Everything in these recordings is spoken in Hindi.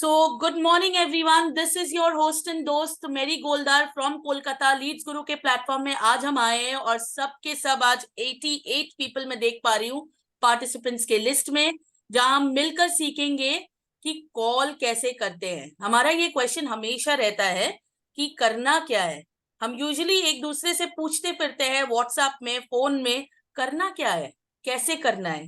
Good morning everyone, this is your host and दोस्त मेरी गोलदार फ्रॉम कोलकाता लीड्स गुरु के प्लेटफॉर्म में आज हम आए हैं और सबके सब आज 88 पीपल में देख पा रही हूँ पार्टिसिपेंट्स के लिस्ट में, जहां हम मिलकर सीखेंगे कि कॉल कैसे करते हैं। हमारा ये क्वेश्चन हमेशा रहता है कि करना क्या है। हम यूजुअली एक दूसरे से पूछते फिरते हैं व्हाट्सएप में, फोन में, करना क्या है, कैसे करना है,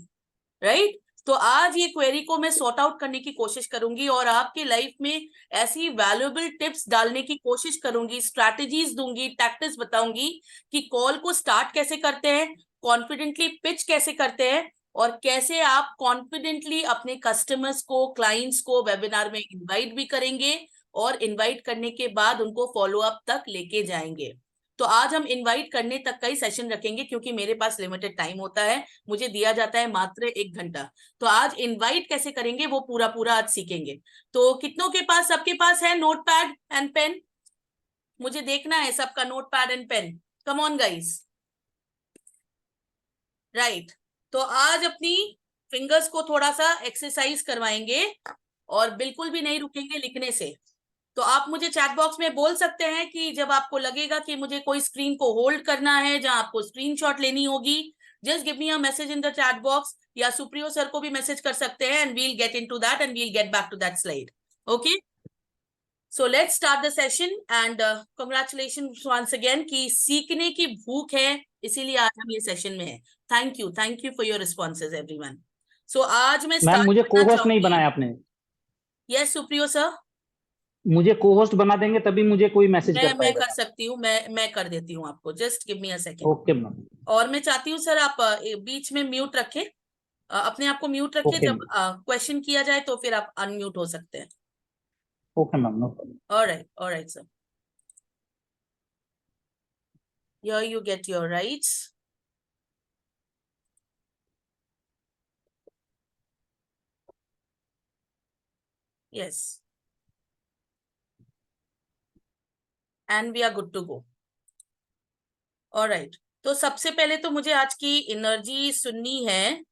राइट? तो आज ये क्वेरी को मैं सॉर्ट आउट करने की कोशिश करूंगी और आपकी लाइफ में ऐसी वैल्यूएबल टिप्स डालने की कोशिश करूंगी, स्ट्रैटेजीज दूंगी, टैक्टिक्स बताऊंगी कि कॉल को स्टार्ट कैसे करते हैं, कॉन्फिडेंटली पिच कैसे करते हैं और कैसे आप कॉन्फिडेंटली अपने कस्टमर्स को, क्लाइंट्स को वेबिनार में इनवाइट भी करेंगे और इनवाइट करने के बाद उनको फॉलो अप तक लेके जाएंगे। तो आज हम इनवाइट करने तक का ही सेशन रखेंगे क्योंकि मेरे पास लिमिटेड टाइम होता है, मुझे दिया जाता है मात्र 1 घंटा। तो आज इनवाइट कैसे करेंगे वो पूरा पूरा आज सीखेंगे। तो कितनों के पास, सबके पास है नोट पैड एंड पेन? मुझे देखना है सबका note pad and pen. Come on guys, right. तो आज अपनी फिंगर्स को थोड़ा सा एक्सरसाइज करवाएंगे और बिल्कुल भी नहीं रुकेंगे लिखने से। तो आप मुझे चैट बॉक्स में बोल सकते हैं कि जब आपको लगेगा कि मुझे कोई स्क्रीन को होल्ड करना है, जहां आपको स्क्रीनशॉट लेनी होगी, just give me a message in the chat box, या सुप्रियो सर को भी मैसेज कर सकते हैं and we'll get into that and we'll get back to that slide. Okay, so let's start the session and congratulations once again कि सीखने की भूख है, इसीलिए आज हम ये सेशन में है। Thank you for your responses everyone. So आज मैं मैम स्टार्ट मुझे करना को-होस्ट नहीं चाहूंगी। बनाया आपने। यस सुप्रियो सर, मुझे को-होस्ट बना देंगे तभी मुझे कोई मैसेज कर मैं पाएगा। कर सकती हूँ, मैं कर देती हूँ आपको, just give me a second. Okay ma'am. और मैं चाहती हूँ सर आप बीच में म्यूट रखें, अपने आप को म्यूट रखें, ओके जब मैम। क्वेश्चन किया जाए तो फिर आप अनम्यूट हो सकते हैं। Okay ma'am, no problem. Alright sir, here you get your rights. Yes, and we are good to go. Alright, तो सबसे पहले तो मुझे आज की एनर्जी सुननी है।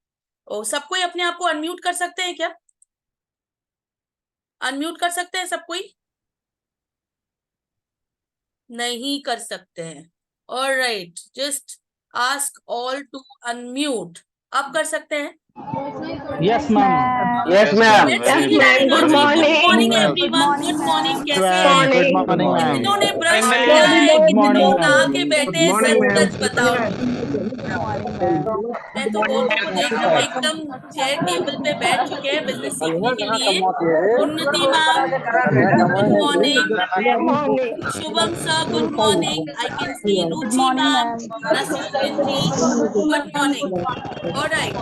और सब कोई अपने आप को अनम्यूट कर सकते हैं क्या? अनम्यूट कर सकते हैं सब कोई? नहीं कर सकते हैं। Alright, just ask all to unmute. आप कर सकते हैं? Yes ma'am. Yes, ma'am. Let's Yes, feel that ma'am. Good energy. Good morning, morning. everyone. Good morning. कैसे Well, हैं? good morning ma'am. कितनों ने ब्रश Morning, किया ma'am. है? Good कितनों morning नहा मैम। के बैठे हैं? Morning, सच ma'am. सच बताओ। मैं तो बहुतों को देख रही हूँ एकदम चेयर टेबल पे बैठ चुके हैं बिजनेस सीखने के लिए। Unnati ma'am, good morning. Morning. Shubham sir, good morning. I can see Ruchi ma'am, Nasiruddin ji, good morning. Alright,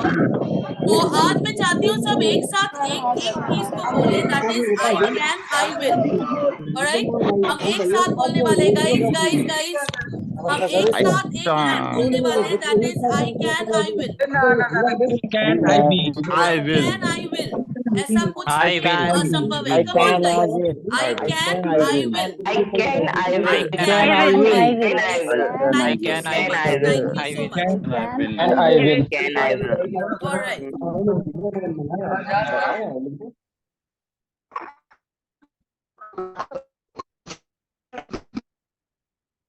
तो आज मैं चाहती हूँ सब एक साथ एक एक चीज को बोले, that is I can, I will. Alright, हम एक साथ बोलने वाले, गाइस गाइस गाइस, हम एक साथ एक लाइन बोलने वाले, that is I can, I will. Can I be? I I will. Can, I will, ऐसा कुछ I भी will. असंभव है। कम on guys, I can, I will, I can, I will. I can, can, I I will. Will. Can, I will. I thank you can, so I much, will. Thank you I so will. Much. I will. And I will. Can, I will. Alright,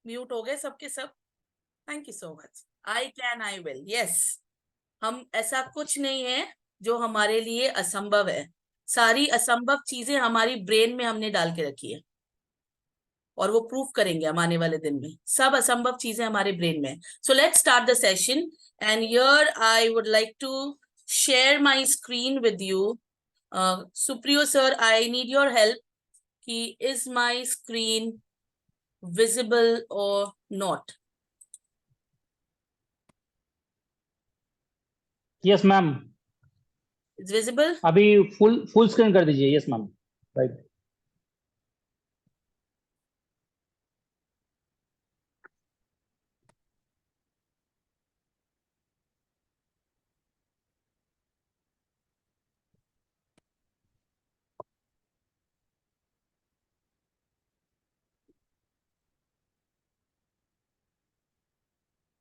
mute हो गए सबके सब। Thank you so much. I can, I will, yes. हम, ऐसा कुछ नहीं है जो हमारे लिए असंभव है। सारी असंभव चीजें हमारी ब्रेन में हमने डाल के रखी है और वो प्रूफ करेंगे हम आने वाले दिन में। सब असंभव चीजें हमारे ब्रेन में। So let's start the session and here I would like to share my screen with you. Supriyo sir, I need your help कि is my screen visible or not? Yes ma'am. It's visible. अभी फुल स्क्रीन कर दीजिए। Yes ma'am, right.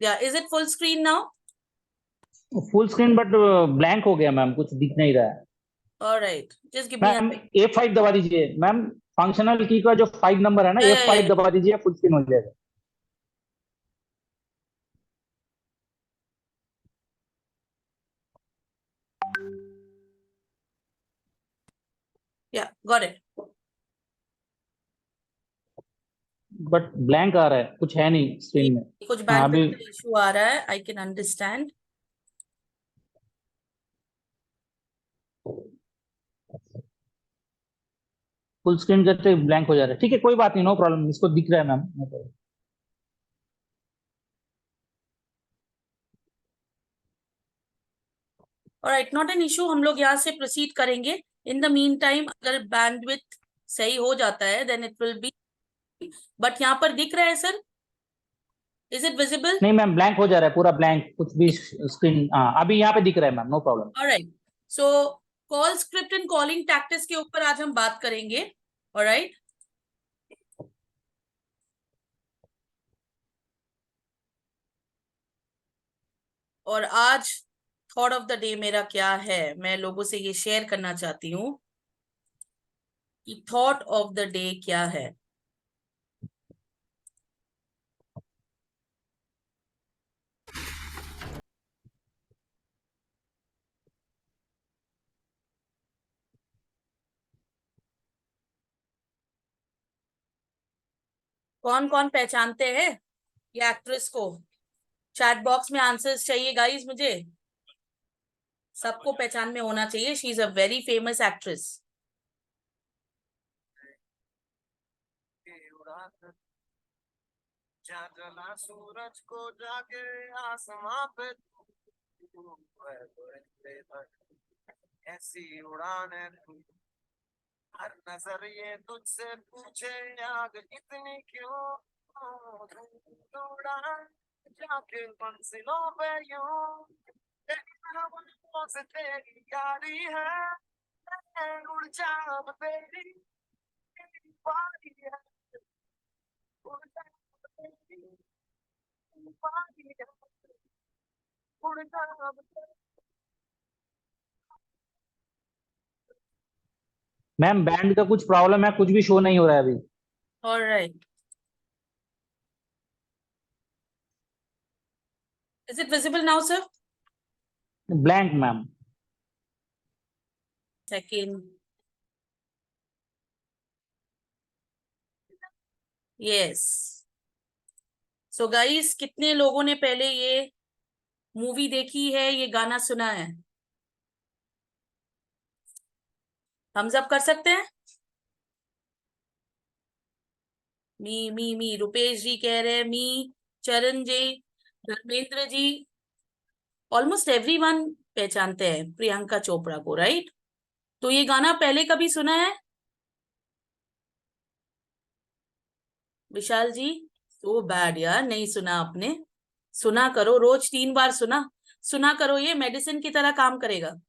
या is it full screen now? Full screen but blank हो गया मैम, कुछ दिख नहीं रहा है। Alright, just give me ma'am F5 दबा दीजिए मैम, फंक्शनल की का जो 5 नंबर है ना, F5 दबा दीजिए, फुल स्क्रीन हो जाएगा। या गॉट इट। बट ब्लैंक आ रहा है, कुछ है नहीं स्क्रीन में। कुछ हाँ, अभी बैंडविड्थ इशू आ रहा है, I can understand. Full screen करते ब्लैंक हो जा रहा है। ठीक है, कोई बात नहीं, नो प्रॉब्लम, इसको दिख रहा है ma'am, no problem। Alright, not an issue, हम लोग यहाँ से प्रोसीड करेंगे। इन द मीन टाइम अगर बैंडविड्थ सही हो जाता है then it will be, but यहाँ पर दिख रहा है सर, इज इट विजिबल? नहीं मैम, ब्लैंक हो जा रहा है, पूरा ब्लैंक, कुछ भी स्क्रीन। हाँ, अभी यहाँ पे दिख रहा है ma'am, no problem. Alright, so call script and calling tactics के ऊपर आज हम बात करेंगे। ऑलराइट, और आज थॉट ऑफ द डे मेरा क्या है, मैं लोगों से ये शेयर करना चाहती हूँ कि थॉट ऑफ द डे क्या है। कौन कौन पहचानते हैं ये एक्ट्रेस को? चैट बॉक्स में आंसर्स चाहिए गाइस मुझे, सबको पहचान में होना चाहिए। She is a very famous actress. जला सूरज को जाके आसमां पे ऐसी उड़ान है हर नजर ये तुझसे पूछे आग इतनी क्यों उड़ान जाके मंजिलों पे यूं से तेरी यारी है उड़ जा अब तेरी बारी है उड़ जा तेरी बारी है उड़ जा अब मैम बैंड का कुछ प्रॉब्लम है, कुछ भी शो नहीं हो रहा है अभी। Alright, is it visible now sir? Blank ma'am. Second, yes. So guys, कितने लोगों ने पहले ये मूवी देखी है, ये गाना सुना है? हम सब कर सकते हैं। मी रुपेश जी कह रहे हैं मी, चरण जी, धर्मेंद्र जी, ऑलमोस्ट एवरीवन पहचानते हैं प्रियंका चोपड़ा को, राइट? तो ये गाना पहले कभी सुना है विशाल जी? सो बैड यार, नहीं सुना आपने, सुना करो, रोज 3 बार सुना करो, ये मेडिसिन की तरह काम करेगा।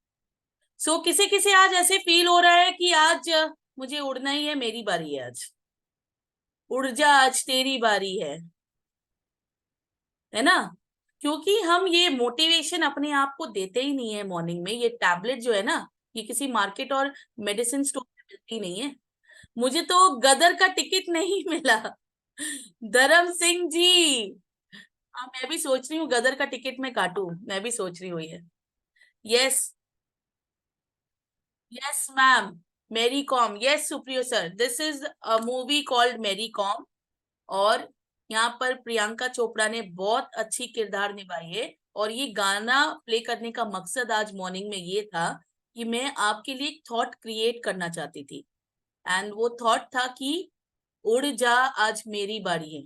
सो किसे किसे आज ऐसे फील हो रहा है कि आज मुझे उड़ना ही है, मेरी बारी है आज, उड़ जा आज तेरी बारी है ना? क्योंकि हम ये मोटिवेशन अपने आप को देते ही नहीं है मॉर्निंग में। ये टैबलेट जो है ना, ये किसी मार्केट और मेडिसिन स्टोर में मिलती नहीं है। मुझे तो गदर का टिकट नहीं मिला। धर्म सिंह जी, हाँ मैं भी सोच रही हूँ गदर का टिकट में काटूं, मैं भी सोच रही हूँ ये। यस यस मैम, मेरी com, yes Supriyo sir, this is a movie called मेरी कॉम। और यहाँ पर प्रियंका चोपड़ा ने बहुत अच्छी किरदार निभाई है। और ये गाना प्ले करने का मकसद आज मॉर्निंग में ये था कि मैं आपके लिए एक थॉट क्रिएट करना चाहती थी, एंड वो थॉट था कि उड़ जा आज मेरी बारी है।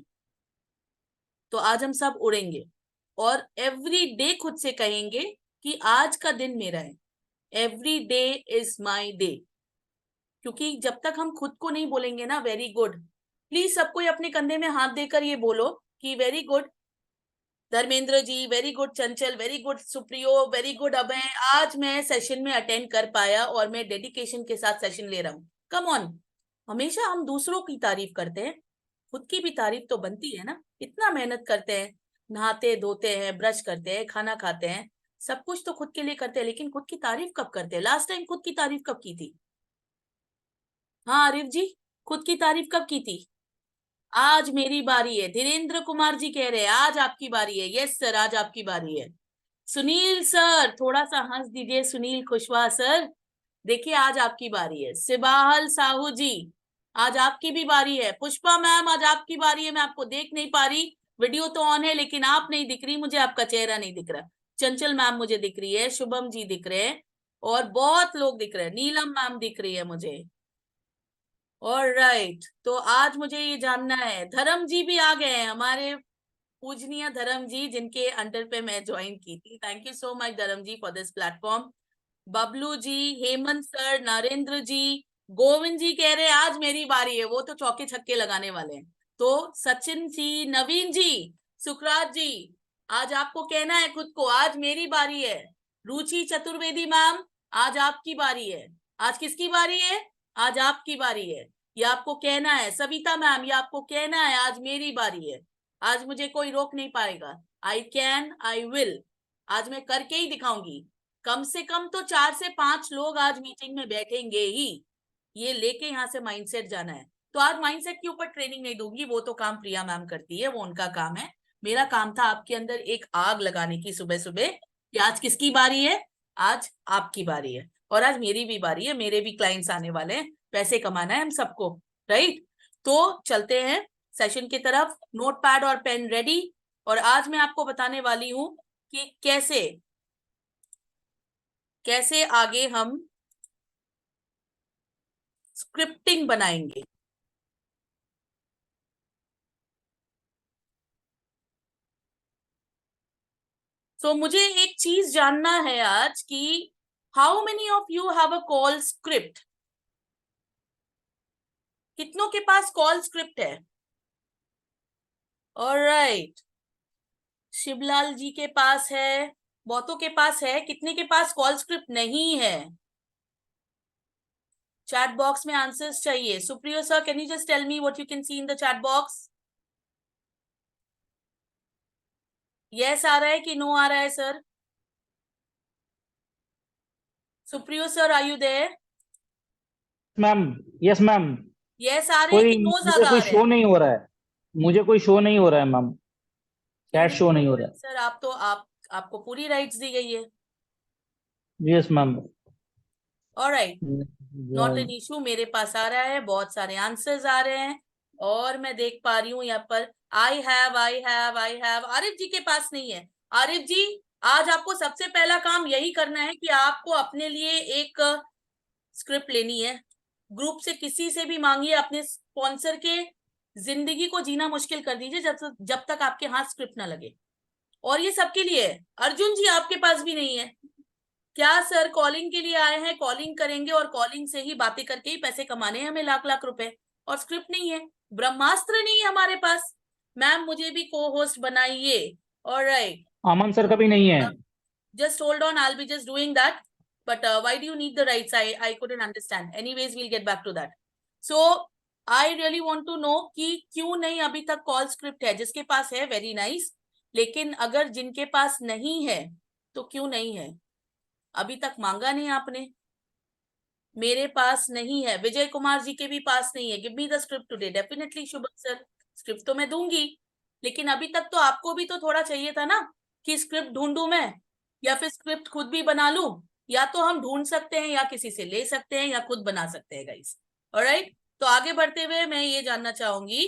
तो आज हम सब उड़ेंगे और एवरी डे खुद से कहेंगे कि आज का दिन मेरा है, every day is my day. क्योंकि जब तक हम खुद को नहीं बोलेंगे ना वेरी गुड, प्लीज सबको अपने कंधे में हाथ देकर ये बोलो कि very good Dharmendra ji, very good Chanchal, very good Supriyo, very good Abhay, आज मैं सेशन में अटेंड कर पाया और मैं डेडिकेशन के साथ सेशन ले रहा हूँ। कम ऑन, हमेशा हम दूसरों की तारीफ करते हैं, खुद की भी तारीफ तो बनती है ना। इतना मेहनत करते हैं, नहाते धोते हैं, ब्रश करते हैं, खाना खाते हैं, सब कुछ तो खुद के लिए करते हैं, लेकिन खुद की तारीफ कब करते हैं? लास्ट टाइम खुद की तारीफ कब की थी? हाँ आरिफ जी, खुद की तारीफ कब की थी? आज मेरी बारी है। धीरेन्द्र कुमार जी कह रहे हैं आज आपकी बारी है। यस सर, आज आपकी बारी है। सुनील सर, थोड़ा सा हंस दीजिए। सुनील कुशवाहा सर, देखिए आज आपकी बारी है। सिबाहल साहू जी, आज आपकी भी बारी है। पुष्पा मैम, आज आपकी बारी है। मैं आपको देख नहीं पा रही, वीडियो तो ऑन है लेकिन आप नहीं दिख रही मुझे, आपका चेहरा नहीं दिख रहा। चंचल मैम मुझे दिख रही है, शुभम जी दिख रहे हैं, और बहुत लोग दिख रहे हैं। नीलम मैम दिख रही है मुझे। ऑलराइट, तो आज मुझे ये जानना है, धर्म जी भी आ गए हैं, हमारे पूजनीय धर्म जी, जिनके अंडर पे मैं ज्वाइन की थी। Thank you so much Dharm ji for this platform. Bablu ji, Hemant sir, Narendra ji, Govind ji कह रहे हैं आज मेरी बारी है। वो तो चौके छक्के लगाने वाले हैं। तो सचिन जी, नवीन जी, सुखराज जी, आज आपको कहना है खुद को आज मेरी बारी है। रुचि चतुर्वेदी मैम, आज आपकी बारी है। आज किसकी बारी है? आज आपकी बारी है। ये आपको कहना है। सविता मैम, ये आपको कहना है आज मेरी बारी है। आज मुझे कोई रोक नहीं पाएगा। आई कैन, आई विल, आज मैं करके ही दिखाऊंगी। कम से कम तो 4 से 5 लोग आज मीटिंग में बैठेंगे ही। ये लेके यहाँ से माइंडसेट जाना है। तो आज माइंडसेट के ऊपर ट्रेनिंग नहीं दूंगी, वो तो काम प्रिया मैम करती है, वो उनका काम है। मेरा काम था आपके अंदर एक आग लगाने की सुबह सुबह कि आज किसकी बारी है? आज आपकी बारी है। और आज मेरी भी बारी है, मेरे भी क्लाइंट्स आने वाले हैं, पैसे कमाना है हम सबको, राइट? तो चलते हैं सेशन की तरफ। नोट पैड और पेन रेडी। और आज मैं आपको बताने वाली हूं कि कैसे आगे हम स्क्रिप्टिंग बनाएंगे। तो मुझे एक चीज जानना है आज कि how many of you have a call script? कितनों के पास कॉल स्क्रिप्ट है? ऑलराइट, शिवलाल जी के पास है, बहुतों के पास है। कितने के पास कॉल स्क्रिप्ट नहीं है? चैट बॉक्स में आंसर्स चाहिए। Supriyo sir, can you just tell me what you can see in the chat box? Yes आ रहा है कि नो आ रहा है sir? Supriyo sir, are you there? Ma'am, yes ma'am. Yes आ रहे हैं कोई कि नो मुझे ज्यादा कोई आ रहे शो हैं? नहीं हो रहा है, मुझे कोई शो नहीं हो रहा है मैम, क्यों चैट शो नहीं हो रहा रहा है सर? आप तो आपको पूरी राइट्स दी गई है। है। Yes ma'am. Alright, not an issue. मेरे पास आ रहा है, बहुत सारे आंसर्स आ रहे हैं, और मैं देख पा रही हूँ यहाँ पर I have, I have, I have. Arif ji के पास नहीं है। आरिफ जी, आज आपको सबसे पहला काम यही करना है कि आपको अपने लिए एक स्क्रिप्ट लेनी है। ग्रुप से किसी से भी मांगिए, अपने स्पॉन्सर के जिंदगी को जीना मुश्किल कर दीजिए जब तक आपके हाथ स्क्रिप्ट ना लगे। और ये सबके लिए है। अर्जुन जी, आपके पास भी नहीं है क्या? सर कॉलिंग के लिए आए हैं, कॉलिंग करेंगे और कॉलिंग से ही बातें करके ही पैसे कमाने हैं हमें, लाख लाख रुपए, और स्क्रिप्ट नहीं है, ब्रह्मास्त्र नहीं है हमारे पास। मैम मुझे भी को होस्ट बनाइए। ऑलराइट, अमन सर का भी नहीं है। just hold on, I'll be just doing that. But why do you need the rights? I couldn't understand. Anyways, we'll get back to that. So I really want to know कि क्यों नहीं अभी तक कॉल स्क्रिप्ट है? जिसके पास है वेरी नाइस, लेकिन अगर जिनके पास नहीं है तो क्यों नहीं है? अभी तक मांगा नहीं आपने। मेरे पास नहीं है, विजय कुमार जी के भी पास नहीं है। Give me the script today. Definitely Shubham sir, script तो मैं दूंगी, लेकिन अभी तक तो आपको भी तो थोड़ा चाहिए था ना कि स्क्रिप्ट ढूंढूं मैं, या फिर स्क्रिप्ट खुद भी बना लूं। या तो हम ढूंढ सकते हैं, या किसी से ले सकते हैं, या खुद बना सकते हैं गाइस। ऑलराइट, तो आगे बढ़ते हुए मैं ये जानना चाहूंगी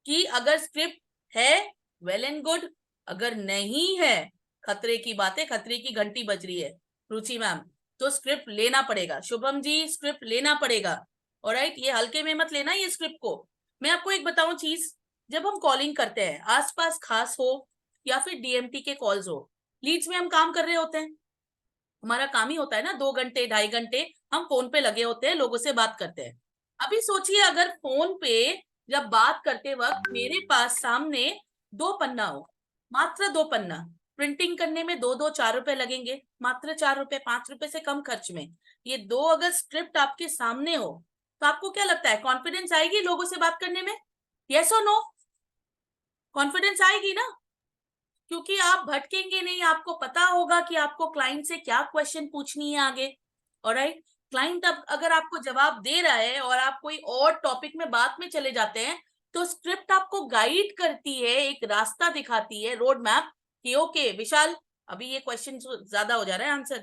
कि अगर स्क्रिप्ट है वेल एंड गुड, अगर नहीं है खतरे की बात है, खतरे की घंटी बज रही है। रुचि मैम, तो स्क्रिप्ट लेना पड़ेगा। शुभम जी, स्क्रिप्ट लेना पड़ेगा। ऑलराइट, ये हल्के में मत लेना ये स्क्रिप्ट को। मैं आपको एक बताऊं चीज, जब हम कॉलिंग करते हैं, आसपास खास हो या फिर डीएमटी के कॉल्स हो, लीड्स में हम काम कर रहे होते हैं, हमारा काम ही होता है ना 2 घंटे 2.5 घंटे हम फोन पे लगे होते हैं, लोगों से बात करते हैं। अभी सोचिए अगर फोन पे जब बात करते वक्त मेरे पास सामने 2 पन्ना हो, मात्र 2 पन्ना, प्रिंटिंग करने में 2 4 रुपए लगेंगे, मात्र 4 रुपए 5 रुपए से कम खर्च में। ये 2 अगर स्क्रिप्ट आपके सामने हो तो आपको क्या लगता है, कॉन्फिडेंस आएगी लोगों से बात करने में? यस और नो? कॉन्फिडेंस आएगी ना? क्योंकि आप भटकेंगे नहीं, आपको पता होगा कि आपको क्लाइंट से क्या क्वेश्चन पूछनी है आगे। ऑलराइट, क्लाइंट अब अगर आपको जवाब दे रहा है और आप कोई और टॉपिक में बात में चले जाते हैं, तो स्क्रिप्ट आपको गाइड करती है, एक रास्ता दिखाती है, रोड मैप, कि ओके विशाल, अभी ये क्वेश्चन ज्यादा हो जा रहा है, answer,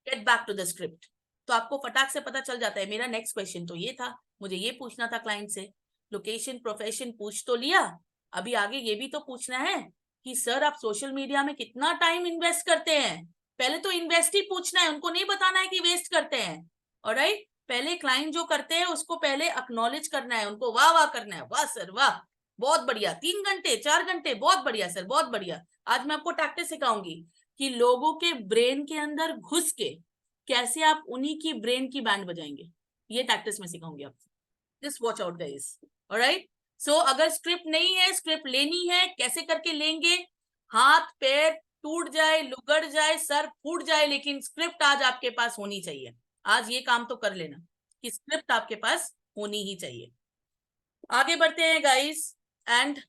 get back to the script. तो आपको फटाक से पता चल जाता है, मेरा नेक्स्ट क्वेश्चन तो ये था, मुझे ये पूछना था क्लाइंट से, लोकेशन प्रोफेशन पूछ तो लिया, अभी आगे ये भी तो पूछना है कि सर आप सोशल मीडिया में कितना टाइम इन्वेस्ट करते हैं। पहले तो इन्वेस्ट ही पूछना है, उनको नहीं बताना है कि वेस्ट करते हैं। ऑलराइट, पहले क्लाइंट जो करते हैं उसको पहले एक्नॉलेज करना है, उनको वाह वाह करना है, वाह सर वाह, बहुत बढ़िया, 3 घंटे 4 घंटे, बहुत बढ़िया सर, बहुत बढ़िया। आज मैं आपको टैक्टिस सिखाऊंगी कि लोगों के ब्रेन के अंदर घुस के कैसे आप उन्हीं की ब्रेन की बैंड बजाएंगे, ये टैक्टिस में सिखाऊंगी आपको। Just watch out guys. Alright, so अगर स्क्रिप्ट नहीं है, स्क्रिप्ट लेनी है, कैसे करके लेंगे, हाथ पैर टूट जाए, लुगड़ जाए, सर फूट जाए, लेकिन स्क्रिप्ट आज आपके पास होनी चाहिए। आज ये काम तो कर लेना कि स्क्रिप्ट आपके पास होनी ही चाहिए। आगे बढ़ते हैं guys, and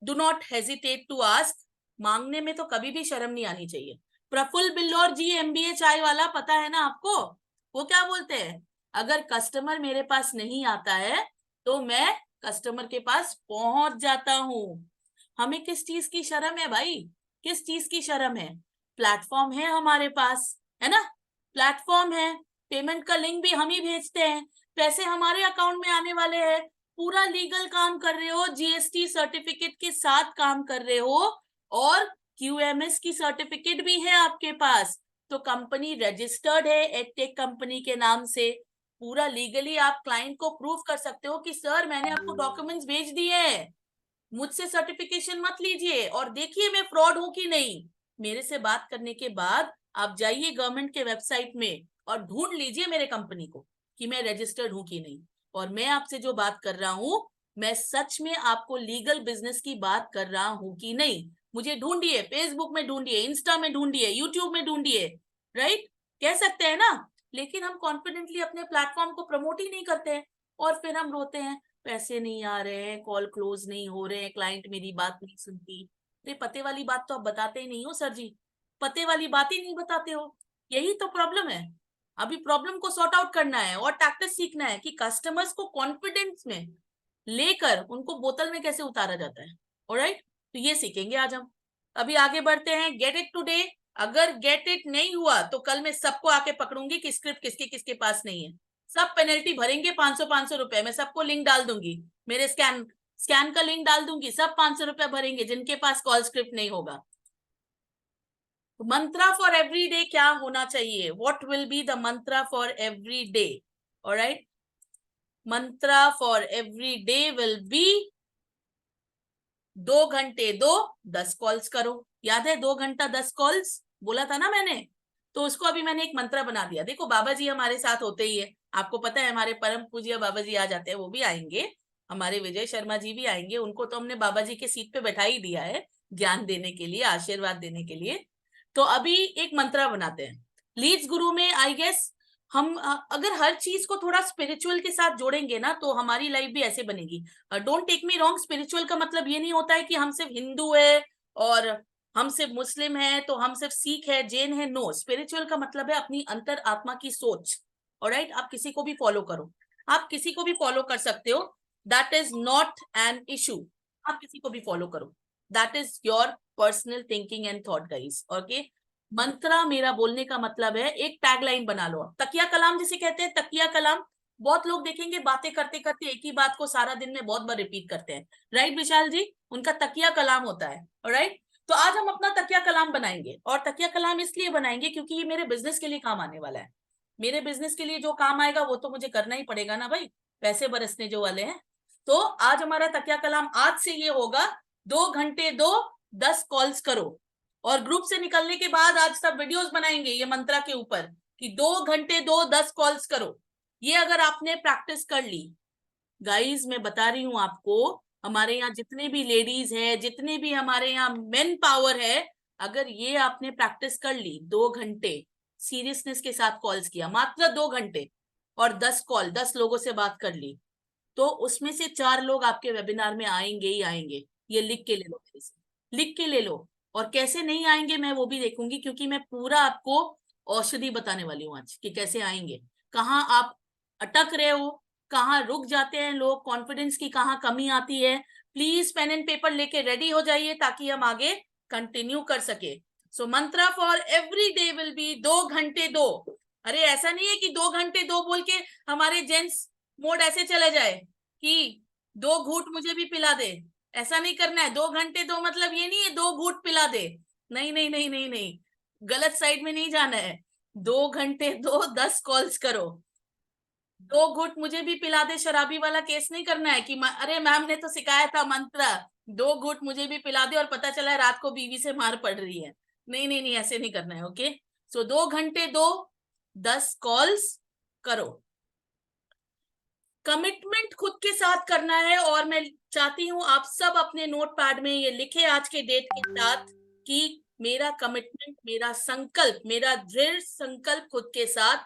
do not hesitate to ask, मांगने में तो कभी भी शर्म नहीं आनी चाहिए। प्रफुल्ल बिल्लौर जी, MBA चाय वाला, पता है ना आपको, वो क्या बोलते हैं, अगर कस्टमर मेरे पास नहीं आता है तो मैं कस्टमर के पास पहुंच जाता हूं। हमें किस चीज की शर्म है भाई, किस चीज की शर्म है, प्लेटफॉर्म है हमारे पास, है ना, प्लेटफॉर्म है, पेमेंट का लिंक भी हम ही भेजते हैं, पैसे हमारे अकाउंट में आने वाले हैं, पूरा लीगल काम कर रहे हो, GST सर्टिफिकेट के साथ काम कर रहे हो, और QMS की सर्टिफिकेट भी है आपके पास, तो कंपनी रजिस्टर्ड है एडटेक कंपनी के नाम से, पूरा लीगली आप क्लाइंट को प्रूव कर सकते हो कि सर मैंने आपको डॉक्यूमेंट्स भेज दिए हैं, मुझसे सर्टिफिकेशन मत लीजिए और देखिए मैं फ्रॉड हूं कि नहीं। मेरे से बात करने के बाद आप जाइए गवर्नमेंट के वेबसाइट में और ढूंढ लीजिए मेरे कंपनी को कि मैं रजिस्टर्ड हूं कि नहीं, और मैं आपसे जो बात कर रहा हूं, मैं सच में आपको लीगल बिजनेस की बात कर रहा हूं कि नहीं। मुझे ढूंढिए, फेसबुक में ढूंढिए, इंस्टा में ढूंढिए, यूट्यूब में ढूंढिए, राइट, कह सकते हैं ना, लेकिन हम कॉन्फिडेंटली अपने प्लेटफॉर्म को प्रमोट ही नहीं करते हैं, और फिर हम रोते हैं, पैसे नहीं आ रहे हैं, कॉल क्लोज नहीं हो रहे हैं, क्लाइंट मेरी बात नहीं सुनती। तो पते वाली बात तो आप बताते ही नहीं हो सर जी, पते वाली बात ही नहीं बताते हो, यही तो प्रॉब्लम है। अभी प्रॉब्लम को सॉर्ट आउट करना है और टैक्टिस सीखना है कि कस्टमर्स को कॉन्फिडेंस में लेकर उनको बोतल में कैसे उतारा जाता है। ऑलराइट, तो ये सीखेंगे आज हम। अभी आगे बढ़ते हैं, गेट इट टुडे, अगर गेट इट नहीं हुआ तो कल मैं सबको आके पकड़ूंगी कि स्क्रिप्ट किसके किसके पास नहीं है, सब पेनल्टी भरेंगे 500 रुपए, मैं सबको लिंक डाल दूंगी, मेरे स्कैन का लिंक डाल दूंगी, सब 500 रुपए भरेंगे जिनके पास कॉल स्क्रिप्ट नहीं होगा। मंत्रा फॉर एवरी डे क्या होना चाहिए, what will be the Mantra for every day. Alright, Mantra for every day will be 2 घंटे 10 कॉल्स करो। याद है 2 घंटा 10 कॉल्स बोला था ना मैंने, तो उसको अभी मैंने एक मंत्र बना दिया। देखो बाबा जी हमारे साथ होते ही है, आपको पता है हमारे परम पूज्य बाबा जी आ जाते हैं, वो भी आएंगे, हमारे विजय शर्मा जी भी आएंगे, उनको तो हमने बाबा जी के सीट पे बैठा ही दिया है ज्ञान देने के लिए, आशीर्वाद देने के लिए। तो अभी एक मंत्र बनाते हैं लीड्स गुरु में। आई गेस हम अगर हर चीज को थोड़ा स्पिरिचुअल के साथ जोड़ेंगे ना, तो हमारी लाइफ भी ऐसे बनेगी। Don't take me wrong, spiritual का मतलब ये नहीं होता है कि हम सिर्फ हिंदू है और हम सिर्फ मुस्लिम है तो हम सिर्फ सिख है, जैन है, नो, स्पिरिचुअल का मतलब है अपनी अंतर आत्मा की सोच। ऑलराइट, आप किसी को भी फॉलो करो, आप किसी को भी फॉलो कर सकते हो, that is not an issue, आप किसी को भी फॉलो करो, that is your personal thinking and thought guys. Okay, mantra मेरा बोलने का मतलब है, एक टैगलाइन बना लो, तकिया कलाम जिसे कहते हैं, तकिया कलाम, बहुत लोग देखेंगे बातें करते करते एक ही बात को सारा दिन में बहुत बार रिपीट करते हैं, राइट विशाल जी, उनका तकिया कलाम होता है। राइट, तो आज हम अपना तकिया कलाम बनाएंगे, और तकिया कलाम इसलिए बनाएंगे क्योंकि ये मेरे बिजनेस के लिए काम आने वाला है। मेरे बिजनेस के लिए जो काम आएगा वो तो मुझे करना ही पड़ेगा ना भाई, पैसे बरसने जो वाले हैं। तो आज हमारा तकिया कलाम आज से ये होगा, 2 घंटे 10 कॉल्स करो, और ग्रुप से निकलने के बाद आज सब वीडियोस बनाएंगे ये मंत्रा के ऊपर कि 2 घंटे 10 कॉल्स करो। ये अगर आपने प्रैक्टिस कर ली गाइज, मैं बता रही हूं आपको, हमारे यहाँ जितने भी लेडीज है, जितने भी हमारे यहाँ मेन पावर है, अगर ये आपने प्रैक्टिस कर ली, 2 घंटे सीरियसनेस के साथ कॉल्स किया, मात्र 2 घंटे, और 10 कॉल 10 लोगों से बात कर ली, तो उसमें से 4 लोग आपके वेबिनार में आएंगे ही आएंगे। ये लिख के ले लो मेरे से, लिख के ले लो, और कैसे नहीं आएंगे मैं वो भी देखूंगी, क्योंकि मैं पूरा आपको औषधि बताने वाली हूँ आज कि कैसे आएंगे, कहाँ आप अटक रहे हो, कहाँ रुक जाते हैं लोग, कॉन्फिडेंस की कहाँ कमी आती है। प्लीज पेन एंड पेपर लेके रेडी हो जाइए ताकि हम आगे कंटिन्यू कर सके। So mantra for every day will be 2 घंटे 2। अरे ऐसा नहीं है कि 2 घंटे 2 बोल के हमारे जेंट्स मोड ऐसे चले जाए कि 2 घूंट मुझे भी पिला दे। ऐसा नहीं करना है। 2 घंटे 2 मतलब ये नहीं है 2 घूंट पिला दे। नहीं नहीं नहीं नहीं नहीं, गलत साइड में नहीं जाना है। 2 घंटे 2 10 कॉल्स करो। 2 घूंट मुझे भी पिला दे शराबी वाला केस नहीं करना है कि अरे मैम ने तो सिखाया था मंत्र, 2 घूंट मुझे भी पिला दे और पता चला है रात को बीवी से मार पड़ रही है। नहीं नहीं नहीं, ऐसे नहीं करना है। ओके, सो 2 घंटे 2 10 कॉल्स करो। कमिटमेंट खुद के साथ करना है, और मैं चाहती हूं आप सब अपने नोटपैड में ये लिखे आज के डेट के साथ कि मेरा कमिटमेंट, मेरा संकल्प, मेरा दृढ़ संकल्प खुद के साथ,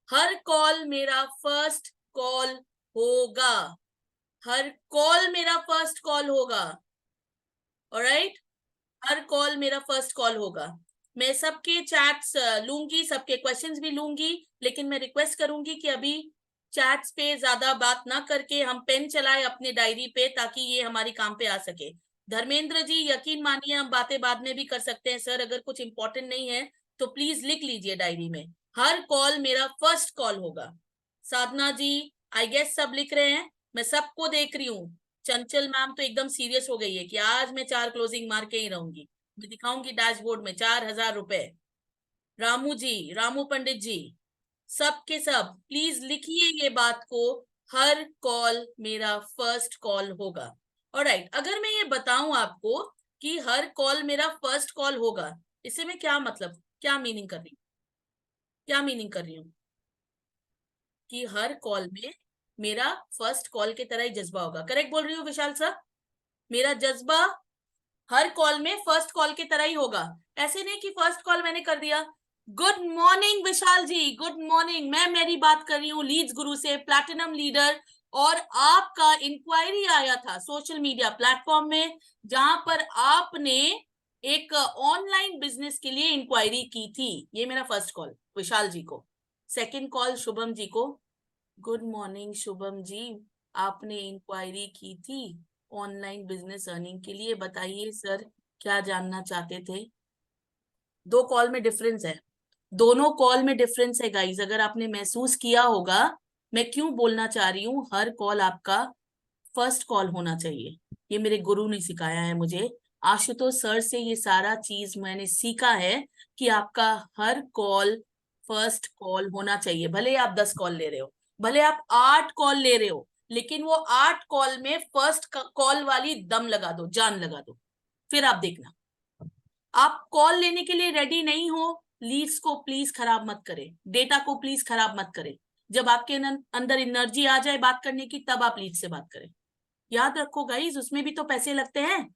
हर कॉल मेरा फर्स्ट कॉल होगा। हर कॉल मेरा फर्स्ट कॉल होगा। ऑलराइट, हर कॉल मेरा फर्स्ट कॉल होगा। मैं सबके चैट्स लूंगी, सबके क्वेश्चंस भी लूंगी, लेकिन मैं रिक्वेस्ट करूंगी कि अभी चैट्स पे ज्यादा बात ना करके हम पेन चलाएं अपने डायरी पे, ताकि ये हमारी काम पे आ सके। धर्मेंद्र जी यकीन मानिए हम बातें बाद में भी कर सकते हैं सर, अगर कुछ इंपॉर्टेंट नहीं है तो प्लीज लिख लीजिए डायरी में, हर कॉल मेरा फर्स्ट कॉल होगा। साधना जी आई गेस सब लिख रहे हैं, मैं सबको देख रही हूँ। चंचल मैम तो एकदम सीरियस हो गई है कि आज मैं 4 क्लोजिंग मार के ही रहूंगी, मैं दिखाऊंगी डैशबोर्ड में 4000 रुपए। रामू जी, रामू पंडित जी, सब के सब प्लीज लिखिए ये बात को, हर कॉल मेरा फर्स्ट कॉल होगा। ऑलराइट, अगर मैं ये बताऊं आपको कि हर कॉल मेरा फर्स्ट कॉल होगा, इससे मैं क्या मतलब, क्या मीनिंग कर रही हूँ, क्या मीनिंग कर रही हूँ कि हर कॉल में मेरा फर्स्ट कॉल की तरह ही जज्बा होगा। करेक्ट बोल रही हूँ विशाल सर? मेरा जज्बा हर कॉल में फर्स्ट कॉल की तरह ही होगा। ऐसे नहीं कि फर्स्ट कॉल मैंने कर दिया। गुड मॉर्निंग विशाल जी, गुड मॉर्निंग। मैं मेरी बात कर रही हूँ लीड्स गुरु से, प्लैटिनम लीडर, और आपका इंक्वायरी आया था सोशल मीडिया प्लेटफॉर्म में, जहां पर आपने एक ऑनलाइन बिजनेस के लिए इंक्वायरी की थी। ये मेरा फर्स्ट कॉल विशाल जी को। सेकंड कॉल शुभम जी को। गुड मॉर्निंग शुभम जी, आपने इंक्वायरी की थी ऑनलाइन बिजनेस अर्निंग के लिए, बताइए सर क्या जानना चाहते थे। 2 कॉल में डिफरेंस है, दोनों कॉल में डिफरेंस है गाइज। अगर आपने महसूस किया होगा मैं क्यों बोलना चाह रही हूँ हर कॉल आपका फर्स्ट कॉल होना चाहिए। ये मेरे गुरु ने सिखाया है मुझे, आशुतोष सर से ये सारा चीज मैंने सीखा है कि आपका हर कॉल फर्स्ट कॉल होना चाहिए। भले आप 10 कॉल ले रहे हो, भले आप 8 कॉल ले रहे हो, लेकिन वो 8 कॉल में फर्स्ट कॉल वाली दम लगा दो, जान लगा दो। फिर आप देखना, आप कॉल लेने के लिए रेडी नहीं हो, लीड्स को प्लीज खराब मत करें, डेटा को प्लीज खराब मत करें। जब आपके अंदर एनर्जी आ जाए बात करने की, तब आप लीड से बात करें। याद रखो गाइज, उसमें भी तो पैसे लगते हैं।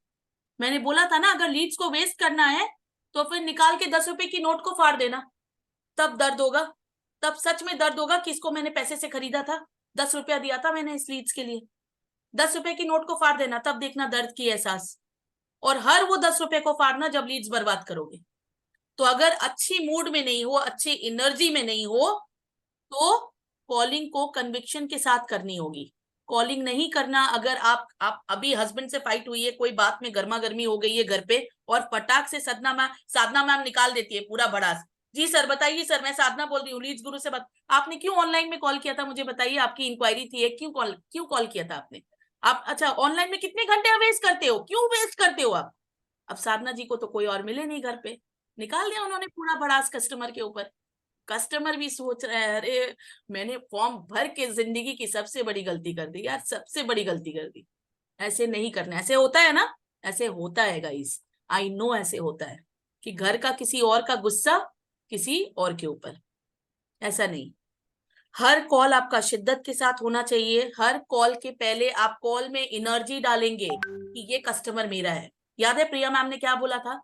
मैंने बोला था ना, अगर लीड्स को वेस्ट करना है तो फिर निकाल के 10 रुपए की नोट को फाड़ देना, तब दर्द होगा, तब सच में दर्द होगा कि इसको मैंने पैसे से खरीदा था, 10 रुपया दिया था मैंने इस लीड्स के लिए। 10 रुपए की नोट को फाड़ देना, तब देखना दर्द की एहसास। और हर वो 10 रुपए को फाड़ना जब लीड्स बर्बाद करोगे। तो अगर अच्छी मूड में नहीं हो, अच्छी एनर्जी में नहीं हो, तो कॉलिंग को कन्विक्शन के साथ करनी होगी। कॉलिंग नहीं करना, अगर आप अभी हस्बैंड से फाइट हुई है, कोई बात में गर्मा गर्मी हो गई है घर पे, और फटाक से साधना मैम निकाल देती है पूरा भड़ास। जी सर बताइए सर, मैं साधना बोल रही हूँ लीड्स गुरु से बात। आपने क्यों ऑनलाइन में कॉल किया था मुझे बताइए, आपकी इंक्वायरी थी, क्यों कॉल किया था आपने? आप अच्छा ऑनलाइन में कितने घंटे वेस्ट करते हो, क्यों वेस्ट करते हो आप? अब साधना जी को तो कोई और मिले नहीं घर पे, निकाल दिया उन्होंने पूरा भड़ास कस्टमर के ऊपर। कस्टमर भी सोच रहे हैं अरे मैंने फॉर्म भर के जिंदगी की सबसे बड़ी गलती कर दी यार, सबसे बड़ी गलती कर दी। ऐसे नहीं करना, ऐसे होता है ना, ऐसे होता है गाइस, आई नो ऐसे होता है कि घर का किसी और का गुस्सा किसी और के ऊपर। ऐसा नहीं, हर कॉल आपका शिद्दत के साथ होना चाहिए। हर कॉल के पहले आप कॉल में एनर्जी डालेंगे कि ये कस्टमर मेरा है। याद है प्रिया मैम ने क्या बोला था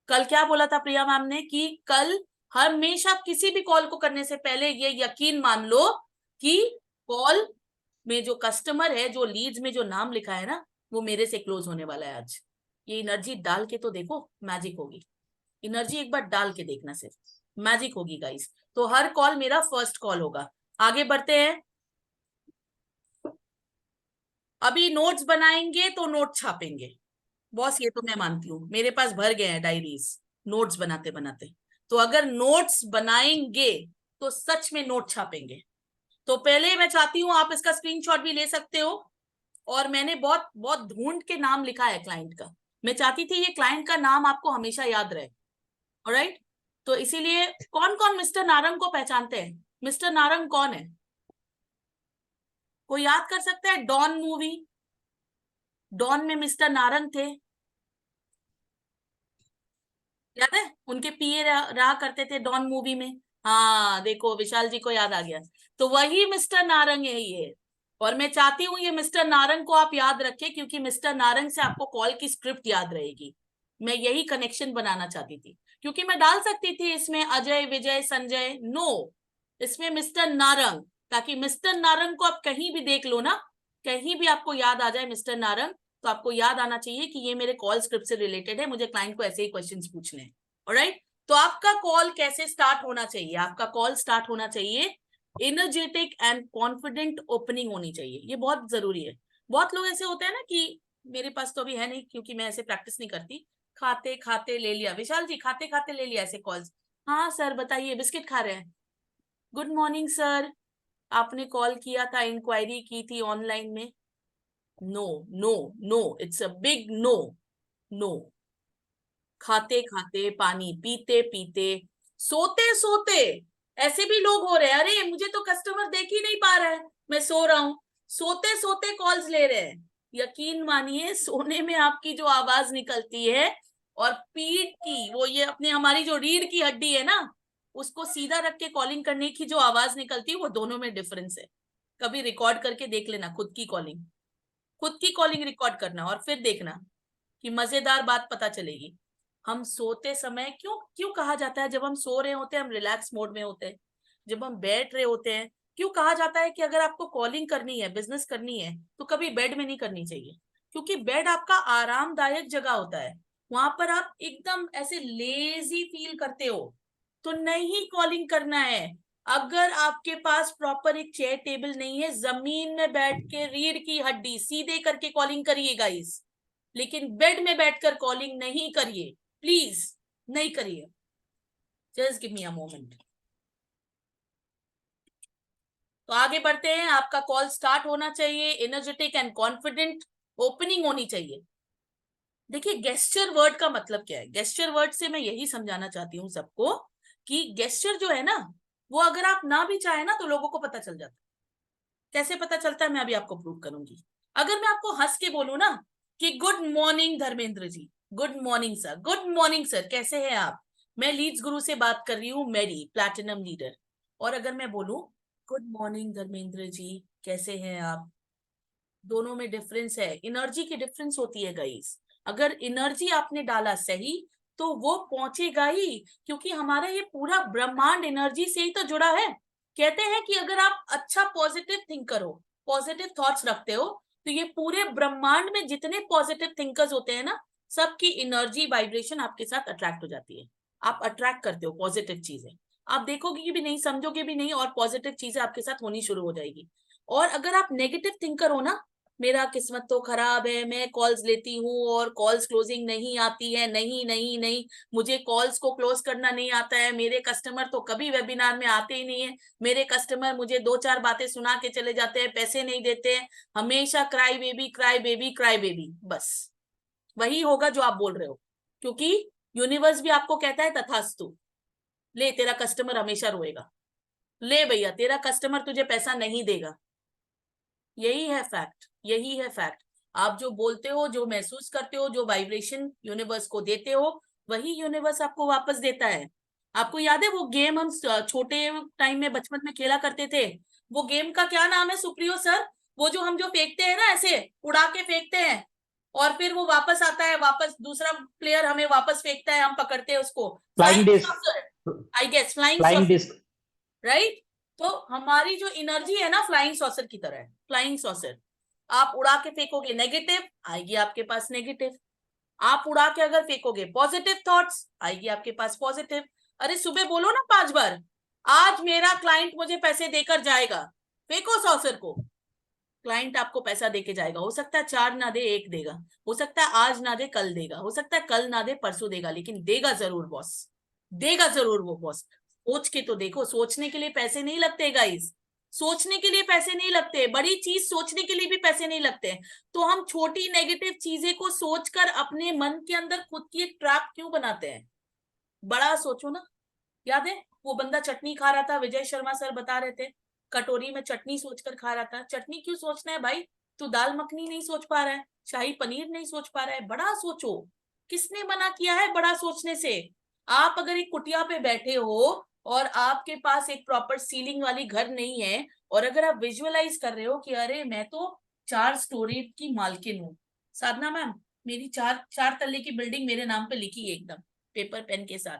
कल? क्या बोला था प्रिया मैम ने कि कल हमेशा किसी भी कॉल को करने से पहले ये यकीन मान लो कि कॉल में जो कस्टमर है, जो लीड्स में जो नाम लिखा है ना, वो मेरे से क्लोज होने वाला है आज। ये एनर्जी डाल के तो देखो, मैजिक होगी। एनर्जी एक बार डाल के देखना, सिर्फ मैजिक होगी गाइस। तो हर कॉल मेरा फर्स्ट कॉल होगा। आगे बढ़ते हैं। अभी नोट्स बनाएंगे तो नोट छापेंगे बॉस, ये तो मैं मानती हूँ। मेरे पास भर गए हैं डायरीज नोट्स बनाते बनाते। तो अगर नोट्स बनाएंगे तो सच में नोट छापेंगे। तो पहले मैं चाहती हूँ, आप इसका स्क्रीनशॉट भी ले सकते हो। और मैंने बहुत बहुत ढूंढ के नाम लिखा है क्लाइंट का। मैं चाहती थी ये क्लाइंट का नाम आपको हमेशा याद रहे। ऑलराइट, तो इसीलिए कौन कौन मिस्टर नारंग को पहचानते हैं? मिस्टर नारंग कौन है? कोई याद कर सकता है? डॉन मूवी, डॉन में मिस्टर नारंग थे, याद है? उनके पीए रहा करते थे डॉन मूवी में। हाँ देखो, विशाल जी को याद आ गया। तो वही मिस्टर नारंग है ये। और मैं चाहती हूँ ये मिस्टर नारंग को आप याद रखें, क्योंकि मिस्टर नारंग से आपको कॉल की स्क्रिप्ट याद रहेगी। मैं यही कनेक्शन बनाना चाहती थी, क्योंकि मैं डाल सकती थी इसमें अजय, विजय, संजय। नो, इसमें मिस्टर नारंग, ताकि मिस्टर नारंग को आप कहीं भी देख लो ना, कहीं भी आपको याद आ जाए मिस्टर नारंग, तो आपको याद आना चाहिए कि ये मेरे कॉल स्क्रिप्ट से रिलेटेड है, मुझे क्लाइंट को ऐसे ही क्वेश्चंस पूछने हैं। ऑलराइट, तो आपका कॉल कैसे स्टार्ट होना चाहिए? आपका कॉल स्टार्ट होना चाहिए एनर्जेटिक एंड कॉन्फिडेंट ओपनिंग होनी चाहिए। ये बहुत जरूरी है। बहुत लोग ऐसे होते हैं ना कि मेरे पास तो अभी है नहीं, क्योंकि मैं ऐसे प्रैक्टिस नहीं करती। खाते खाते ले लिया, विशाल जी खाते खाते ले लिया ऐसे कॉल्स। हाँ सर बताइए, बिस्किट खा रहे हैं। गुड मॉर्निंग सर, आपने कॉल किया था, इंक्वायरी की थी ऑनलाइन में। No no no, it's a big no. No, खाते खाते, पानी पीते पीते, सोते सोते, ऐसे भी लोग हो रहे हैं। अरे मुझे तो कस्टमर देख ही नहीं पा रहा है, मैं सो रहा हूं। सोते सोते कॉल्स ले रहे हैं। यकीन मानिए, सोने में आपकी जो आवाज निकलती है और पीठ की, वो ये अपने हमारी जो रीढ़ की हड्डी है ना, उसको सीधा रख के कॉलिंग करने की जो आवाज निकलती है, वो दोनों में डिफरेंस है। कभी रिकॉर्ड करके देख लेना खुद की कॉलिंग, खुद की कॉलिंग रिकॉर्ड करना और फिर देखना कि मजेदार बात पता चलेगी। हम सोते समय क्यों क्यों कहा जाता है, जब हम सो रहे होते हैं हम रिलैक्स मोड में होते हैं, जब हम बैठ रहे होते हैं क्यों कहा जाता है कि अगर आपको कॉलिंग करनी है, बिजनेस करनी है, तो कभी बेड में नहीं करनी चाहिए? क्योंकि बेड आपका आरामदायक जगह होता है, वहां पर आप एकदम ऐसे लेजी फील करते हो। तो नहीं कॉलिंग करना है। अगर आपके पास प्रॉपर एक चेयर टेबल नहीं है, जमीन में बैठ के रीढ़ की हड्डी सीधे करके कॉलिंग करिए गाइस, लेकिन बेड में बैठकर कॉलिंग नहीं करिए, प्लीज नहीं करिए। Just give me a moment. तो आगे बढ़ते हैं। आपका कॉल स्टार्ट होना चाहिए एनर्जेटिक एंड कॉन्फिडेंट ओपनिंग होनी चाहिए। देखिए गेस्चर वर्ड का मतलब क्या है? गेस्चर वर्ड से मैं यही समझाना चाहती हूँ सबको कि गेस्चर जो है ना, वो अगर आप ना भी चाहे ना तो लोगों को पता चल जाता है। कैसे पता चलता है मैं अभी आपको प्रूव करूंगी। अगर मैं आपको हंस के बोलूं ना कि good morning Dharmendra ji, good morning sir, good morning sir, कैसे हैं आप? मैं लीड्स गुरु से बात कर रही हूँ, मेरी प्लैटिनम लीडर। और अगर मैं बोलूं गुड मॉर्निंग धर्मेंद्र जी, कैसे हैं आप, दोनों में डिफरेंस है, एनर्जी की डिफरेंस होती है गाइस। अगर एनर्जी आपने डाला सही तो वो पहुंचेगा ही, क्योंकि हमारा ये पूरा ब्रह्मांड एनर्जी से ही तो जुड़ा है। कहते हैं कि अगर आप अच्छा पॉजिटिव थिंकर हो, पॉजिटिव थॉट्स रखते हो, तो ये पूरे ब्रह्मांड में जितने पॉजिटिव थिंकर्स होते हैं ना, सबकी एनर्जी वाइब्रेशन आपके साथ अट्रैक्ट हो जाती है। आप अट्रैक्ट करते हो पॉजिटिव चीजें, आप देखोगे भी नहीं, समझोगे भी नहीं, और पॉजिटिव चीजें आपके साथ होनी शुरू हो जाएगी। और अगर आप नेगेटिव थिंकर हो ना, मेरा किस्मत तो खराब है, मैं कॉल्स लेती हूँ और कॉल्स क्लोजिंग नहीं आती है, नहीं नहीं नहीं, मुझे कॉल्स को क्लोज करना नहीं आता है, मेरे कस्टमर तो कभी वेबिनार में आते ही नहीं है, मेरे कस्टमर मुझे 2-4 बातें सुना के चले जाते हैं, पैसे नहीं देते हैं, हमेशा cry baby cry baby cry baby. बस वही होगा जो आप बोल रहे हो, क्योंकि यूनिवर्स भी आपको कहता है तथास्तु, ले तेरा कस्टमर हमेशा रोएगा, ले भैया तेरा कस्टमर तुझे पैसा नहीं देगा। यही है फैक्ट, यही है फैक्ट। आप जो बोलते हो, जो महसूस करते हो, जो वाइब्रेशन यूनिवर्स को देते हो, वही यूनिवर्स आपको वापस देता है। आपको याद है वो गेम हम छोटे टाइम में बचपन में खेला करते थे? वो गेम का क्या नाम है सुप्रियो सर? वो जो हम जो फेंकते हैं ना, ऐसे उड़ा के फेंकते हैं और फिर वो वापस आता है, वापस दूसरा प्लेयर हमें वापस फेंकता है, हम पकड़ते हैं उसको। Flying flying disc, saucer, I guess flying flying saucer, disc. Right? तो हमारी जो एनर्जी है ना, फ्लाइंग सॉसर की तरह है। फ्लाइंग सॉसर आप उड़ा के फेंकोगे, नेगेटिव आएगी आपके पास, नेगेटिव। आप उड़ा के अगर फेंकोगे पॉजिटिव थॉट्स, आएगी आपके पास पॉजिटिव। अरे सुबह बोलो ना 5 बार, आज मेरा क्लाइंट मुझे पैसे देकर जाएगा, फेंको 100 सिर को, क्लाइंट आपको पैसा देके जाएगा। हो सकता है 4 ना दे, 1 देगा, हो सकता है आज ना दे कल देगा, हो सकता है कल ना दे परसों देगा, लेकिन देगा जरूर बॉस, देगा जरूर वो बॉस। सोच के तो देखो, सोचने के लिए पैसे नहीं लगते गाइस, सोचने के लिए पैसे नहीं लगते, बड़ी चीज सोचने के लिए भी पैसे नहीं लगते। तो हम छोटी नेगेटिव चीजें को सोचकर अपने मन के अंदर खुद की एक ट्रैप क्यों बनाते हैं? बड़ा सोचो ना। याद है वो बंदा चटनी खा रहा था, विजय शर्मा सर बता रहे थे, कटोरी में चटनी सोचकर खा रहा था। चटनी क्यों सोचना है भाई? तू दाल मखनी नहीं सोच पा रहा है, शाही पनीर नहीं सोच पा रहा है, बड़ा सोचो। किसने मना किया है बड़ा सोचने से? आप अगर एक कुटिया पे बैठे हो और आपके पास एक प्रॉपर सीलिंग वाली घर नहीं है, और अगर आप विजुअलाइज कर रहे हो कि अरे मैं तो 4 स्टोरी की मालकिन हूँ, साधना मैम मेरी 4 तल्ले की बिल्डिंग मेरे नाम पे लिखी है एकदम पेपर पेन के साथ,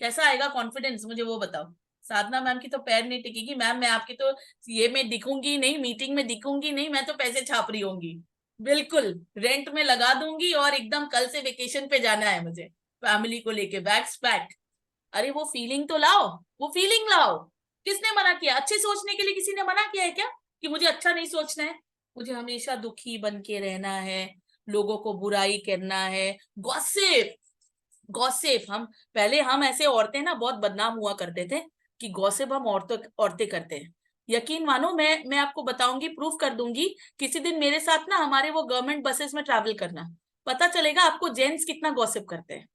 कैसा आएगा कॉन्फिडेंस, मुझे वो बताओ। साधना मैम की तो पैर नहीं टिकेगी, मैम मैं आपकी तो ये में दिखूंगी नहीं, मीटिंग में दिखूंगी नहीं, मैं तो पैसे छाप रही होंगी, बिल्कुल रेंट में लगा दूंगी और एकदम कल से वेकेशन पे जाना है मुझे फैमिली को लेके, बैग्स पैक। अरे वो फीलिंग तो लाओ, वो फीलिंग लाओ। किसने मना किया? अच्छे सोचने के लिए किसी ने मना किया है क्या कि मुझे अच्छा नहीं सोचना है, मुझे हमेशा दुखी बन के रहना है, लोगों को बुराई करना है, गॉसिप गॉसिप। हम ऐसे औरतें ना बहुत बदनाम हुआ करते थे कि गॉसिप हम औरतें करते हैं। यकीन मानो, मैं आपको बताऊंगी, प्रूफ कर दूंगी किसी दिन मेरे साथ ना, हमारे वो गवर्नमेंट बसेस में ट्रैवल करना, पता चलेगा आपको जेंट्स कितना गॉसिप करते हैं।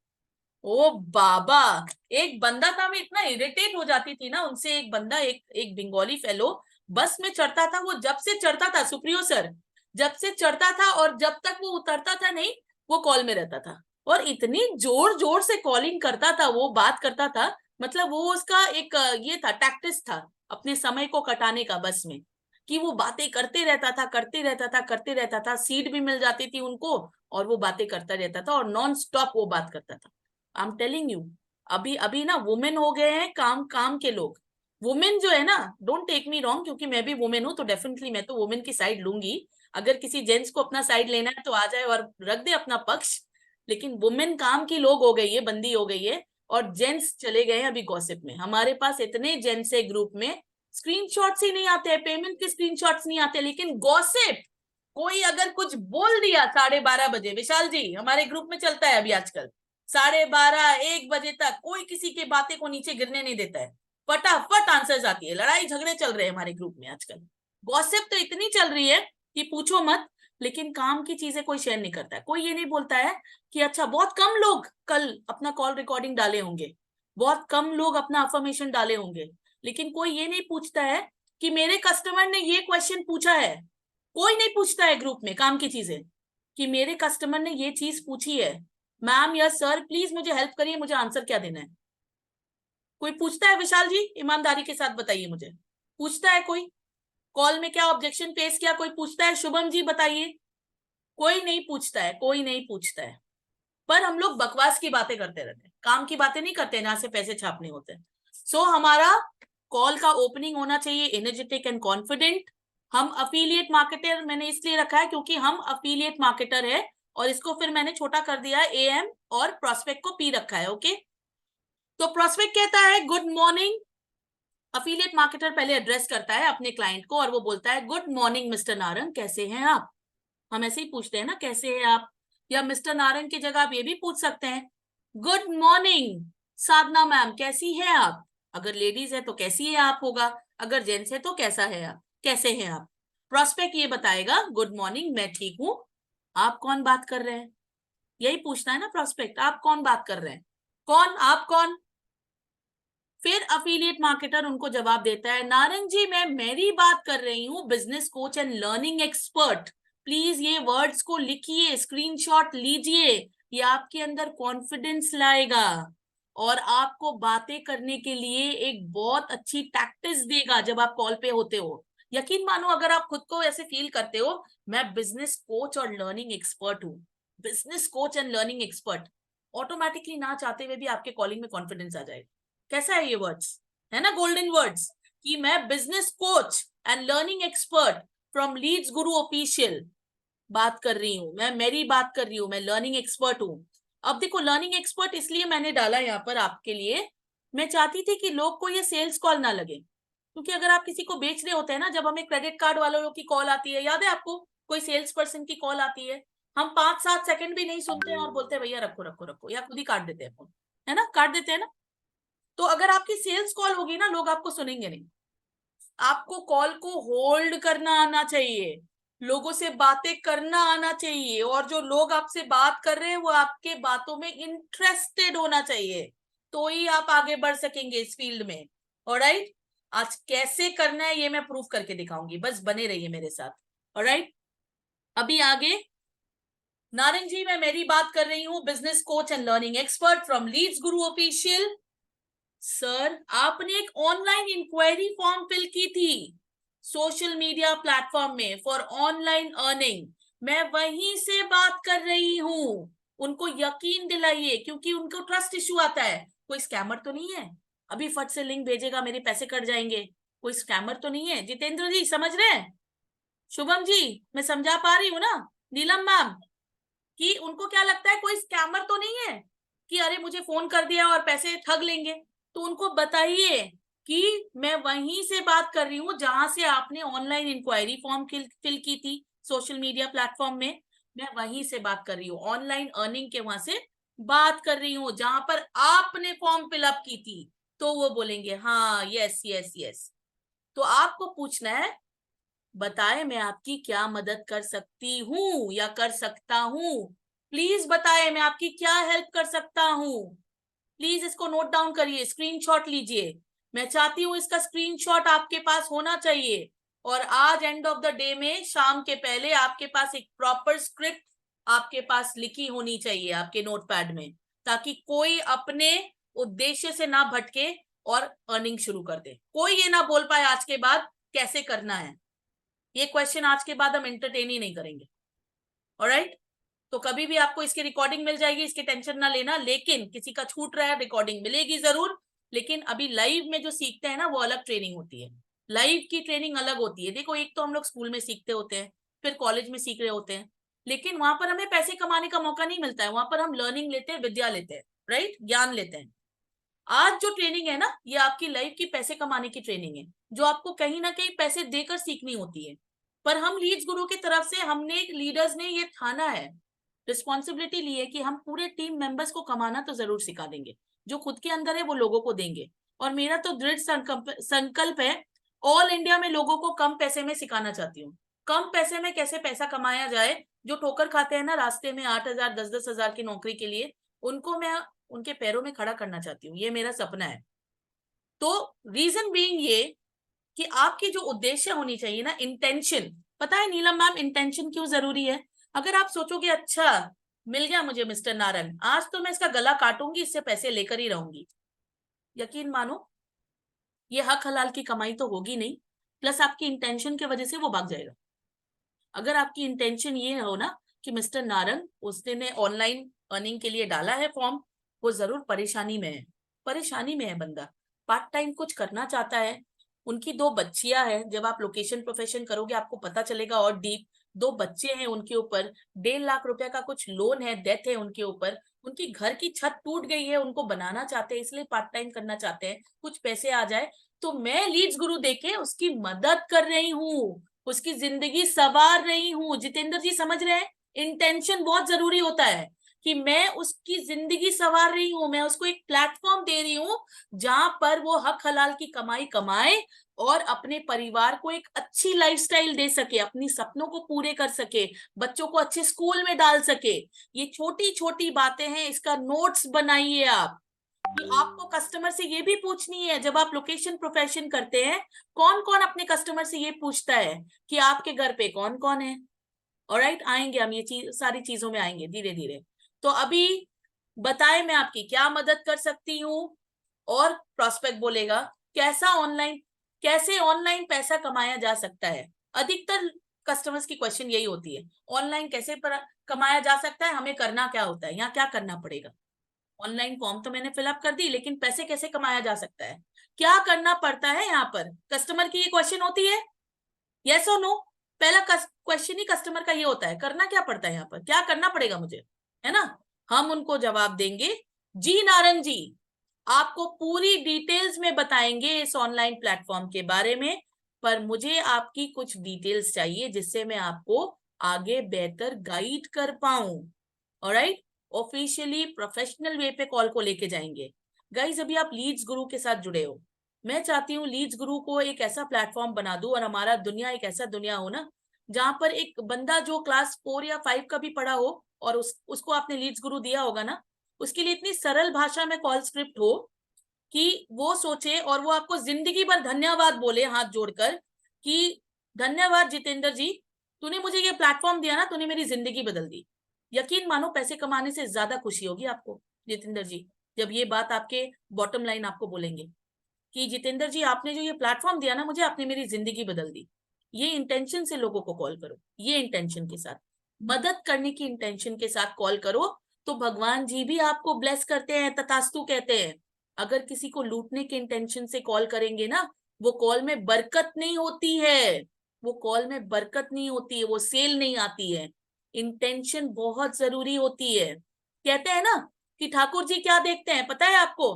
ओ बाबा, एक बंदा था, मैं इतना इरिटेट हो जाती थी ना उनसे। एक बंदा, एक बंगाली फेलो बस में चढ़ता था, वो जब से चढ़ता था, सुप्रियो सर, जब से चढ़ता था और जब तक वो उतरता था नहीं, वो कॉल में रहता था, और इतनी जोर जोर से कॉलिंग करता था, वो बात करता था, मतलब वो उसका एक ये था, टैक्टिस था अपने समय को कटाने का बस में, कि वो बातें करते रहता था, करते रहता था, करते रहता था, सीट भी मिल जाती थी उनको, और वो बातें करता रहता था और नॉन स्टॉप वो बात करता था। आई एम टेलिंग यू, अभी अभी ना वुमेन हो गए हैं काम काम के लोग। वुमेन जो है ना, डोंट टेक मी रॉन्ग, क्योंकि मैं भी वुमेन हूं, तो डेफिनेटली मैं तो वुमेन की साइड लूंगी। अगर किसी जेंट्स को अपना साइड लेना है तो आ जाए और रख दे अपना पक्ष, लेकिन वुमेन काम की लोग हो गई है, बंदी हो गई है, और जेंट्स चले गए हैं अभी गॉसिप में। हमारे पास इतने जेंट्स है ग्रुप में, स्क्रीनशॉट्स ही नहीं आते हैं, पेमेंट के स्क्रीनशॉट्स नहीं आते, लेकिन गॉसिप, कोई अगर कुछ बोल दिया 12:30 बजे, विशाल जी हमारे ग्रुप में चलता है अभी आजकल, 12:30-1 बजे तक कोई किसी के बातें को नीचे गिरने नहीं देता है, फटाफट आंसर्स आती है, लड़ाई झगड़े चल रहे हैं हमारे ग्रुप में आजकल, गॉसिप तो इतनी चल रही है कि पूछो मत। लेकिन काम की चीजें कोई शेयर नहीं करता है, कोई ये नहीं बोलता है कि अच्छा, बहुत कम लोग कल अपना कॉल रिकॉर्डिंग डाले होंगे, बहुत कम लोग अपना अफर्मेशन डाले होंगे, लेकिन कोई ये नहीं पूछता है कि मेरे कस्टमर ने ये क्वेश्चन पूछा है। कोई नहीं पूछता है ग्रुप में काम की चीजें, कि मेरे कस्टमर ने ये चीज पूछी है, मैम या सर प्लीज मुझे हेल्प करिए, मुझे आंसर क्या देना है। कोई पूछता है विशाल जी? ईमानदारी के साथ बताइए मुझे, पूछता है कोई? कॉल में क्या ऑब्जेक्शन पेश किया, कोई पूछता है? शुभम जी बताइए। कोई नहीं पूछता है, कोई नहीं पूछता है। पर हम लोग बकवास की बातें करते रहते हैं, काम की बातें नहीं करते, जहां से पैसे छापने होते हैं। सो हमारा कॉल का ओपनिंग होना चाहिए एनर्जेटिक एंड कॉन्फिडेंट। हम अफिलिएट मार्केटर मैंने इसलिए रखा है क्योंकि हम अफिलिएट मार्केटर है, और इसको फिर मैंने छोटा कर दिया है AM, और प्रोस्पेक्ट को P रखा है। ओके, तो प्रोस्पेक्ट कहता है गुड मॉर्निंग, अफिलिएट मार्केटर पहले एड्रेस करता है अपने क्लाइंट को और वो बोलता है गुड मॉर्निंग मिस्टर नारंग, कैसे हैं आप? हम ऐसे ही पूछते हैं ना, कैसे हैं आप, या मिस्टर नारंग की जगह आप ये भी पूछ सकते हैं, गुड मॉर्निंग साधना मैम, कैसी है आप? अगर लेडीज है तो कैसी है आप होगा, अगर जेंट्स है तो कैसा है आप, कैसे हैं आप। प्रोस्पेक्ट ये बताएगा गुड मॉर्निंग, मैं ठीक हूं, आप कौन बात कर रहे हैं? यही पूछना है ना प्रोस्पेक्ट, आप कौन बात कर रहे हैं, कौन, आप कौन? फिर अफिलिएट मार्केटर उनको जवाब देता है, नारंग जी मैं मेरी बात कर रही हूँ, business coach and learning expert. Please ये वर्ड्स को लिखिए, स्क्रीनशॉट लीजिए, ये आपके अंदर कॉन्फिडेंस लाएगा और आपको बातें करने के लिए एक बहुत अच्छी टैक्टिस देगा जब आप कॉल पे होते हो। यकीन मानो, अगर आप खुद को ऐसे फील करते हो मैं बिजनेस कोच और लर्निंग एक्सपर्ट हूँ, business coach and learning expert, automatically ना चाहते हुए भी आपके कॉलिंग में कॉन्फिडेंस आ जाएगा। कैसा है ये वर्ड्स, है ना गोल्डन वर्ड्स, कि मैं business coach and learning expert from Leads Guru official, बात कर रही हूँ, मैं मेरी बात कर रही हूँ, मैं लर्निंग एक्सपर्ट हूँ। अब देखो, लर्निंग एक्सपर्ट इसलिए मैंने डाला यहाँ पर आपके लिए, मैं चाहती थी कि लोग को ये सेल्स कॉल ना लगे, क्योंकि अगर आप किसी को बेच रहे होते हैं ना, जब हमें क्रेडिट कार्ड वालों की कॉल आती है, याद है आपको, कोई सेल्स पर्सन की कॉल आती है, हम 5-7 सेकंड भी नहीं सुनते हैं और बोलते हैं भैया रखो रखो रखो, या खुद ही काट देते हैं फोन, है ना, काट देते हैं ना। तो अगर आपकी सेल्स कॉल होगी ना, लोग आपको सुनेंगे नहीं। आपको कॉल को होल्ड करना आना चाहिए, लोगों से बातें करना आना चाहिए, और जो लोग आपसे बात कर रहे हैं वो आपके बातों में इंटरेस्टेड होना चाहिए, तो ही आप आगे बढ़ सकेंगे इस फील्ड में। ऑलराइट, आज कैसे करना है ये मैं प्रूफ करके दिखाऊंगी, बस बने रहिए मेरे साथ। ऑलराइट, अभी आगे नारंग जी, मैं मेरी बात कर रही हूँ, business coach and learning expert from Leads Guru official. Sir, आपने एक ऑनलाइन इंक्वायरी फॉर्म फिल की थी सोशल मीडिया प्लेटफॉर्म में फॉर ऑनलाइन अर्निंग, मैं वहीं से बात कर रही हूँ। उनको यकीन दिलाइए, क्योंकि उनको ट्रस्ट इश्यू आता है, कोई स्कैमर तो नहीं है, अभी फट से लिंक भेजेगा मेरे पैसे कट जाएंगे, कोई स्कैमर तो नहीं है। जितेंद्र जी समझ रहे हैं, शुभम जी मैं समझा पा रही हूँ ना, नीलम मैम, कि उनको क्या लगता है कोई स्कैमर तो नहीं है कि अरे मुझे फोन कर दिया और पैसे ठग लेंगे। तो उनको बताइए कि मैं वहीं से बात कर रही हूँ जहां से आपने ऑनलाइन इंक्वायरी फॉर्म फिल की थी सोशल मीडिया प्लेटफॉर्म में, मैं वहीं से बात कर रही हूँ, ऑनलाइन अर्निंग के वहां से बात कर रही हूँ जहां पर आपने फॉर्म फिलअप की थी। तो वो बोलेंगे हाँ यस यस यस। तो आपको पूछना है, बताए मैं आपकी क्या मदद कर सकती हूँ या कर सकता हूँ, प्लीज बताए मैं आपकी क्या हेल्प कर सकता हूँ। प्लीज इसको नोट डाउन करिए, स्क्रीनशॉट लीजिए, मैं चाहती हूँ इसका स्क्रीनशॉट आपके पास होना चाहिए, और आज एंड ऑफ द डे में शाम के पहले आपके पास एक प्रॉपर स्क्रिप्ट आपके पास लिखी होनी चाहिए आपके नोटपैड में, ताकि कोई अपने उद्देश्य से ना भटके और अर्निंग शुरू कर दे। कोई ये ना बोल पाए आज के बाद कैसे करना है, ये क्वेश्चन आज के बाद हम एंटरटेन ही नहीं करेंगे। ऑलराइट, तो कभी भी आपको इसकी रिकॉर्डिंग मिल जाएगी, इसकी टेंशन ना लेना, लेकिन किसी का छूट रहा है रिकॉर्डिंग मिलेगी जरूर। लेकिन अभी लाइव में जो सीखते हैं ना वो अलग ट्रेनिंग होती है, लाइव की ट्रेनिंग अलग होती है। देखो, एक तो हम लोग स्कूल में सीखते होते हैं, फिर कॉलेज में सीख रहे होते हैं, लेकिन वहां पर हमें पैसे कमाने का मौका नहीं मिलता है, वहां पर हम लर्निंग लेते हैं, विद्या लेते हैं, राइट, ज्ञान लेते हैं। आज जो ट्रेनिंग है ना, ये आपकी लाइफ की पैसे कमाने की ट्रेनिंग है, जो आपको कहीं ना कहीं पैसे देकर सीखनी होती है। पर हम लीड्स गुरु की तरफ से, हमने लीडर्स ने ये ठाना है, रिस्पॉन्सिबिलिटी ली है कि हम पूरे टीम मेंबर्स को कमाना तो जरूर सिखा देंगे, जो खुद के अंदर है वो लोगों को देंगे। और मेरा तो दृढ़ संकल्प है, ऑल इंडिया में लोगों को कम पैसे में सिखाना चाहती हूँ, कम पैसे में कैसे पैसा कमाया जाए। जो ठोकर खाते हैं ना रास्ते में 8,000 10-10 हजार की नौकरी के लिए, उनको मैं उनके पैरों में खड़ा करना चाहती हूँ, ये मेरा सपना है। तो रीजन बीइंग ये कि आपकी जो उद्देश्य होनी चाहिए ना, इंटेंशन, पता है नीलम मैम इंटेंशन क्यों जरूरी है? अगर आप सोचोगे अच्छा मिल गया मुझे मिस्टर नारंग, आज तो मैं इसका गला काटूंगी, इससे पैसे लेकर ही रहूंगी, यकीन मानो ये हक हलाल की कमाई तो होगी नहीं, प्लस आपकी इंटेंशन की वजह से वो भाग जाएगा। अगर आपकी इंटेंशन ये हो ना कि मिस्टर नारंग उसने ऑनलाइन अर्निंग के लिए डाला है फॉर्म, वो जरूर परेशानी में है, परेशानी में है बंदा, पार्ट टाइम कुछ करना चाहता है, उनकी 2 बच्चियां हैं, जब आप लोकेशन प्रोफेशन करोगे आपको पता चलेगा और डीप, 2 बच्चे हैं उनके ऊपर, 1.5 लाख रुपए का कुछ लोन है, डेथ है उनके ऊपर, उनकी घर की छत टूट गई है, उनको बनाना चाहते हैं, इसलिए पार्ट टाइम करना चाहते हैं, कुछ पैसे आ जाए। तो मैं लीड्स गुरु देके उसकी मदद कर रही हूँ, उसकी जिंदगी संवार रही हूँ। जितेंद्र जी समझ रहे हैं, इंटेंशन बहुत जरूरी होता है कि मैं उसकी जिंदगी संवार रही हूँ, मैं उसको एक प्लेटफॉर्म दे रही हूँ जहां पर वो हक हलाल की कमाई कमाए और अपने परिवार को एक अच्छी लाइफस्टाइल दे सके, अपनी सपनों को पूरे कर सके, बच्चों को अच्छे स्कूल में डाल सके। ये छोटी छोटी बातें हैं, इसका नोट्स बनाइए आप, कि आपको कस्टमर से ये भी पूछनी है, जब आप लोकेशन प्रोफेशन करते हैं कौन कौन अपने कस्टमर से ये पूछता है कि आपके घर पे कौन कौन है। ऑलराइट, आएंगे हम ये सारी चीजों में आएंगे धीरे धीरे। तो अभी बताए मैं आपकी क्या मदद कर सकती हूँ, और प्रॉस्पेक्ट बोलेगा कैसे ऑनलाइन पैसा कमाया जा सकता है। अधिकतर कस्टमर्स की क्वेश्चन यही होती है, ऑनलाइन कैसे कमाया जा सकता है, हमें करना क्या होता है, यहाँ क्या करना पड़ेगा। ऑनलाइन फॉर्म तो मैंने फिलअप कर दी, लेकिन पैसे कैसे कमाया जा सकता है, क्या करना पड़ता है यहाँ पर, कस्टमर की ये क्वेश्चन होती है, यस और नो। पहला क्वेश्चन ही कस्टमर का ये होता है, करना क्या पड़ता है यहाँ पर, क्या करना पड़ेगा मुझे, है ना। हम उनको जवाब देंगे, जी नारंग जी आपको पूरी डिटेल्स में बताएंगे इस ऑनलाइन प्लेटफॉर्म के बारे में, पर मुझे आपकी कुछ डिटेल्स चाहिए जिससे मैं आपको आगे बेहतर गाइड कर पाऊं। ऑलराइट, ऑफिशियली प्रोफेशनल वे पे कॉल को लेके जाएंगे। गाइज अभी आप लीड्स गुरु के साथ जुड़े हो, मैं चाहती हूँ लीड्स गुरु को एक ऐसा प्लेटफॉर्म बना दूं और हमारा दुनिया एक ऐसा दुनिया हो ना जहां पर एक बंदा जो क्लास 4 या 5 का भी पढ़ा हो और उसको आपने लीड्स गुरु दिया होगा ना, उसके लिए इतनी सरल भाषा में कॉल स्क्रिप्ट हो कि वो सोचे और वो आपको जिंदगी भर धन्यवाद बोले हाथ जोड़कर कि धन्यवाद जितेंद्र जी, तूने मुझे ये प्लेटफॉर्म दिया ना, तूने मेरी जिंदगी बदल दी। यकीन मानो पैसे कमाने से ज्यादा खुशी होगी आपको जितेंद्र जी जब ये बात आपके बॉटम लाइन आपको बोलेंगे कि जितेंद्र जी आपने जो ये प्लेटफॉर्म दिया ना मुझे, आपने मेरी जिंदगी बदल दी। ये इंटेंशन से लोगों को कॉल करो, ये इंटेंशन के साथ, मदद करने की इंटेंशन के साथ कॉल करो, तो भगवान जी भी आपको ब्लेस करते हैं, तथास्तु कहते हैं। अगर किसी को लूटने के इंटेंशन से कॉल करेंगे ना, वो कॉल में बरकत नहीं होती है, वो कॉल में बरकत नहीं होती है, वो सेल नहीं आती है। इंटेंशन बहुत जरूरी होती है। कहते हैं ना कि ठाकुर जी क्या देखते हैं पता है आपको,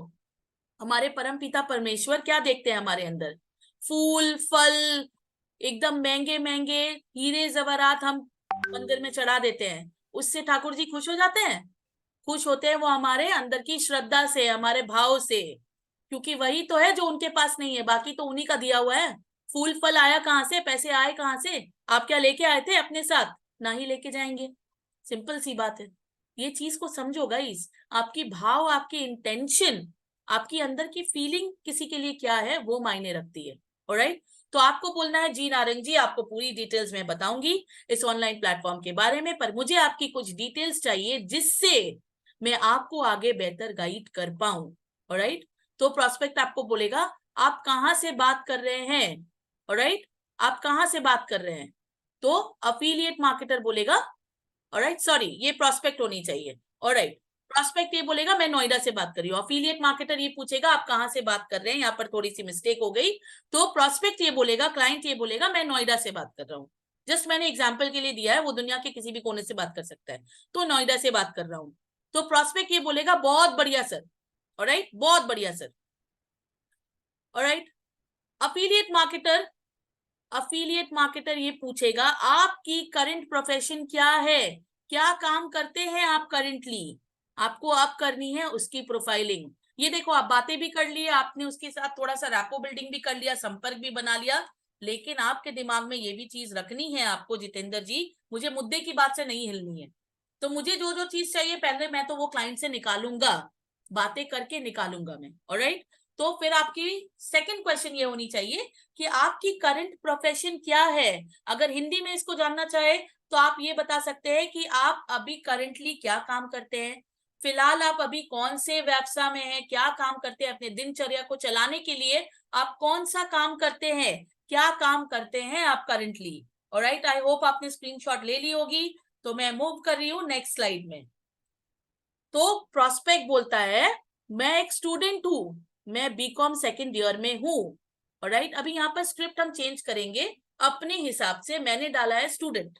हमारे परम पिता परमेश्वर क्या देखते हैं हमारे अंदर, फूल फल एकदम महंगे महंगे हीरे जवाहरात हम मंदिर में चढ़ा देते हैं, उससे ठाकुर जी खुश हो जाते हैं? खुश होते हैं वो हमारे अंदर की श्रद्धा से, हमारे भाव से, क्योंकि वही तो है जो उनके पास नहीं है, बाकी तो उन्हीं का दिया हुआ है। फूल फल आया कहाँ से, पैसे आए कहाँ से, आप क्या लेके आए थे अपने साथ? ना ही लेके जाएंगे, सिंपल सी बात है। ये चीज को समझो गाइस, आपकी भाव, आपकी इंटेंशन, आपकी अंदर की फीलिंग किसी के लिए क्या है वो मायने रखती है। ऑलराइट, तो आपको बोलना है जी नारंग जी आपको पूरी डिटेल्स मैं बताऊंगी इस ऑनलाइन प्लेटफॉर्म के बारे में, पर मुझे आपकी कुछ डिटेल्स चाहिए जिससे मैं आपको आगे बेहतर गाइड कर पाऊं। ऑलराइट, तो प्रोस्पेक्ट आपको बोलेगा आप कहाँ से बात कर रहे हैं, ऑलराइट, आप कहाँ से बात कर रहे हैं, तो अफिलिएट मार्केटर बोलेगा, ऑलराइट, सॉरी ये प्रोस्पेक्ट होनी चाहिए, ऑलराइट, प्रोस्पेक्ट ये बोलेगा मैं नोएडा से बात कर रही हूँ, अफिलिएट मार्केटर ये पूछेगा आप कहाँ से बात कर रहे हैं, यहाँ पर थोड़ी सी मिस्टेक हो गई, तो प्रोस्पेक्ट ये बोलेगा, क्लाइंट ये बोलेगा मैं नोएडा से बात कर रहा हूँ, जस्ट मैंने एग्जाम्पल के लिए दिया है, वो दुनिया के किसी भी कोने से बात कर सकता है, तो नोएडा से बात कर रहा हूँ, तो प्रोस्पेक्ट ये बोलेगा बहुत बढ़िया सर, ऑलराइट, बहुत बढ़िया सर, ऑलराइट। अफिलिएट मार्केटर ये पूछेगा आपकी करंट प्रोफेशन क्या है, क्या काम करते हैं आप करंटली, आपको आप करनी है उसकी प्रोफाइलिंग। ये देखो आप बातें भी कर लिए, आपने उसके साथ थोड़ा सा रैपो बिल्डिंग भी कर लिया, संपर्क भी बना लिया, लेकिन आपके दिमाग में ये भी चीज रखनी है आपको जितेंद्र जी, मुझे मुद्दे की बात से नहीं हिलनी है, तो मुझे जो जो चीज चाहिए पहले मैं तो वो क्लाइंट से निकालूंगा, बातें करके निकालूंगा मैं। ऑलराइट, तो फिर आपकी सेकंड क्वेश्चन ये होनी चाहिए कि आपकी करंट प्रोफेशन क्या है। अगर हिंदी में इसको जानना चाहे तो आप ये बता सकते हैं कि आप अभी करंटली क्या काम करते हैं, फिलहाल आप अभी कौन से व्यवसाय में हैं, क्या काम करते हैं, अपने दिनचर्या को चलाने के लिए आप कौन सा काम करते हैं, क्या काम करते हैं आप करंटली। ऑलराइट, आई होप आपने स्क्रीनशॉट ले ली होगी, तो मैं मूव कर रही हूँ नेक्स्ट स्लाइड में। तो प्रोस्पेक्ट बोलता है मैं एक स्टूडेंट हूं, मैं बीकॉम सेकेंड ईयर में हूं। ऑलराइट, अभी यहाँ पर स्क्रिप्ट हम चेंज करेंगे अपने हिसाब से, मैंने डाला है स्टूडेंट।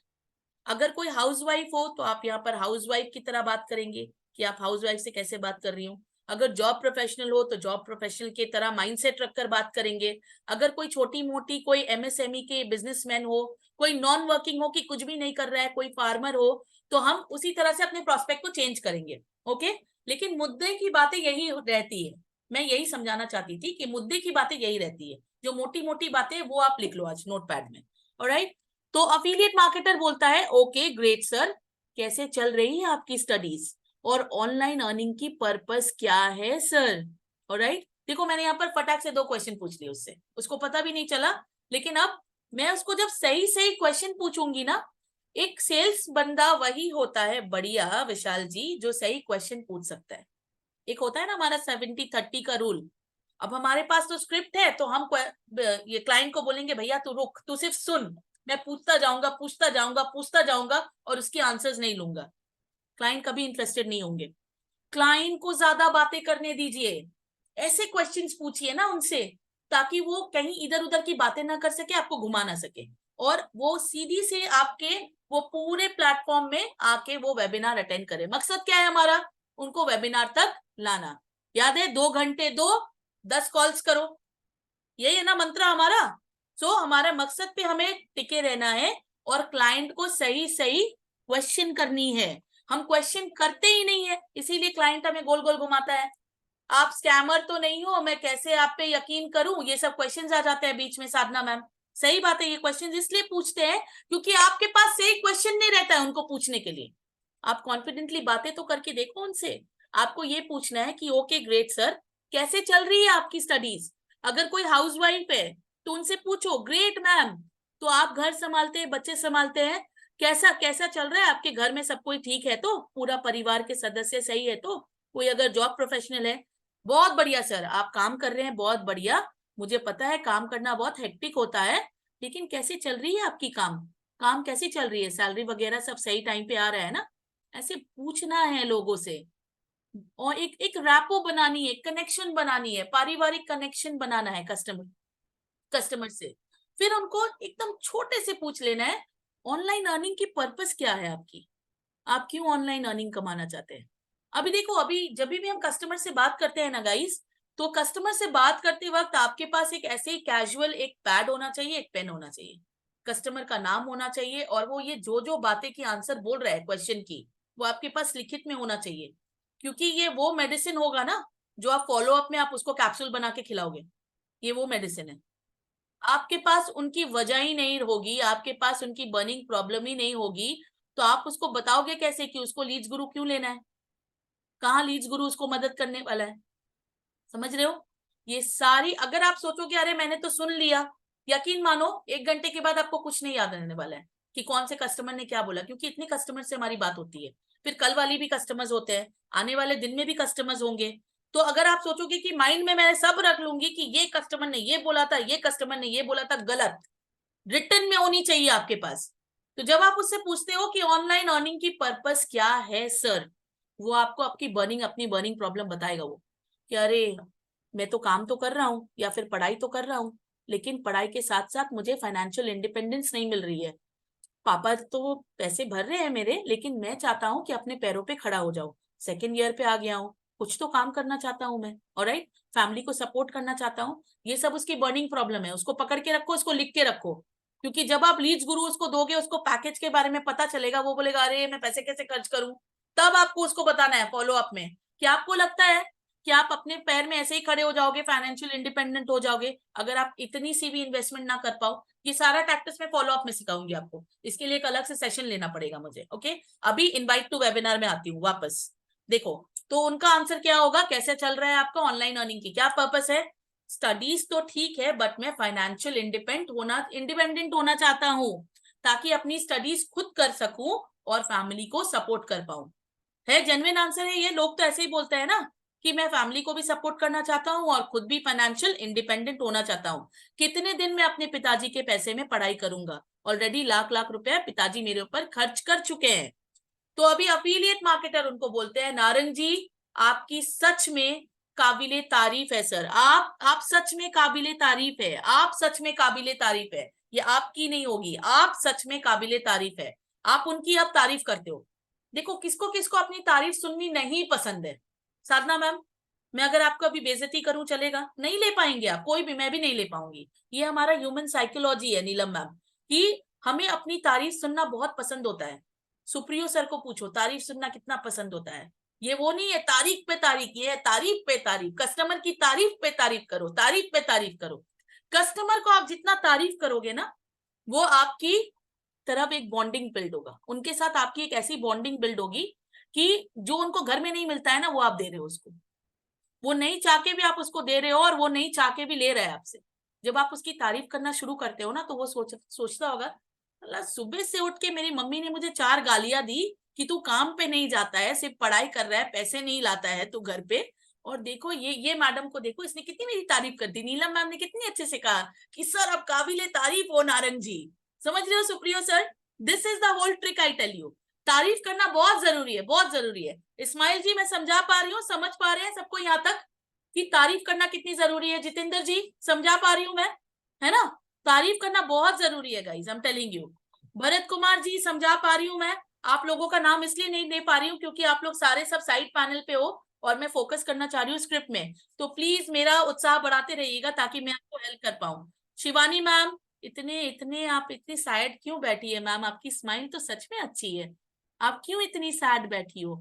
अगर कोई हाउसवाइफ हो तो आप यहाँ पर हाउसवाइफ की तरह बात करेंगे कि आप हाउसवाइफ से कैसे बात कर रही हो। अगर जॉब प्रोफेशनल हो तो जॉब प्रोफेशनल की तरह माइंडसेट रखकर बात करेंगे। अगर कोई छोटी मोटी कोई एमएसएमई के बिजनेसमैन हो, कोई नॉन वर्किंग हो कि कुछ भी नहीं कर रहा है, कोई फार्मर हो, तो हम उसी तरह से अपने प्रोस्पेक्ट को चेंज करेंगे। ओके, लेकिन मुद्दे की बातें यही रहती है, मैं यही समझाना चाहती थी कि मुद्दे की बातें यही रहती है, जो मोटी मोटी बातें वो आप लिख लो आज नोटपैड में। ऑलराइट, तो अफिलिएट मार्केटर बोलता है ओके ग्रेट सर, कैसे चल रही है आपकी स्टडीज और ऑनलाइन अर्निंग की पर्पस क्या है सर। ऑलराइट, देखो मैंने यहाँ पर फटाक से 2 क्वेश्चन पूछ लिए उससे, उसको पता भी नहीं चला, लेकिन अब मैं उसको जब सही सही क्वेश्चन पूछूंगी ना, एक सेल्स बंदा वही होता है बढ़िया विशाल जी जो सही क्वेश्चन पूछ सकता है। एक होता है ना हमारा 70-30 का रूल। अब हमारे पास तो स्क्रिप्ट है, तो हम ये क्लाइंट को बोलेंगे भैया तू रुक, तू सिर्फ सुन, मैं पूछता जाऊंगा पूछता जाऊंगा और उसके आंसर्स नहीं लूंगा। क्लाइंट कभी इंटरेस्टेड नहीं होंगे। क्लाइंट को ज्यादा बातें करने दीजिए, ऐसे क्वेश्चंस पूछिए ना उनसे ताकि वो कहीं इधर उधर की बातें ना कर सके, आपको घुमा ना सके। और वो सीधी से आपके वो पूरे प्लेटफॉर्म में आके वो वेबिनार अटेंड करे। मकसद क्या है हमारा? उनको वेबिनार तक लाना। याद है, 2 घंटे दो, 10 कॉल्स करो, यही है ना मंत्र हमारा। सो हमारा मकसद पे हमें टिके रहना है और क्लाइंट को सही सही क्वेश्चन करनी है। हम क्वेश्चन करते ही नहीं है, इसीलिए क्लाइंट हमें गोल गोल घुमाता है। आप स्कैमर तो नहीं हो, मैं कैसे आप पे यकीन करूं, ये सब क्वेश्चंस आ जाते हैं बीच में। साधना मैम सही बात है, ये क्वेश्चंस इसलिए पूछते हैं क्योंकि आपके पास सही क्वेश्चन नहीं रहता है उनको पूछने के लिए। आप कॉन्फिडेंटली बातें तो करके देखो उनसे। आपको ये पूछना है कि ओके ग्रेट सर, कैसे चल रही है आपकी स्टडीज। अगर कोई हाउसवाइफ है तो उनसे पूछो, ग्रेट मैम, तो आप घर संभालते हैं, बच्चे संभालते हैं, कैसा कैसा चल रहा है आपके घर में, सब कोई ठीक है तो, पूरा परिवार के सदस्य सही है तो। कोई अगर जॉब प्रोफेशनल है, बहुत बढ़िया सर, आप काम कर रहे हैं, बहुत बढ़िया, मुझे पता है काम करना बहुत हेक्टिक होता है, लेकिन कैसे चल रही है आपकी काम कैसी चल रही है, सैलरी वगैरह सब सही टाइम पे आ रहा है ना। ऐसे पूछना है लोगों से, और एक रैपो बनानी है, कनेक्शन बनानी है, पारिवारिक कनेक्शन बनाना है कस्टमर से। फिर उनको एकदम छोटे से पूछ लेना है, ऑनलाइन अर्निंग की पर्पस क्या है आपकी, आप क्यों ऑनलाइन अर्निंग कमाना चाहते हैं। अभी देखो, अभी जब भी हम कस्टमर से बात करते हैं ना गाइस, तो कस्टमर से बात करते वक्त आपके पास एक ऐसे ही कैजुअल एक पैड होना चाहिए, एक पेन होना चाहिए, कस्टमर का नाम होना चाहिए, और वो ये जो जो बातें की आंसर बोल रहा है क्वेश्चन की, वो आपके पास लिखित में होना चाहिए। क्योंकि ये वो मेडिसिन होगा ना जो आप फॉलो अप में आप उसको कैप्सूल बना के खिलाओगे, ये वो मेडिसिन है। आपके पास उनकी वजह ही नहीं होगी, आपके पास उनकी बर्निंग प्रॉब्लम ही नहीं होगी, तो आप उसको बताओगे कैसे कि उसको लीड्स गुरु क्यों लेना है, कहाँ लीड्स गुरु उसको मदद करने वाला है। समझ रहे हो? ये सारी, अगर आप सोचोगे अरे मैंने तो सुन लिया, यकीन मानो 1 घंटे के बाद आपको कुछ नहीं याद रहने वाला है कि कौन से कस्टमर ने क्या बोला, क्योंकि इतने कस्टमर से हमारी बात होती है। फिर कल वाली भी कस्टमर्स होते हैं, आने वाले दिन में भी कस्टमर्स होंगे। तो अगर आप सोचोगे कि माइंड में मैं सब रख लूंगी कि ये कस्टमर ने ये बोला था, ये कस्टमर ने ये बोला था, गलत। रिटर्न में होनी चाहिए आपके पास। तो जब आप उससे पूछते हो कि ऑनलाइन अर्निंग की पर्पस क्या है सर, वो आपको आपकी अपनी बर्निंग प्रॉब्लम बताएगा। वो कि अरे मैं तो काम तो कर रहा हूँ या फिर पढ़ाई तो कर रहा हूँ, लेकिन पढ़ाई के साथ साथ मुझे फाइनेंशियल इंडिपेंडेंस नहीं मिल रही है। पापा तो पैसे भर रहे हैं मेरे, लेकिन मैं चाहता हूँ कि अपने पैरों पे खड़ा हो जाऊं। 2nd ईयर पे आ गया हूँ, कुछ तो काम करना चाहता हूँ मैं, ऑलराइट, फैमिली को सपोर्ट करना चाहता हूँ। ये सब उसकी बर्निंग प्रॉब्लम है, उसको पकड़ के रखो, उसको लिख के रखो। क्योंकि जब आप लीड्स गुरु उसको दोगे, उसको पैकेज के बारे में पता चलेगा, वो बोलेगा अरे मैं पैसे कैसे खर्च करूं। तब आपको उसको बताना है फॉलो अप में कि आपको लगता है कि आप अपने पैर में ऐसे ही खड़े हो जाओगे, फाइनेंशियल इंडिपेंडेंट हो जाओगे, अगर आप इतनी सी भी इन्वेस्टमेंट ना कर पाओ। ये सारा टैक्टिक्स में फॉलो अप में सिखाऊंगी आपको, इसके लिए एक अलग से सेशन लेना पड़ेगा मुझे। ओके, अभी इनवाइट टू वेबिनार में आती हूँ वापस। देखो, तो उनका आंसर क्या होगा, कैसे चल रहा है आपका ऑनलाइन अर्निंग की क्या पर्पस है। स्टडीज तो ठीक है, बट मैं फाइनेंशियल इंडिपेंडेंट होना चाहता हूँ, ताकि अपनी स्टडीज खुद कर सकूं और फैमिली को सपोर्ट कर पाऊं। है जेन्युइन आंसर है ये। लोग तो ऐसे ही बोलते हैं ना कि मैं फैमिली को भी सपोर्ट करना चाहता हूँ और खुद भी फाइनेंशियल इंडिपेंडेंट होना चाहता हूँ। कितने दिन में अपने पिताजी के पैसे में पढ़ाई करूंगा, ऑलरेडी लाख लाख रुपए पिताजी मेरे ऊपर खर्च कर चुके हैं। तो अभी अफिलिएट मार्केटर उनको बोलते हैं, नारंग जी आपकी सच में काबिले तारीफ है सर, आप सच में काबिले तारीफ है, आप सच में काबिले तारीफ है। ये आपकी नहीं होगी, आप सच में काबिले तारीफ है, आप उनकी अब तारीफ करते हो। देखो, किसको किसको अपनी तारीफ सुननी नहीं पसंद है। साधना मैम, मैं अगर आपको अभी बेइज्जती करूं चलेगा? नहीं ले पाएंगे आप, कोई भी, मैं भी नहीं ले पाऊंगी। ये हमारा ह्यूमन साइकोलॉजी है नीलम मैम, कि हमें अपनी तारीफ सुनना बहुत पसंद होता है। सुप्रियो सर को पूछो तारीफ सुनना कितना पसंद होता है। ये वो नहीं है तारीफ पे तारीफ, ये है तारीफ पे तारीफ। कस्टमर की तारीफ पे तारीफ करो, तारीफ पे तारीफ करो। कस्टमर को आप जितना तारीफ करोगे ना, वो आपकी तरफ एक बॉन्डिंग बिल्ड होगा, उनके साथ आपकी एक ऐसी बॉन्डिंग बिल्ड होगी कि जो उनको घर में नहीं मिलता है ना, वो आप दे रहे हो उसको। वो नहीं चाह के भी आप उसको दे रहे हो, और वो नहीं चाह के भी ले रहा है आपसे। जब आप उसकी तारीफ करना शुरू करते हो ना, तो वो सोचता होगा अल्लाह, सुबह से उठ के मेरी मम्मी ने मुझे 4 गालियां दी कि तू काम पे नहीं जाता है, सिर्फ पढ़ाई कर रहा है, पैसे नहीं लाता है तू घर पे। और देखो ये मैडम को देखो, इसने कितनी मेरी तारीफ कर दी, नीलम मैम ने कितनी अच्छे से कहा कि सर आप काबिले तारीफ हो नारंग जी। समझ रहे हो Supriyo sir? This is the whole trick, I tell you. तारीफ करना बहुत जरूरी है, बहुत जरूरी है। इस्माइल जी, मैं समझा पा रही हूँ, समझ पा रहे हैं सबको यहाँ तक कि तारीफ करना कितनी जरूरी है? जितेंद्र जी, समझा पा रही हूँ मैं, है ना? तारीफ करना बहुत जरूरी है guys, I am telling you. Bharat Kumar ji समझा पा रही हूँ मैं, आप लोगों का नाम इसलिए नहीं ले पा रही हूँ क्योंकि आप लोग सारे सब साइड पैनल पे हो और मैं फोकस करना चाह रही हूँ स्क्रिप्ट में, तो प्लीज मेरा उत्साह बढ़ाते रहिएगा ताकि मैं आपको हेल्प कर पाऊँ। शिवानी मैम, इतने इतने आप इतनी सैड क्यों बैठी है मैम? आपकी स्माइल तो सच में अच्छी है, आप क्यों इतनी सैड बैठी हो?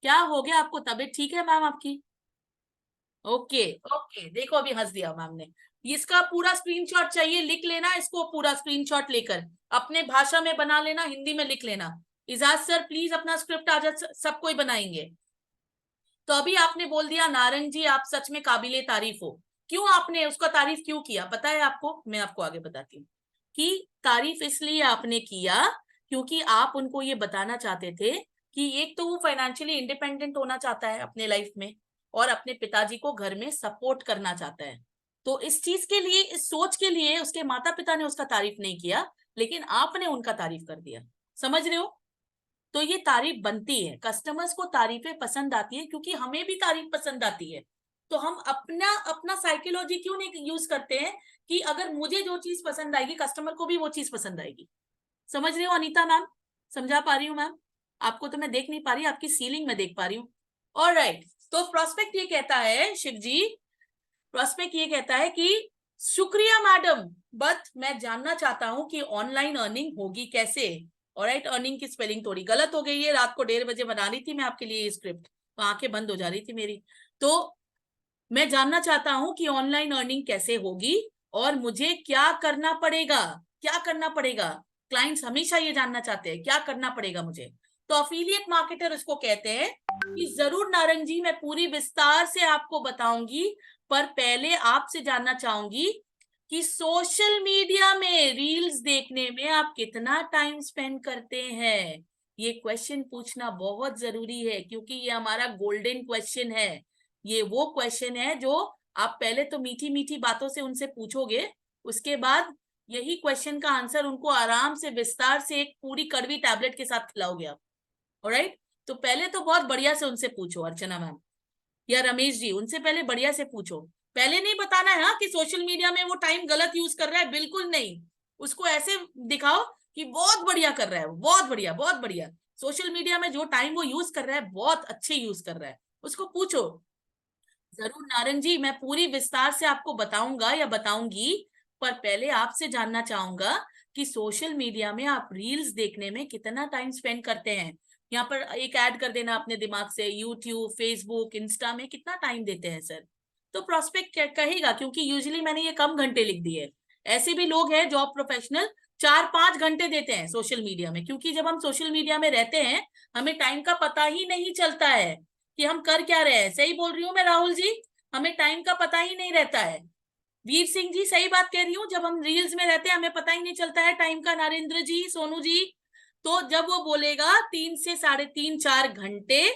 क्या हो गया आपको? तबीयत ठीक है मैम आपकी? ओके ओके, देखो अभी हंस दिया मैम ने। इसका पूरा स्क्रीनशॉट चाहिए, लिख लेना इसको, पूरा स्क्रीनशॉट लेकर अपने भाषा में बना लेना, हिंदी में लिख लेना। इजाज सर प्लीज अपना स्क्रिप्ट आज सब कोई बनाएंगे। तो अभी आपने बोल दिया नारंग जी आप सच में काबिले तारीफ हो। क्यों आपने उसका तारीफ क्यों किया पता है आपको? मैं आपको आगे बताती हूँ कि तारीफ इसलिए आपने किया क्योंकि आप उनको ये बताना चाहते थे कि एक तो वो फाइनेंशियली इंडिपेंडेंट होना चाहता है अपने लाइफ में और अपने पिताजी को घर में सपोर्ट करना चाहता है। तो इस चीज के लिए, इस सोच के लिए उसके माता पिता ने उसका तारीफ नहीं किया, लेकिन आपने उनका तारीफ कर दिया। समझ रहे हो? तो ये तारीफ बनती है, कस्टमर्स को तारीफें पसंद आती है क्योंकि हमें भी तारीफ पसंद आती है। तो हम अपना अपना साइकोलॉजी क्यों नहीं यूज करते हैं कि अगर मुझे जो चीज पसंद आएगी कस्टमर को भी वो चीज पसंद आएगी। समझ रहे हो अनीता मैम? समझा पा रही हूँ मैम? आपको तो मैं देख नहीं पा रही, आपकी सीलिंग में देख पा रही हूँ। ऑलराइट, तो प्रोस्पेक्ट ये कहता है, शिव जी प्रोस्पेक्ट ये कहता है कि शुक्रिया मैडम, बट मैं जानना चाहता हूँ कि ऑनलाइन अर्निंग होगी कैसे। ऑलराइट, अर्निंग की स्पेलिंग थोड़ी गलत हो गई है, रात को 1:30 बजे बना रही थी मैं आपके लिए ये स्क्रिप्ट, तो आंखें बंद हो जा रही थी मेरी। तो मैं जानना चाहता हूँ कि ऑनलाइन अर्निंग कैसे होगी और मुझे क्या करना पड़ेगा, क्या करना पड़ेगा। क्लाइंट्स हमेशा ये जानना चाहते हैं क्या करना पड़ेगा मुझे। तो अफिलिएट मार्केटर उसको कहते हैं कि जरूर नारंग जी मैं पूरी विस्तार से आपको बताऊंगी, पर पहले आपसे जानना चाहूंगी कि सोशल मीडिया में रील्स देखने में आप कितना टाइम स्पेंड करते हैं। ये क्वेश्चन पूछना बहुत जरूरी है क्योंकि ये हमारा गोल्डन क्वेश्चन है। ये वो क्वेश्चन है जो आप पहले तो मीठी मीठी बातों से उनसे पूछोगे, उसके बाद यही क्वेश्चन का आंसर उनको आराम से विस्तार से एक पूरी कड़वी टैबलेट के साथ खिलाओगे आप। ऑलराइट, तो पहले तो बहुत बढ़िया से उनसे पूछो, अर्चना मैम या रमेश जी, उनसे पहले बढ़िया से पूछो। पहले नहीं बताना है कि सोशल मीडिया में वो टाइम गलत यूज कर रहा है, बिल्कुल नहीं। उसको ऐसे दिखाओ कि बहुत बढ़िया कर रहा है, बहुत बढ़िया बहुत बढ़िया। सोशल मीडिया में जो टाइम वो यूज कर रहा है बहुत अच्छे यूज कर रहा है, उसको पूछो। जरूर नारंग जी मैं पूरी विस्तार से आपको बताऊंगा या बताऊंगी, पर पहले आपसे जानना चाहूंगा कि सोशल मीडिया में आप रील्स देखने में कितना टाइम स्पेंड करते हैं। यहाँ पर एक ऐड कर देना अपने दिमाग से, यूट्यूब, फेसबुक, इंस्टा में कितना टाइम देते हैं सर। तो प्रोस्पेक्ट कहेगा क्योंकि यूजुअली मैंने ये कम घंटे लिख दिए। ऐसे भी लोग हैं जॉब प्रोफेशनल 4-5 घंटे देते हैं सोशल मीडिया में, क्योंकि जब हम सोशल मीडिया में रहते हैं हमें टाइम का पता ही नहीं चलता है कि हम कर क्या रहे हैं। सही बोल रही हूँ मैं राहुल जी? हमें टाइम का पता ही नहीं रहता है। वीर सिंह जी सही बात कह रही हूँ, जब हम रील्स में रहते हैं हमें पता ही नहीं चलता है टाइम का। नरेंद्र जी, सोनू जी, तो जब वो बोलेगा 3 से 3.5-4 घंटे,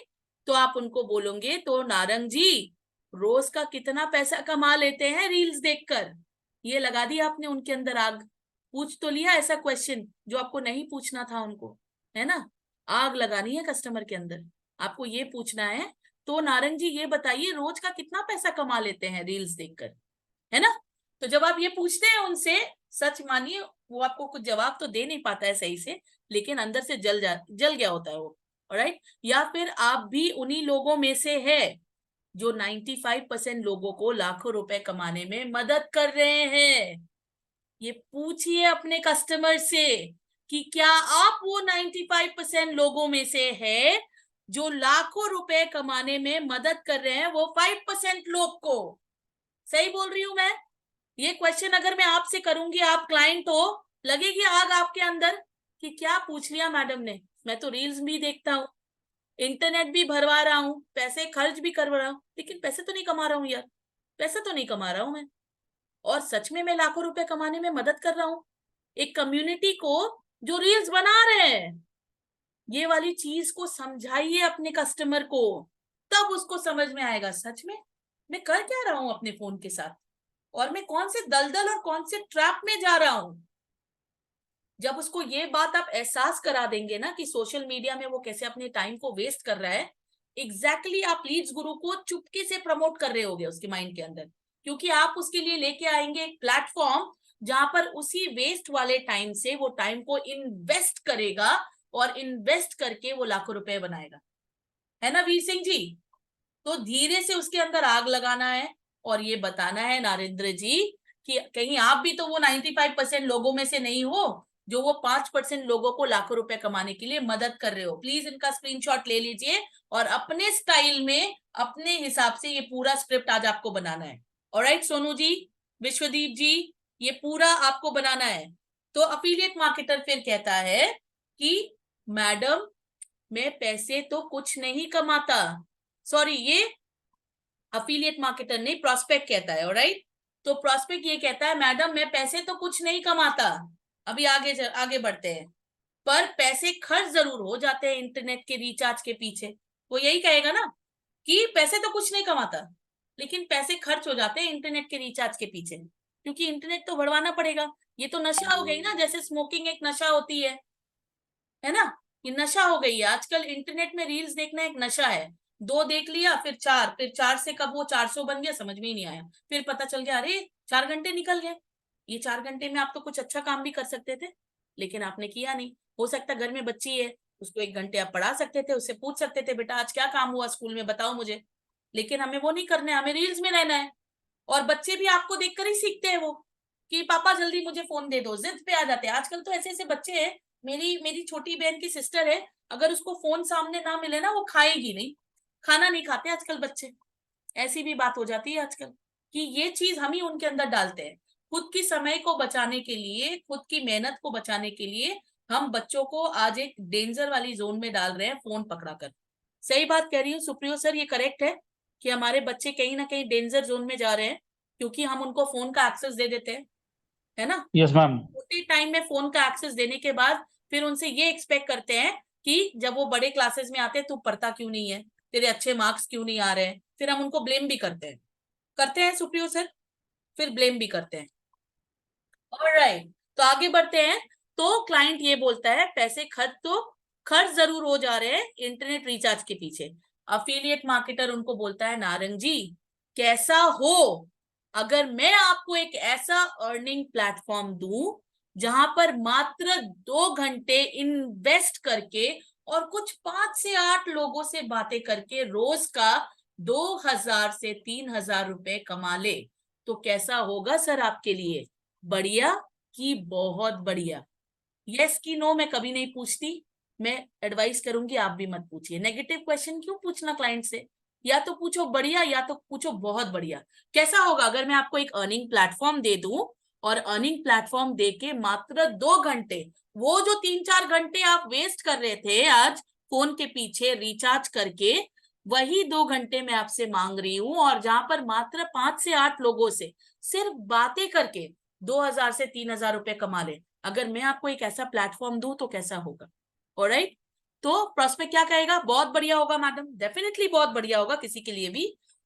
तो आप उनको बोलोगे तो नारंग जी रोज का कितना पैसा कमा लेते हैं रील्स देखकर। ये लगा दिया आपने उनके अंदर आग। पूछ तो लिया ऐसा क्वेश्चन जो आपको नहीं पूछना था उनको, है ना? आग लगानी है कस्टमर के अंदर, आपको ये पूछना है। तो नारंग जी ये बताइए रोज का कितना पैसा कमा लेते हैं रील्स देखकर, है ना? तो जब आप ये पूछते हैं उनसे, सच मानिए वो आपको कुछ जवाब तो दे नहीं पाता है सही से, लेकिन अंदर से जल गया होता है वो। ऑलराइट, या फिर आप भी उन्हीं लोगों में से है जो 95% लोगों को लाखों रुपए कमाने में मदद कर रहे हैं। ये पूछिए अपने कस्टमर से कि क्या आप वो 95% लोगों में से है जो लाखों रुपए कमाने में मदद कर रहे हैं वो 5% लोग को। सही बोल रही हूं मैं? ये क्वेश्चन अगर मैं आपसे करूंगी, आप क्लाइंट हो, लगेगी आग आपके अंदर कि क्या पूछ लिया मैडम ने, मैं तो रील्स भी देखता हूँ, इंटरनेट भी भरवा रहा हूँ, पैसे खर्च भी करवा रहा हूँ, लेकिन पैसे तो नहीं कमा रहा हूँ यार, पैसे तो नहीं कमा रहा हूँ मैं। और सच में मैं लाखों रुपए कमाने में मदद कर रहा हूँ एक कम्युनिटी को जो रील्स बना रहे हैं। ये वाली चीज को समझाइए अपने कस्टमर को, तब उसको समझ में आएगा सच में मैं कर क्या रहा हूं अपने फोन के साथ, और मैं कौन से दलदल और कौन से ट्रैप में जा रहा हूं। जब उसको ये बात आप एहसास करा देंगे ना कि सोशल मीडिया में वो कैसे अपने टाइम को वेस्ट कर रहा है, एग्जैक्टली आप लीड्स गुरु को चुपके से प्रमोट कर रहे होगे उसके माइंड के अंदर, क्योंकि आप उसके लिए लेके आएंगे एक प्लेटफॉर्म जहां पर उसी वेस्ट वाले टाइम से वो टाइम को इन्वेस्ट करेगा और इन्वेस्ट करके वो लाखों रुपए बनाएगा, है ना वीर सिंह जी? तो धीरे से उसके अंदर आग लगाना है और ये बताना है नरेंद्र जी कि कहीं आप भी तो वो 95% लोगों में से नहीं हो जो वो 5% लोगों को लाखों रुपए कमाने के लिए मदद कर रहे हो। प्लीज इनका स्क्रीनशॉट ले लीजिए और अपने स्टाइल में अपने हिसाब से ये पूरा स्क्रिप्ट आज आपको बनाना है। ऑलराइट सोनू जी, विश्वदीप जी, ये पूरा आपको बनाना है। तो अफिलिएट मार्केटर फिर कहता है कि मैडम मैं पैसे तो कुछ नहीं कमाता, सॉरी ये अफिलिएट मार्केटर नहीं प्रॉस्पेक्ट कहता है, ऑलराइट। तो प्रॉस्पेक्ट ये कहता है मैडम मैं पैसे तो कुछ नहीं कमाता, अभी आगे बढ़ते हैं, पर पैसे खर्च जरूर हो जाते हैं इंटरनेट के रिचार्ज के पीछे। वो यही कहेगा ना कि पैसे तो कुछ नहीं कमाता लेकिन पैसे खर्च हो जाते हैं इंटरनेट के रिचार्ज के पीछे, क्योंकि इंटरनेट तो बढ़वाना पड़ेगा। ये तो नशा हो गई ना, जैसे स्मोकिंग एक नशा होती है ना? ये नशा हो गई है आजकल। इंटरनेट में रील्स देखना एक नशा है। 2 देख लिया, फिर 4, फिर 4 से कब वो 400 बन गया समझ में ही नहीं आया। फिर पता चल गया अरे 4 घंटे निकल गए। ये 4 घंटे में आप तो कुछ अच्छा काम भी कर सकते थे लेकिन आपने किया नहीं। हो सकता घर में बच्ची है, उसको 1 घंटे आप पढ़ा सकते थे, उससे पूछ सकते थे बेटा आज क्या काम हुआ स्कूल में बताओ मुझे। लेकिन हमें वो नहीं करना है, हमें रील्स में रहना है। और बच्चे भी आपको देखकर ही सीखते हैं वो कि पापा जल्दी मुझे फोन दे दो, जिद पे आ जाते हैं। आजकल तो ऐसे ऐसे बच्चे हैं, मेरी छोटी बहन की सिस्टर है, अगर उसको फोन सामने ना मिले ना वो खाएगी नहीं, खाना नहीं खाते आजकल बच्चे। ऐसी भी बात हो जाती है आजकल कि ये चीज हम ही उनके अंदर डालते हैं। खुद की समय को बचाने के लिए, खुद की मेहनत को बचाने के लिए हम बच्चों को आज एक डेंजर वाली जोन में डाल रहे हैं फोन पकड़ा कर। सही बात कह रही हूँ सुप्रियो सर, ये करेक्ट है कि हमारे बच्चे कहीं ना कहीं डेंजर जोन में जा रहे हैं क्योंकि हम उनको फोन का एक्सेस दे देते हैं, है ना? Yes ma'am. छोटे टाइम में फोन का एक्सेस देने के बाद फिर उनसे ये एक्सपेक्ट करते हैं कि जब वो बड़े क्लासेस में आते हैं तू पढ़ता क्यों नहीं है, तेरे अच्छे मार्क्स क्यों नहीं आ रहे हैं। फिर हम उनको ब्लेम भी करते हैं सुप्रियो सर, फिर ब्लेम भी करते हैं। ऑलराइट, तो आगे बढ़ते हैं। तो क्लाइंट ये बोलता है पैसे खर्च जरूर हो जा रहे हैं इंटरनेट रिचार्ज के पीछे। अफिलिएट मार्केटर उनको बोलता है नारंग जी कैसा हो अगर मैं आपको एक ऐसा अर्निंग प्लेटफॉर्म दूं जहां पर मात्र 2 घंटे इन्वेस्ट करके और कुछ 5 से 8 लोगों से बातें करके रोज का 2000 से 3000 रुपए कमा ले, तो कैसा होगा सर आपके लिए? बढ़िया कि बहुत बढ़िया? यस कि नो मैं कभी नहीं पूछती, मैं एडवाइस करूंगी आप भी मत पूछिए। नेगेटिव क्वेश्चन क्यों पूछना क्लाइंट से? या तो पूछो बढ़िया या तो पूछो बहुत बढ़िया। कैसा होगा अगर मैं आपको एक अर्निंग प्लेटफॉर्म दे दूं और अर्निंग प्लेटफॉर्म देके मात्र 2 घंटे, वो जो 3-4 घंटे आप वेस्ट कर रहे थे आज फोन के पीछे रिचार्ज करके, वही 2 घंटे मैं आपसे मांग रही हूँ और जहां पर मात्र 5 से 8 लोगों से सिर्फ बातें करके 2000 से 3000 रुपए कमा ले। अगर मैं आपको एक ऐसा प्लेटफॉर्म दूं तो कैसा होगा? ऑलराइट, तो प्रॉस्पेक्ट क्या कहेगा? बहुत बढ़िया होगा मैडम, डेफिनेटली बहुत बढ़िया होगा किसी के लिए भी।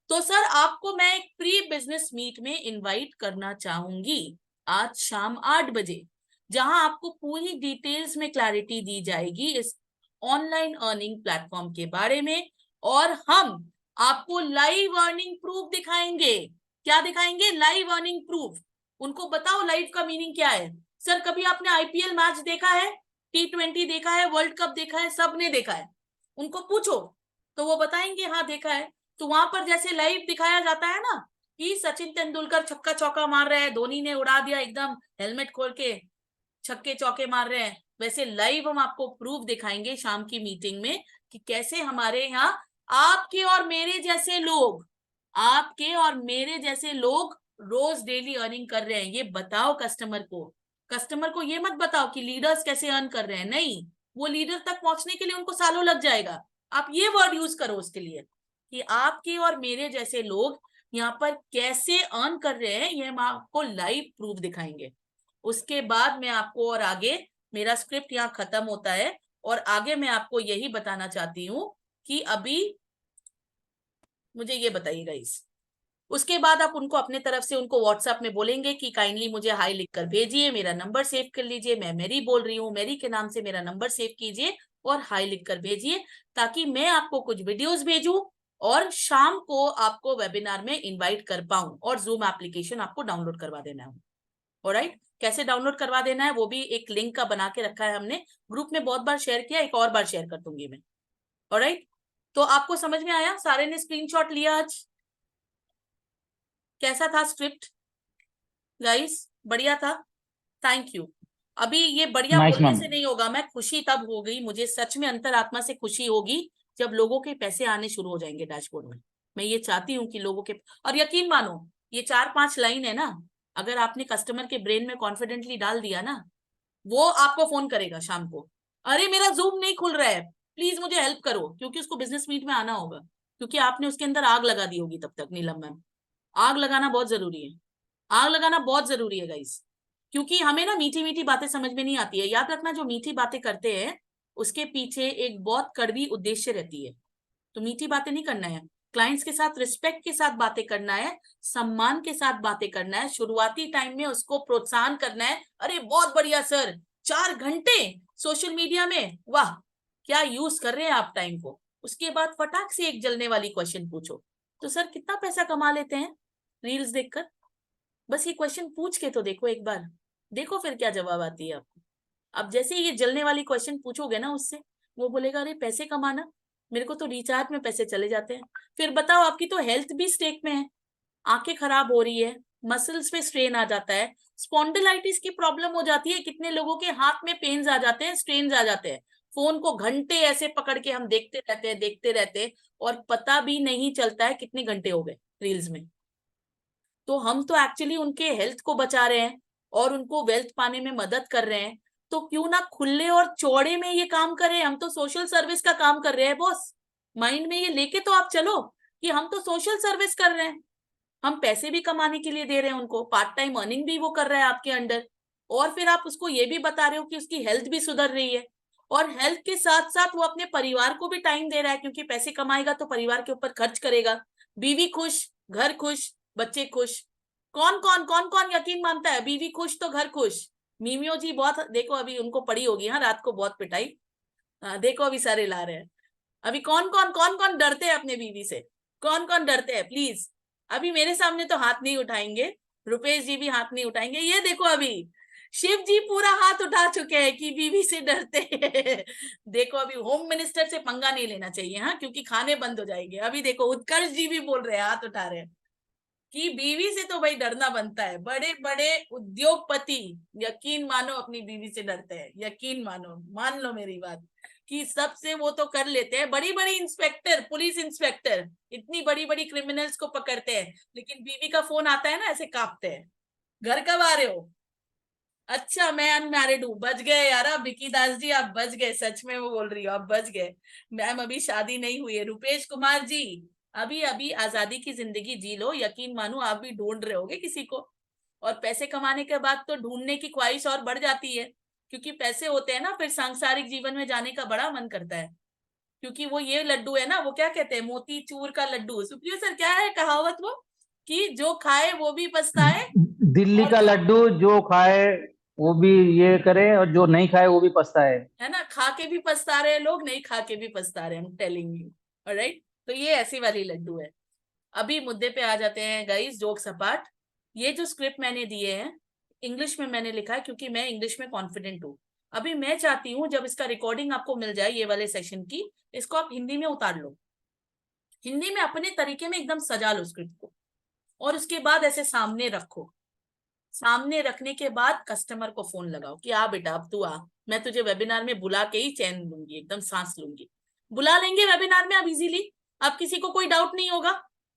तो सर आपको मैं एक प्री बिजनेस मीट में इनवाइट करना चाहूंगी आज शाम 8 बजे, जहां आपको पूरी डिटेल्स में क्लैरिटी दी जाएगी इस ऑनलाइन अर्निंग प्लेटफॉर्म के बारे में और हम आपको लाइव अर्निंग प्रूफ दिखाएंगे। क्या दिखाएंगे? Live earning proof. उनको बताओ लाइव का मीनिंग क्या है। सर कभी आपने आईपीएल मैच देखा है, T20 देखा है, वर्ल्ड कप देखा है? सबने देखा है। उनको पूछो तो वो बताएंगे हाँ देखा है। तो वहां पर जैसे लाइव दिखाया जाता है ना कि सचिन तेंदुलकर छक्का चौका मार रहा है, धोनी ने उड़ा दिया एकदम हेलमेट खोल के, छक्के चौके मार रहे हैं, वैसे लाइव हम आपको प्रूफ दिखाएंगे शाम की मीटिंग में कि कैसे हमारे यहाँ आपके और मेरे जैसे लोग रोज डेली अर्निंग कर रहे हैं। ये बताओ कस्टमर को ये मत बताओ कि लीडर्स कैसे अर्न कर रहे हैं, नहीं, वो लीडर तक पहुंचने के लिए उनको सालों लग जाएगा। आप ये वर्ड यूज करो उसके लिए कि आपके और मेरे जैसे लोग यहाँ पर कैसे अर्न कर रहे हैं, ये हम आपको लाइव प्रूफ दिखाएंगे। उसके बाद मैं आपको और आगे, मेरा स्क्रिप्ट यहाँ खत्म होता है और आगे मैं आपको यही बताना चाहती हूँ कि अभी मुझे ये बताइएगा उसके बाद आप उनको अपने तरफ से उनको व्हाट्सएप में बोलेंगे कि काइंडली मुझे हाई लिखकर भेजिए, मेरा नंबर सेव कर लीजिए, मैं मेरी बोल रही हूँ, मेरी के नाम से मेरा नंबर सेव कीजिए और हाई लिखकर भेजिए ताकि मैं आपको कुछ वीडियोस भेजूं और शाम को आपको वेबिनार में इनवाइट कर पाऊं और जूम एप्लीकेशन आपको डाउनलोड करवा देना है। ऑलराइट, कैसे डाउनलोड करवा देना है वो भी एक लिंक का बना के रखा है हमने, ग्रुप में बहुत बार शेयर किया, एक और बार शेयर कर दूंगी मैं। ऑलराइट, तो आपको समझ में आया? सारे ने स्क्रीनशॉट लिया आज? कैसा था स्क्रिप्ट गाइस? बढ़िया था? Thank you. अभी ये बढ़िया Nice, बोलने ma'am. से नहीं होगा, मैं खुशी तब हो गई, मुझे सच में अंतरात्मा से खुशी होगी जब लोगों के पैसे आने शुरू हो जाएंगे डैशबोर्ड में। मैं ये चाहती हूँ कि लोगों के, और यकीन मानो ये 4-5 लाइन है ना, अगर आपने कस्टमर के ब्रेन में कॉन्फिडेंटली डाल दिया ना, वो आपको फोन करेगा शाम को, अरे मेरा जूम नहीं खुल रहा है, प्लीज मुझे हेल्प करो, क्योंकि उसको बिजनेस मीट में आना होगा, क्योंकि आपने उसके अंदर आग लगा दी होगी तब तक। नीलम मैम, आग लगाना बहुत जरूरी है, आग लगाना बहुत जरूरी है गाइस, क्योंकि हमें ना मीठी मीठी बातें समझ में नहीं आती है। याद रखना, जो मीठी बातें करते हैं उसके पीछे एक बहुत कड़वी उद्देश्य रहती है। तो मीठी बातें नहीं करना है, क्लाइंट्स के साथ रिस्पेक्ट के साथ बातें करना है, सम्मान के साथ बातें करना है, शुरुआती टाइम में उसको प्रोत्साहन करना है। अरे बहुत बढ़िया सर, 4 घंटे सोशल मीडिया में, वाह क्या यूज कर रहे हैं आप टाइम को। उसके बाद फटाक से एक जलने वाली क्वेश्चन पूछो, तो सर कितना पैसा कमा लेते हैं रील्स देखकर? बस ये क्वेश्चन पूछ के तो देखो एक बार, देखो फिर क्या जवाब आती है आपको। अब जैसे ये जलने वाली क्वेश्चन पूछोगे ना उससे, वो बोलेगा अरे पैसे कमाना, मेरे को तो रिचार्ज में पैसे चले जाते हैं। फिर बताओ, आपकी तो हेल्थ भी स्टेक में है, आंखें खराब हो रही है, मसल्स पे स्ट्रेन आ जाता है, स्पॉन्डिलाइटिस की प्रॉब्लम हो जाती है, कितने लोगों के हाथ में पेन्स आ जाते हैं, स्ट्रेन्स आ जाते हैं। फोन को घंटे ऐसे पकड़ के हम देखते रहते और पता भी नहीं चलता है कितने घंटे हो गए रील्स में। तो हम तो एक्चुअली उनके हेल्थ को बचा रहे हैं और उनको वेल्थ पाने में मदद कर रहे हैं, तो क्यों ना खुले और चौड़े में ये काम करें। हम तो सोशल सर्विस का काम कर रहे हैं बॉस, माइंड में ये लेके तो आप चलो कि हम तो सोशल सर्विस कर रहे हैं, हम पैसे भी कमाने के लिए दे रहे हैं उनको, पार्ट टाइम अर्निंग भी वो कर रहा है आपके अंडर, और फिर आप उसको ये भी बता रहे हो कि उसकी हेल्थ भी सुधर रही है, और हेल्थ के साथ साथ वो अपने परिवार को भी टाइम दे रहा है, क्योंकि पैसे कमाएगा तो परिवार के ऊपर खर्च करेगा। बीवी खुश, घर खुश, बच्चे खुश। कौन यकीन मानता है बीवी खुश तो घर खुश? मीमियो जी बहुत, देखो अभी उनको पड़ी होगी, हाँ रात को बहुत पिटाई, देखो अभी सारे ला रहे हैं। अभी कौन कौन डरते हैं अपने बीवी से? कौन डरते हैं प्लीज? अभी मेरे सामने तो हाथ नहीं उठाएंगे, रुपेश जी भी हाथ नहीं उठाएंगे। ये देखो अभी शिव जी पूरा हाथ उठा चुके हैं कि बीवी से डरते हैं। देखो अभी होम मिनिस्टर से पंगा नहीं लेना चाहिए, हाँ, क्योंकि खाने बंद हो जाएंगे। अभी देखो उत्कर्ष जी भी बोल रहे हैं, हाथ उठा रहे हैं कि बीवी से तो भाई डरना बनता है। बड़े बड़े उद्योगपति यकीन मानो अपनी बीवी से डरते हैं, यकीन मानो, मान लो मेरी बात, कि सबसे वो तो कर लेते हैं। बड़ी बड़ी इंस्पेक्टर, पुलिस इंस्पेक्टर इतनी बड़ी बड़ी क्रिमिनल्स को पकड़ते हैं, लेकिन बीवी का फोन आता है ना ऐसे कांपते हैं, घर कब आ रहे हो? अच्छा मैं अनमैरिड हूँ। बच गए यार आप, विकी दास जी आप बच गए, सच में वो बोल रही हो, आप बच गए। मैम अभी शादी नहीं हुई है। रुपेश कुमार जी अभी अभी आजादी की जिंदगी जी लो, यकीन मानो आप भी ढूंढ रहे होगे किसी को, और पैसे कमाने के बाद तो ढूंढने की ख्वाहिश और बढ़ जाती है, क्योंकि पैसे होते हैं ना, फिर सांसारिक जीवन में जाने का बड़ा मन करता है, क्योंकि वो ये लड्डू है ना, वो क्या कहते हैं, मोती चूर का लड्डू। सुप्रियो सर क्या है कहावत वो, कि जो खाए वो भी पछताए, दिल्ली और का जो, लड्डू जो खाए वो भी ये करे, और जो नहीं खाए वो भी पछताए। है ना, खा के भी पछता रहे हैं लोग, नहीं खा के भी पछता रहे हैं, I'm telling you, ऑलराइट। तो ये ऐसी वाली लड्डू है। अभी मुद्दे पे आ जाते हैं गाइस, जोक सपाट। ये जो स्क्रिप्ट मैंने दिए हैं इंग्लिश में मैंने लिखा है, क्योंकि मैं इंग्लिश में कॉन्फिडेंट हूँ। अभी मैं चाहती हूँ जब इसका रिकॉर्डिंग आपको मिल जाए ये वाले सेशन की, इसको आप हिंदी में उतार लो, हिंदी में अपने तरीके में एकदम सजा लो स्क्रिप्ट को, और उसके बाद ऐसे सामने रखो। सामने रखने के बाद कस्टमर को फोन लगाओ कि आ बेटा अब तू आ, मैं तुझे वेबिनार में बुला के ही चैन लूंगी, एकदम सांस लूंगी। बुला लेंगे वेबिनार में अब इजीली, अब किसी को कोई डाउट नहीं होगा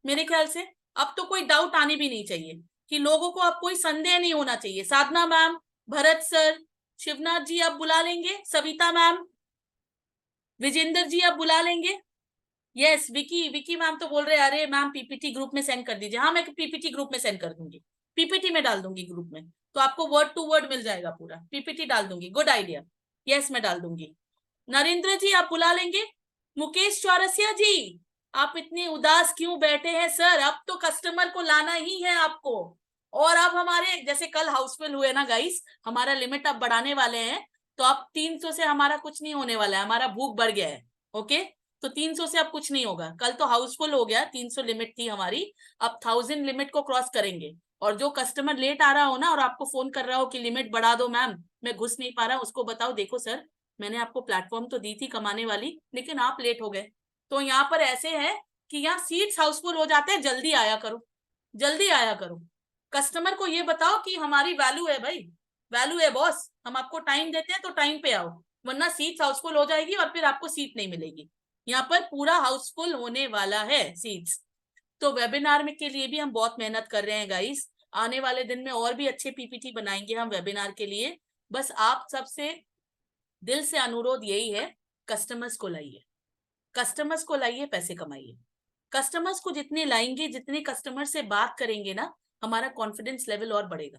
मेरे ख्याल से। अब तो कोई डाउट आने भी नहीं चाहिए, कि लोगों को अब कोई संदेह नहीं होना चाहिए। साधना मैम, भरत सर, शिवनाथ जी आप बुला लेंगे, सविता मैम, विजेंद्र जी आप बुला लेंगे। यस विकी मैम तो बोल रहे हैं अरे मैम पीपीटी ग्रुप में सेंड कर दीजिए। हाँ मैं पीपीटी ग्रुप में सेंड कर दूंगी, पीपीटी में डाल दूंगी ग्रुप में, तो आपको वर्ड टू वर्ड मिल जाएगा पूरा, पीपीटी डाल दूंगी। गुड आइडिया, यस मैं डाल दूंगी। नरेंद्र जी आप बुला लेंगे। मुकेश चौरसिया जी आप इतने उदास क्यों बैठे हैं सर, अब तो कस्टमर को लाना ही है आपको। और अब हमारे जैसे कल हाउसफुल हुए ना गाइस, हमारा लिमिट अब बढ़ाने वाले हैं, तो अब 300 से हमारा कुछ नहीं होने वाला है, हमारा भूख बढ़ गया है। ओके तो 300 से अब कुछ नहीं होगा। कल तो हाउसफुल हो गया, 300 लिमिट थी हमारी, अब 1000 लिमिट को क्रॉस करेंगे। और जो कस्टमर लेट आ रहा हो ना और आपको फोन कर रहा हो कि लिमिट बढ़ा दो मैम, मैं घुस नहीं पा रहा, उसको बताओ देखो सर, मैंने आपको प्लेटफॉर्म तो दी थी कमाने वाली, लेकिन आप लेट हो गए। तो यहाँ पर ऐसे है कि यहाँ सीट्स हाउसफुल हो जाते हैं, जल्दी आया करो, जल्दी आया करो। कस्टमर को ये बताओ कि हमारी वैल्यू है भाई, वैल्यू है बॉस, हम आपको टाइम देते हैं तो टाइम पे आओ, वरना सीट्स हाउसफुल हो जाएगी और फिर आपको सीट नहीं मिलेगी। यहाँ पर पूरा हाउसफुल होने वाला है सीट्स। तो वेबिनार में के लिए भी हम बहुत मेहनत कर रहे हैं गाइस, आने वाले दिन में और भी अच्छे पीपीटी बनाएंगे हम वेबिनार के लिए। बस आप सबसे दिल से अनुरोध यही है, कस्टमर्स को लाइए, कस्टमर्स को लाइए, पैसे कमाइए। कस्टमर्स को जितने लाएंगे, जितने कस्टमर से बात करेंगे ना, हमारा कॉन्फिडेंस लेवल और बढ़ेगा,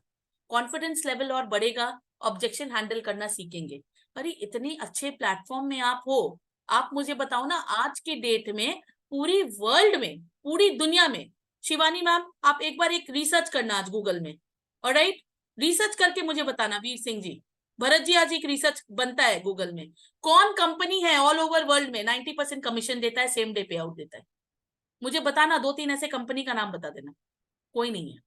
कॉन्फिडेंस लेवल और बढ़ेगा, ऑब्जेक्शन हैंडल करना सीखेंगे। अरे इतने अच्छे प्लेटफॉर्म में आप हो, आप मुझे बताओ ना, आज के डेट में पूरी वर्ल्ड में, पूरी दुनिया में, शिवानी मैम आप एक बार एक रिसर्च करना आज गूगल में, ऑलराइट, रिसर्च करके मुझे बताना, वीर सिंह जी, भरत जी, आज एक रिसर्च बनता है गूगल में, कौन कंपनी है ऑल ओवर वर्ल्ड में 90% कमीशन देता है, सेम डे पे आउट देता है, मुझे बताना, 2-3 ऐसे कंपनी का नाम बता देना। कोई नहीं है,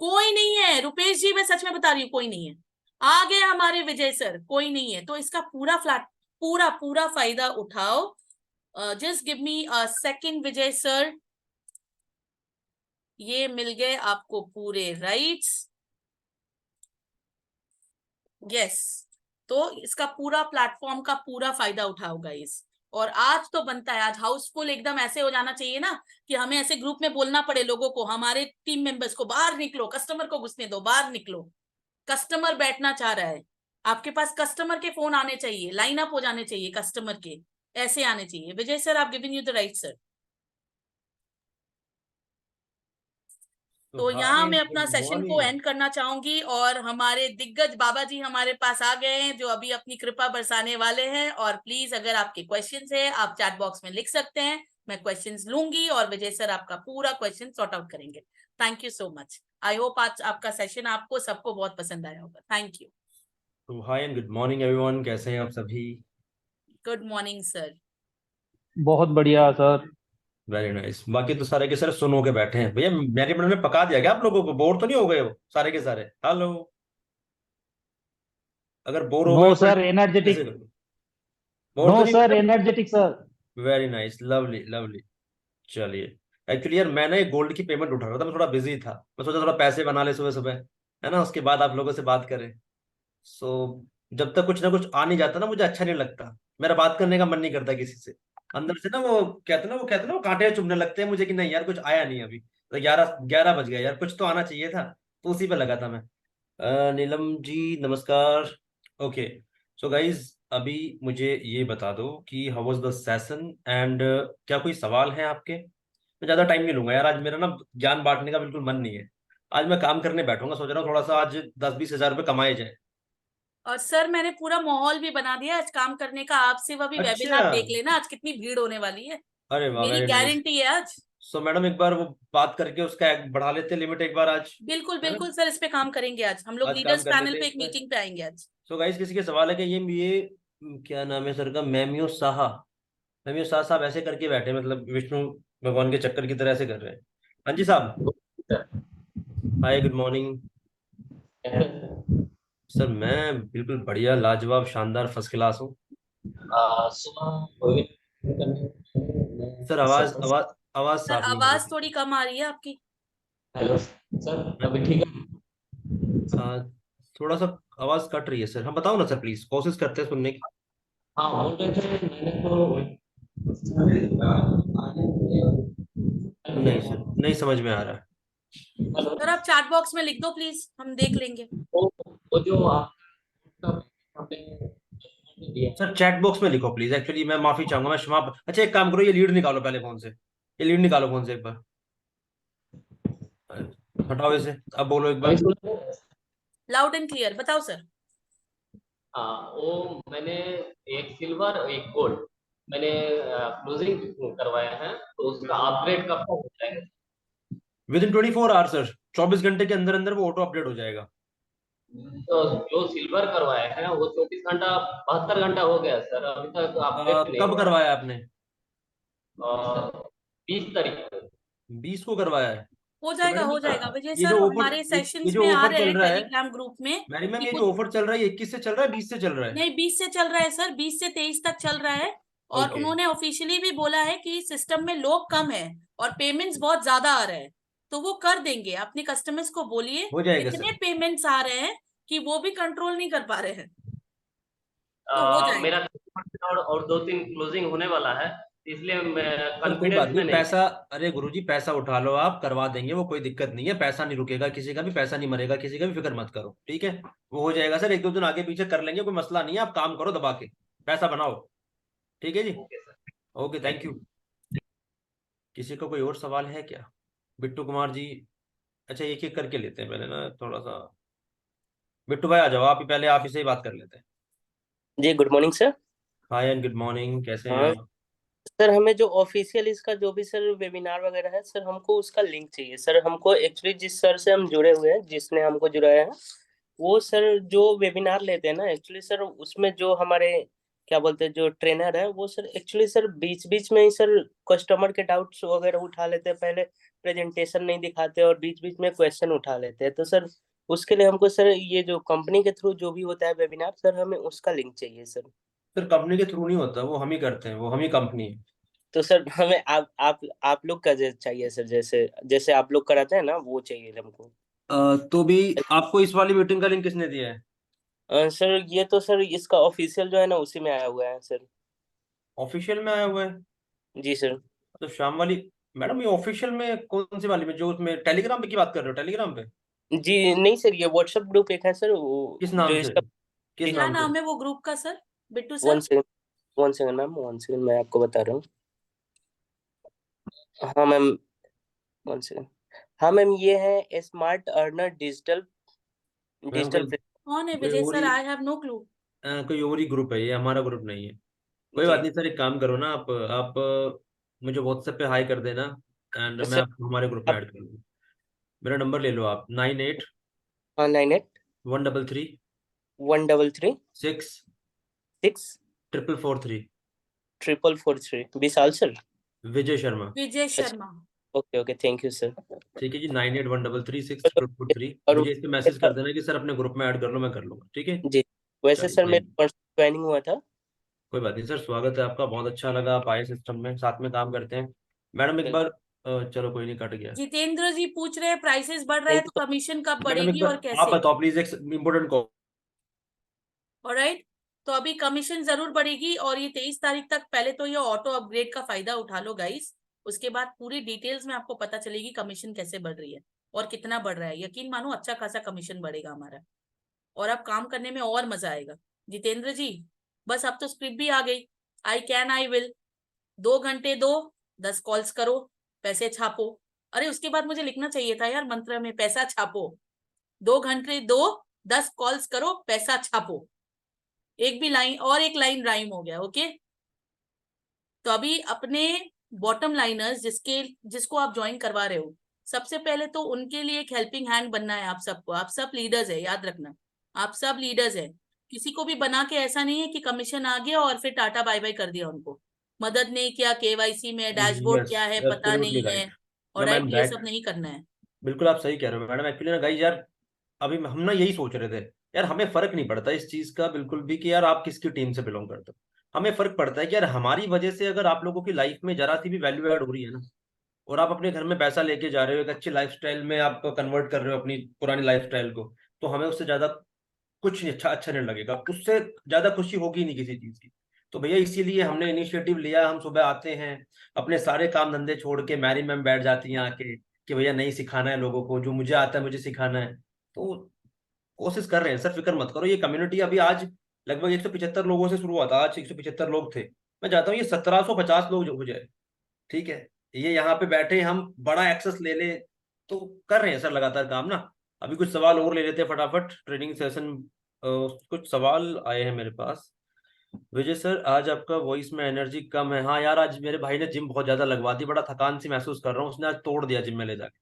कोई नहीं है रुपेश जी, मैं सच में बता रही हूँ, कोई नहीं है। आ गए हमारे विजय सर, कोई नहीं है। तो इसका पूरा पूरा पूरा फायदा उठाओ। Just give me a second Vijay sir, ये मिल गए आपको पूरे राइट्स, यस। तो इसका पूरा प्लेटफॉर्म का पूरा फायदा उठाओ गाइस। और आज तो बनता है, आज हाउसफुल एकदम ऐसे हो जाना चाहिए ना कि हमें ऐसे ग्रुप में बोलना पड़े लोगों को, हमारे टीम मेंबर्स को, बाहर निकलो, कस्टमर को घुसने दो, बाहर निकलो, कस्टमर बैठना चाह रहा है, आपके पास कस्टमर के फोन आने चाहिए, लाइन अप हो जाने चाहिए कस्टमर के, ऐसे आने चाहिए। विजय सर, आप giving you the right sir. तो यहाँ मैं अपना सेशन को एंड करना चाहूंगी और हमारे दिग्गज बाबा जी हमारे पास आ गए हैं, जो अभी अपनी कृपा बरसाने वाले हैं। और प्लीज अगर आपके क्वेश्चंस है आप चैट बॉक्स में लिख सकते हैं, मैं क्वेश्चंस लूंगी और विजय सर आपका पूरा क्वेश्चन सॉर्ट आउट करेंगे। Thank you so much. I hope आज आपका सेशन आपको सबको बहुत पसंद आया होगा। Thank you. तो हाय एंड गुड मॉर्निंग एवरीवन, कैसे हैं आप सभी? Good morning sir. बहुत बढ़िया सर। Very nice. बाकी तो सारे के सारे सुनो के बैठे हैं। भैया मेरी मैडम ने पका दिया क्या आप लोगों को? बोर तो नहीं हो गए वो सारे के सारे? हेलो, अगर बोर हो नो गए सर, तो एनर्जेटिक। ऐसे करो। बोर नो तो नहीं सर, हो एनर्जेटिक सर। गए? Very nice, lovely lovely. चलिए, एक्चुअली यार मैं ना एक गोल्ड की पेमेंट उठा रहा था, मैं थोड़ा बिजी था, मैं सोचा थोड़ा पैसे बना ले सुबह सुबह, है ना, उसके बाद आप लोगों से बात करें। सो जब तक कुछ ना कुछ आ नहीं जाता ना, मुझे अच्छा नहीं लगता, मेरा बात करने का मन नहीं करता किसी से। अंदर से ना वो कांटे चुभने लगते हैं मुझे कि नहीं यार कुछ आया नहीं अभी, तो 11 बज गया यार, कुछ तो आना चाहिए था। तो उसी पे लगा था मैं। नीलम जी नमस्कार। ओके, सो गाइज अभी मुझे ये बता दो कि how was the session and क्या कोई सवाल है आपके? मैं ज्यादा टाइम नहीं लूंगा यार, आज मेरा ना ज्ञान बांटने का बिल्कुल मन नहीं है। आज मैं काम करने बैठूंगा, सोच रहा हूँ थोड़ा सा आज 10-20 हज़ार रुपये कमाए जाए। और सर मैंने पूरा माहौल भी बना दिया आज काम करने का, आप सिर्फ अभी अच्छा, वेबिनार देख लेना, आज कितनी भीड़ होने वाली है, अरे वाह, मेरी वेरी नाइस। गारंटी है आज। सो मैडम एक बार वो बात करके उसका बढ़ा लेते लिमिट एक बार आज, बिल्कुल है ना? बिल्कुल सर, इस पे काम करेंगे आज, हम लोग आज काम लीडर्स कर पैनल लेते पे हैं एक इस पर। मीटिंग पे आएंगे आज। सो गाइस किसी के सवाल है कि ये क्या नाम है सर का? मेमियो साहा। मेमियो साहा साहब ऐसे करके बैठे, मतलब विष्णु भगवान के चक्कर की तरह ऐसे कर रहे हैं। हाँ जी साहब, हाय गुड मॉर्निंग। सर मैं बिल्कुल बढ़िया, लाजवाब, शानदार, फर्स्ट क्लास हूँ। सर आवाज आवाज आवाज सर साफ नहीं आ रही आवाज थी। थोड़ी कम आ रही है आपकी। हेलो सर, अभी ठीक है? आ, थोड़ा सा आवाज कट रही है सर। हाँ बताओ ना सर, प्लीज कोशिश करते हैं सुनने की। हाँ, बोल रहे थे मैंने तो नहीं सर, नहीं समझ में आ रहा है। हेलो, सर आप चैट बॉक्स में लिख दो प्लीज, हम देख लेंगे। वो जो आपने दिया। सर चैट बॉक्स में लिखो प्लीज, एक्चुअली मैं माफी चाहूंगा, मैं क्षमा। अच्छा एक काम करो, ये लीड निकालो पहले फोन से, ये लीड निकालो फोन से एक बार, हटाओ इसे, अब बोलो एक वही बार। सुन रहे हैं? लाउड एंड क्लियर बताओ सर। हाँ, वो मैंने एक सिल्वर और एक गोल्ड मैंने क्लोजिंग करवाया है, तो उसका अपग्रेड कब तक हो जाएगा? विद इन 24 आवर सर, 24 घंटे के अंदर अंदर वो ऑटो अपडेट हो जाएगा। तो जो सिल्वर करवाया है वो 24 घंटा 72 घंटा हो गया सर, अभी तक अपडेट नहीं कब हुआ। करवाया आपने? 20 तारीख को। 20 को करवाया है? हो तो जाएगा मैडम हो जाएगा विजय ये सर, जो ऑफर हमारे सेशंस ये जो में आ ऑफर रहे चल हैं रहा है टेलीग्राम ग्रुप में मैरी मैम, कि ये कुछ जो ऑफर चल रहा है 21 से चल रहा है 20 से चल रहा है? नहीं 20 से चल रहा है सर, 20 से 23 तक चल रहा है। और ओके उन्होंने ऑफिशियली भी बोला है कि सिस्टम में लोग कम है और पेमेंट्स बहुत ज्यादा आ रहे हैं, तो वो कर देंगे। अपने कस्टमर्स को बोलिए, हो जाएगा इतने सर। पेमेंट्स आ रहे हैं कि वो भी कंट्रोल नहीं कर पा रहे हैं, तो हो जाएगा। मेरा और 2-3 क्लोजिंग होने वाला है, इसलिए मैं सर कोई बात कॉन्फिडेंस में नहीं, नहीं। पैसा, अरे गुरुजी पैसा उठा लो, आप करवा देंगे, वो कोई दिक्कत नहीं है, पैसा नहीं रुकेगा, किसी का भी पैसा नहीं मरेगा, किसी का भी फिक्र मत करो, ठीक है? वो हो जाएगा सर, 1-2 दिन आगे पीछे कर लेंगे, कोई मसला नहीं है, आप काम करो दबा के, पैसा बनाओ, ठीक है जी? Okay sir. Okay, thank you. किसी का कोई और सवाल है क्या? बिट्टू कुमार जी, अच्छा एक एक करके लेते हैं पहले ना, थोड़ा सा। बिट्टू भाई आ जाओ, आप ही पहले, आप ही से ही बात कर लेते हैं। जी good morning sir. Hi and good morning, कैसे हैं हाँ आप? सर, हमें जो ऑफिशियल इसका जो भी सर वेबिनार वगैरह है सर, हमको उसका लिंक चाहिए सर। हमको एक्चुअली जिस सर से हम जुड़े हुए हैं, जिसने हमको जुड़ाया है, वो सर जो वेबिनार लेते हैं ना, एक्चुअली सर उसमें जो हमारे क्या बोलते हैं जो ट्रेनर है, वो सर एक्चुअली सर बीच बीच में ही सर कस्टमर के डाउट्स वगैरह उठा लेते हैं। पहले प्रेजेंटेशन नहीं दिखाते और बीच बीच में क्वेश्चन उठा लेते हैं। तो सर उसके लिए हमको सर ये जो कंपनी के थ्रू जो भी होता है वेबिनार सर, हमें उसका लिंक चाहिए सर। सर कंपनी के थ्रू नहीं होता, वो हम ही करते हैं, वो हम ही कंपनी है। तो सर हमें आप लोग का चाहिए सर, जैसे जैसे आप लोग कराते हैं ना, वो चाहिए हमको। तो भी आपको इस वाली मीटिंग का लिंक किसने दिया है? सर ये तो सर इसका ऑफिशियल जो है ना, उसी में आया हुआ है सर। ऑफिशियल में आया हुआ है? जी सर। तो शाम वाली, मैडम ये ऑफिशियल में कौन सी वाली में, जो उसमें टेलीग्राम पे की बात कर रहे हो, टेलीग्राम पे? जी नहीं सर, ये व्हाट्सएप ग्रुप एक है सर, वो किस जो नाम से? इसका। किस एक क्या नाम से? नाम है वो ग्रुप का sir, Bittu one sir? Second, one second ma'am, one second मैं आपको बता रहा हूँ। हाँ मैम, वन सेकंड। हाँ मैम, ये है smart earner digital ma'am digital. कौन है कोई विजय और सर? ही आई हैव नो क्लू। कोई और ही ग्रुप है, ये हमारा ग्रुप नहीं है। कोई बात जी नहीं सर, एक काम करो ना, आप मुझे व्हाट्सएप पे हाई कर देना, एंड मैं सर। आपको हमारे ग्रुप में आप ऐड कर लूँगा। मेरा नंबर ले लो आप, 98 हाँ 98 133 133 6 6 443। 443 विशाल sir. Vijay Sharma. Vijay Sharma. Okay okay, thank you sir. ठीक है जी, 9813364443। और मुझे इस पे मैसेज कर देना कि सर अपने ग्रुप में ऐड कर लो, मैं कर लूंगा, ठीक है? जी, वैसे चलिए सर कोई मेरा ज्वाइनिंग हुआ था। कोई बात नहीं सर, स्वागत है आपका, बहुत अच्छा लगा आप आए सिस्टम में, साथ में काम करते हैं। मैडम एक बार चलो कोई नहीं, कट गया। जितेंद्र जी पूछ रहे हैं प्राइसेस बढ़ रहे हैं थैंक तो यू। कमीशन कब मैडम एक बढ़ेगी बार और आप कैसे? बताओ प्लीज, एक इम्पोर्टेंट कॉल। ऑलराइट, तो अभी कमीशन जरूर बढ़ेगी और ये 23 तारीख तक पहले तो ये ऑटो अपग्रेड का फायदा उठा लो गाइस। उसके बाद पूरी डिटेल्स में आपको पता चलेगी कमीशन कैसे बढ़ रही है और कितना बढ़ रहा है। यकीन मानो अच्छा खासा कमीशन बढ़ेगा हमारा और अब काम करने में और मजा आएगा। जितेंद्र जी बस अब तो स्क्रिप्ट भी आ गई, आई कैन आई विल, 2 घंटे दो, 10 कॉल्स करो, पैसे छापो। अरे उसके बाद मुझे लिखना चाहिए था यार मंत्र में, पैसा छापो, 2 घंटे दो, 10 कॉल्स करो, पैसा छापो। एक भी लाइन और एक लाइन राइम हो गया। ओके, तो अभी अपने बॉटम लाइनर्स जिसको आप ज्वाइन करवा रहे हो, सबसे पहले तो उनके लिए एक हेल्पिंग हैंड बनना है आप सबको। आप सब लीडर्स है, याद रखना, आप सब लीडर्स है। किसी को भी बना के ऐसा नहीं है कि कमीशन आ गया और फिर टाटा बाय बाय कर दिया उनको, मदद नहीं किया, केवाईसी में डैशबोर्ड यस, क्या है पता एब्सोल्युटली नहीं है। राइट। और आई राइट, एम ये बैक। सब नहीं करना है। बिल्कुल आप सही कह रहे हो मैडम, एक्चुअली ना गाइस यार, अभी हम ना यही सोच रहे थे यार, हमें फर्क नहीं पड़ता इस चीज का बिल्कुल भी कि यार आप किसकी टीम से बिलोंग करते हो। हमें फर्क पड़ता है कि यार हमारी वजह से अगर आप लोगों की लाइफ में जरा सी भी वैल्यू ऐड हो रही है ना, और आप अपने घर में पैसा लेके जा रहे हो, एक अच्छी लाइफस्टाइल में आप कन्वर्ट कर रहे हो अपनी पुरानी लाइफस्टाइल को, तो हमें उससे ज्यादा कुछ नहीं, अच्छा अच्छा नहीं लगेगा, उससे ज्यादा खुशी होगी नहीं किसी चीज की। तो भैया इसीलिए हमने इनिशिएटिव लिया, हम सुबह आते हैं, अपने सारे काम धंधे छोड़ के मैरी मैम बैठ जाती हैं आके कि भैया नहीं सिखाना है लोगों को, जो मुझे आता है मुझे सिखाना है। तो कोशिश कर रहे हैं सर, फिक्र मत करो। ये कम्युनिटी अभी आज लगभग 175 लोगों से शुरू हुआ था, आज 175 लोग थे। मैं चाहता हूँ ये 1750 लोग जो हो जाए, ठीक है? ये यहाँ पे बैठे हम बड़ा एक्सेस ले ले, तो कर रहे हैं सर लगातार काम ना। अभी कुछ सवाल और ले लेते हैं फटाफट, ट्रेनिंग सेशन। कुछ सवाल आए हैं मेरे पास। विजय सर आज आपका वॉइस में एनर्जी कम है। हाँ यार, आज मेरे भाई ने जिम बहुत ज्यादा लगवा दी, बड़ा थकान सी महसूस कर रहा हूँ, उसने आज तोड़ दिया जिम में ले जाके,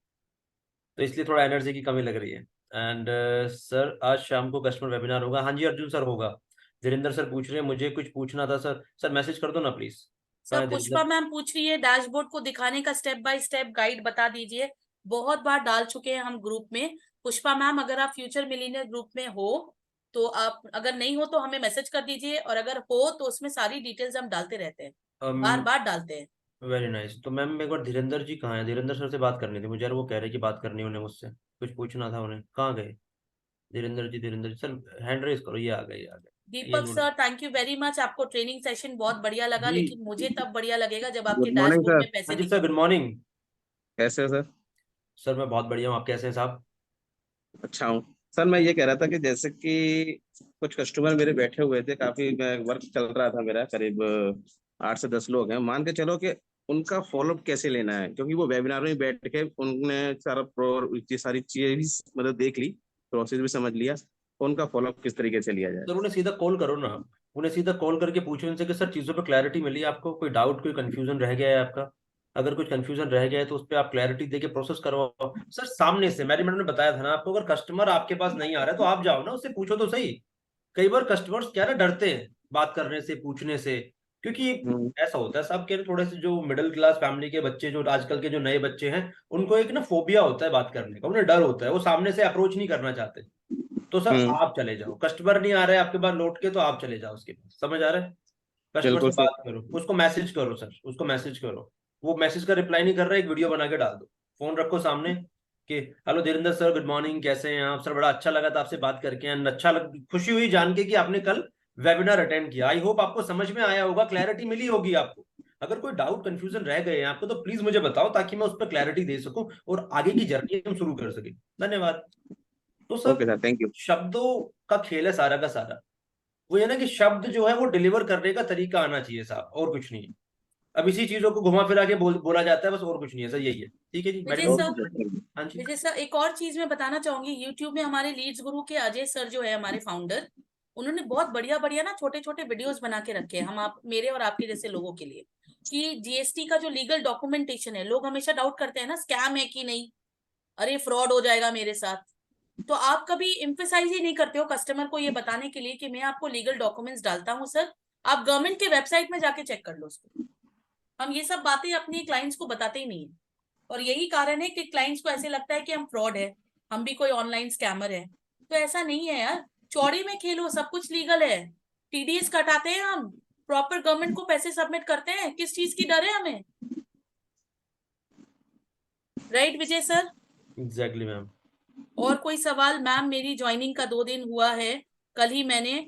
तो इसलिए थोड़ा एनर्जी की कमी लग रही है। एंड सर आज शाम को कस्टमर वेबिनार होगा? हाँ जी अर्जुन सर होगा। धीरेन्द्र सर पूछ रहे हैं मुझे कुछ पूछना था सर। सर मैसेज कर दो ना प्लीज। सर कहाँ है पुष्पा धीरेन्द्र? मैम पूछ रही है डैशबोर्ड को दिखाने का स्टेप बाय स्टेप गाइड बता दीजिए। बहुत बार डाल चुके हैं हम ग्रुप में। पुष्पा मैम अगर आप फ्यूचर मिलीनियर ग्रुप में हो तो आप, अगर नहीं हो तो हमें मैसेज कर दीजिए, और अगर हो तो उसमें सारी डिटेल्स हम डालते रहते हैं, बार बार डालते हैं। Very nice. तो मैम एक बार धीरेन्द्र जी कहाँ है? धीरेन्द्र सर से बात करनी थी मुझे यार, वो कह रहे कि बात करनी है उन्हें मुझसे, कुछ पूछना था उन्हें। कहाँ गए धीरेन्द्र जी सर? हैंड रेस करो, ये आ गए, ये आ गए। दीपक ये sir thank you very much, आपको ट्रेनिंग सेशन बहुत बढ़िया लगा, जी। लेकिन मुझे तब बढ़िया लगेगा जब आपके गुड मॉर्निंग डैशबोर्ड सर। में पैसे हाँ जी दिखेंगे। Sir, good morning. कैसे हो सर? सर मैं बहुत बढ़िया हूँ, आप कैसे हैं साहब? अच्छा हूँ सर। मैं ये कह रहा था कि जैसे कि कुछ कस्टमर मेरे बैठे हुए थे, काफी मैं वर्क चल रहा था मेरा, करीब 8 से 10 लोग हैं। मान के चलो कि उनका फॉलोअप कैसे लेना है, क्योंकि वो वेबिनार में बैठ के उनने सारी चीज मतलब देख ली, प्रोसेस भी समझ लिया, उनका फॉलोअप किस तरीके से लिया जाए। सर उन्हें सीधा कॉल करो ना, उन्हें सीधा कॉल करके पूछो उनसे कि सर चीज़ों पे क्लैरिटी मिली आपको? कोई डाउट, कोई कंफ्यूजन रह गया है आपका? अगर कुछ कंफ्यूजन रह गया है तो उस पर आप क्लैरिटी देके प्रोसेस करवाओ सर सामने से। मैनेजमेंट ने बताया था ना आपको, अगर कस्टमर आपके पास नहीं आ रहा है तो आप जाओ ना, उससे पूछो तो सही। कई बार कस्टमर्स क्या ना डरते हैं बात करने से, पूछने से, क्योंकि ऐसा होता है साहब के थोड़े से जो मिडिल क्लास फैमिली के बच्चे, जो आजकल के जो नए बच्चे हैं, उनको एक ना फोबिया होता है बात करने का, उन्हें डर होता है, वो सामने से अप्रोच नहीं करना चाहते। तो सर आप चले जाओ, कस्टमर नहीं आ रहा है आपके पास लौट के तो आप चले जाओ उसके पास, समझ आ रहा है? कस्टमर बिल्कुल से सर। बात करो, उसको मैसेज करो सर, उसको मैसेज करो। वो मैसेज का रिप्लाई नहीं कर रहा है, एक वीडियो बना के डाल दो, फोन रखो सामने कि hello Dhirendra sir, good morning, कैसे हैं आप? सर बड़ा अच्छा लगा था आपसे बात करके, एंड खुशी हुई जान के कि आपने कल वेबिनार अटेंड किया। आई होप आपको समझ में आया होगा, क्लैरिटी मिली होगी आपको। अगर कोई डाउट कंफ्यूजन रह गए हैं आपको तो प्लीज मुझे बताओ, ताकि मैं उस पर क्लैरिटी दे सकूं और आगे की जर्नी हम शुरू कर सके। धन्यवाद। तो okay sir sir, thank you. शब्दों का खेल है सारा का सारा। वो ये ना कि शब्द जो है वो डिलीवर करने का तरीका आना चाहिए साहब, और कुछ नहीं है। अब इसी चीजों को घुमा फिरा के बोला जाता है बस, और कुछ नहीं है सर, यही है। ठीक है जी विजय मैडम। सर, हाँ जी। विजय सर एक और चीज मैं बताना चाहूंगी, यूट्यूब में हमारे लीड्स गुरु के अजय सर जो है हमारे फाउंडर, उन्होंने बहुत बढ़िया बढ़िया ना छोटे छोटे वीडियोस बना के रखे हैं हम, आप मेरे और आपके जैसे लोगों के लिए, कि जीएसटी का जो लीगल डॉक्यूमेंटेशन है, लोग हमेशा डाउट करते हैं ना स्कैम है कि नहीं, अरे फ्रॉड हो जाएगा मेरे साथ, तो आप कभी एम्फेसाइज ही नहीं करते हो कस्टमर को ये बताने के लिए कि मैं आपको लीगल डॉक्यूमेंट्स डालता हूँ सर, आप गवर्नमेंट के वेबसाइट में जाके चेक कर लो उसको। हम ये सब बातें अपने क्लाइंट्स को बताते ही नहीं है, और यही कारण है कि क्लाइंट्स को ऐसे लगता है कि हम फ्रॉड है, हम भी कोई ऑनलाइन स्कैमर है। तो ऐसा नहीं है यार, चौड़ी में खेलो, सब कुछ लीगल है। टीडीएस कटाते हैं हम, प्रॉपर गवर्नमेंट को पैसे सबमिट करते हैं, किस चीज की डर है हमें? राइट विजय सर? Exactly ma'am. और कोई सवाल? मैम मेरी ज्वाइनिंग का 2 दिन हुआ है, कल ही मैंने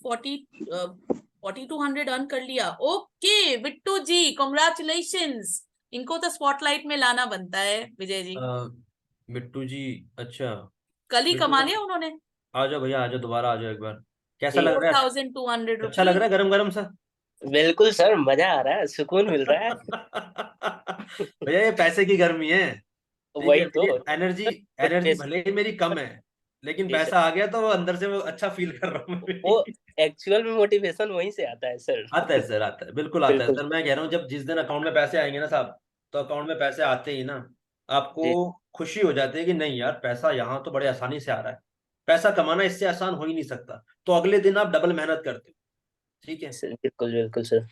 4200 अर्न कर लिया। ओके बिट्टू जी, कॉन्ग्रेचुलेशंस। इनको तो स्पॉटलाइट में लाना बनता है विजय जी। बिट्टू जी, अच्छा कल ही बिट्टू कमा जी, लिया उन्होंने आ जाओ भैया, आ जाओ, दोबारा आ जाओ एक बार। कैसा लग रहा है? 4200 अच्छा लग रहा है गरम गरम सा? बिल्कुल सर, मजा आ रहा है, सुकून मिल रहा है। भैया ये पैसे की गर्मी है, ठीक वही है? तो मेरी एनर्जी एनर्जी भले ही मेरी कम है, लेकिन जी सर, पैसा आ गया तो वो अंदर से वो अच्छा फील कर रहा हूँ मैं वो भी। एक्चुअल में मोटिवेशन वहीं से आता है सर। आता है सर, आता है, बिल्कुल आता है बिल्कुल सर। मैं कह रहा हूँ जब जिस दिन अकाउंट में पैसे आएंगे ना साहब, तो अकाउंट में पैसे आते ही ना आपको जी। खुशी हो जाती है कि नहीं यार, पैसा यहाँ तो बड़े आसानी से आ रहा है। पैसा कमाना इससे आसान हो ही नहीं सकता, तो अगले दिन आप डबल मेहनत करते हो। ठीक है? सर बिल्कुल बिल्कुल सर।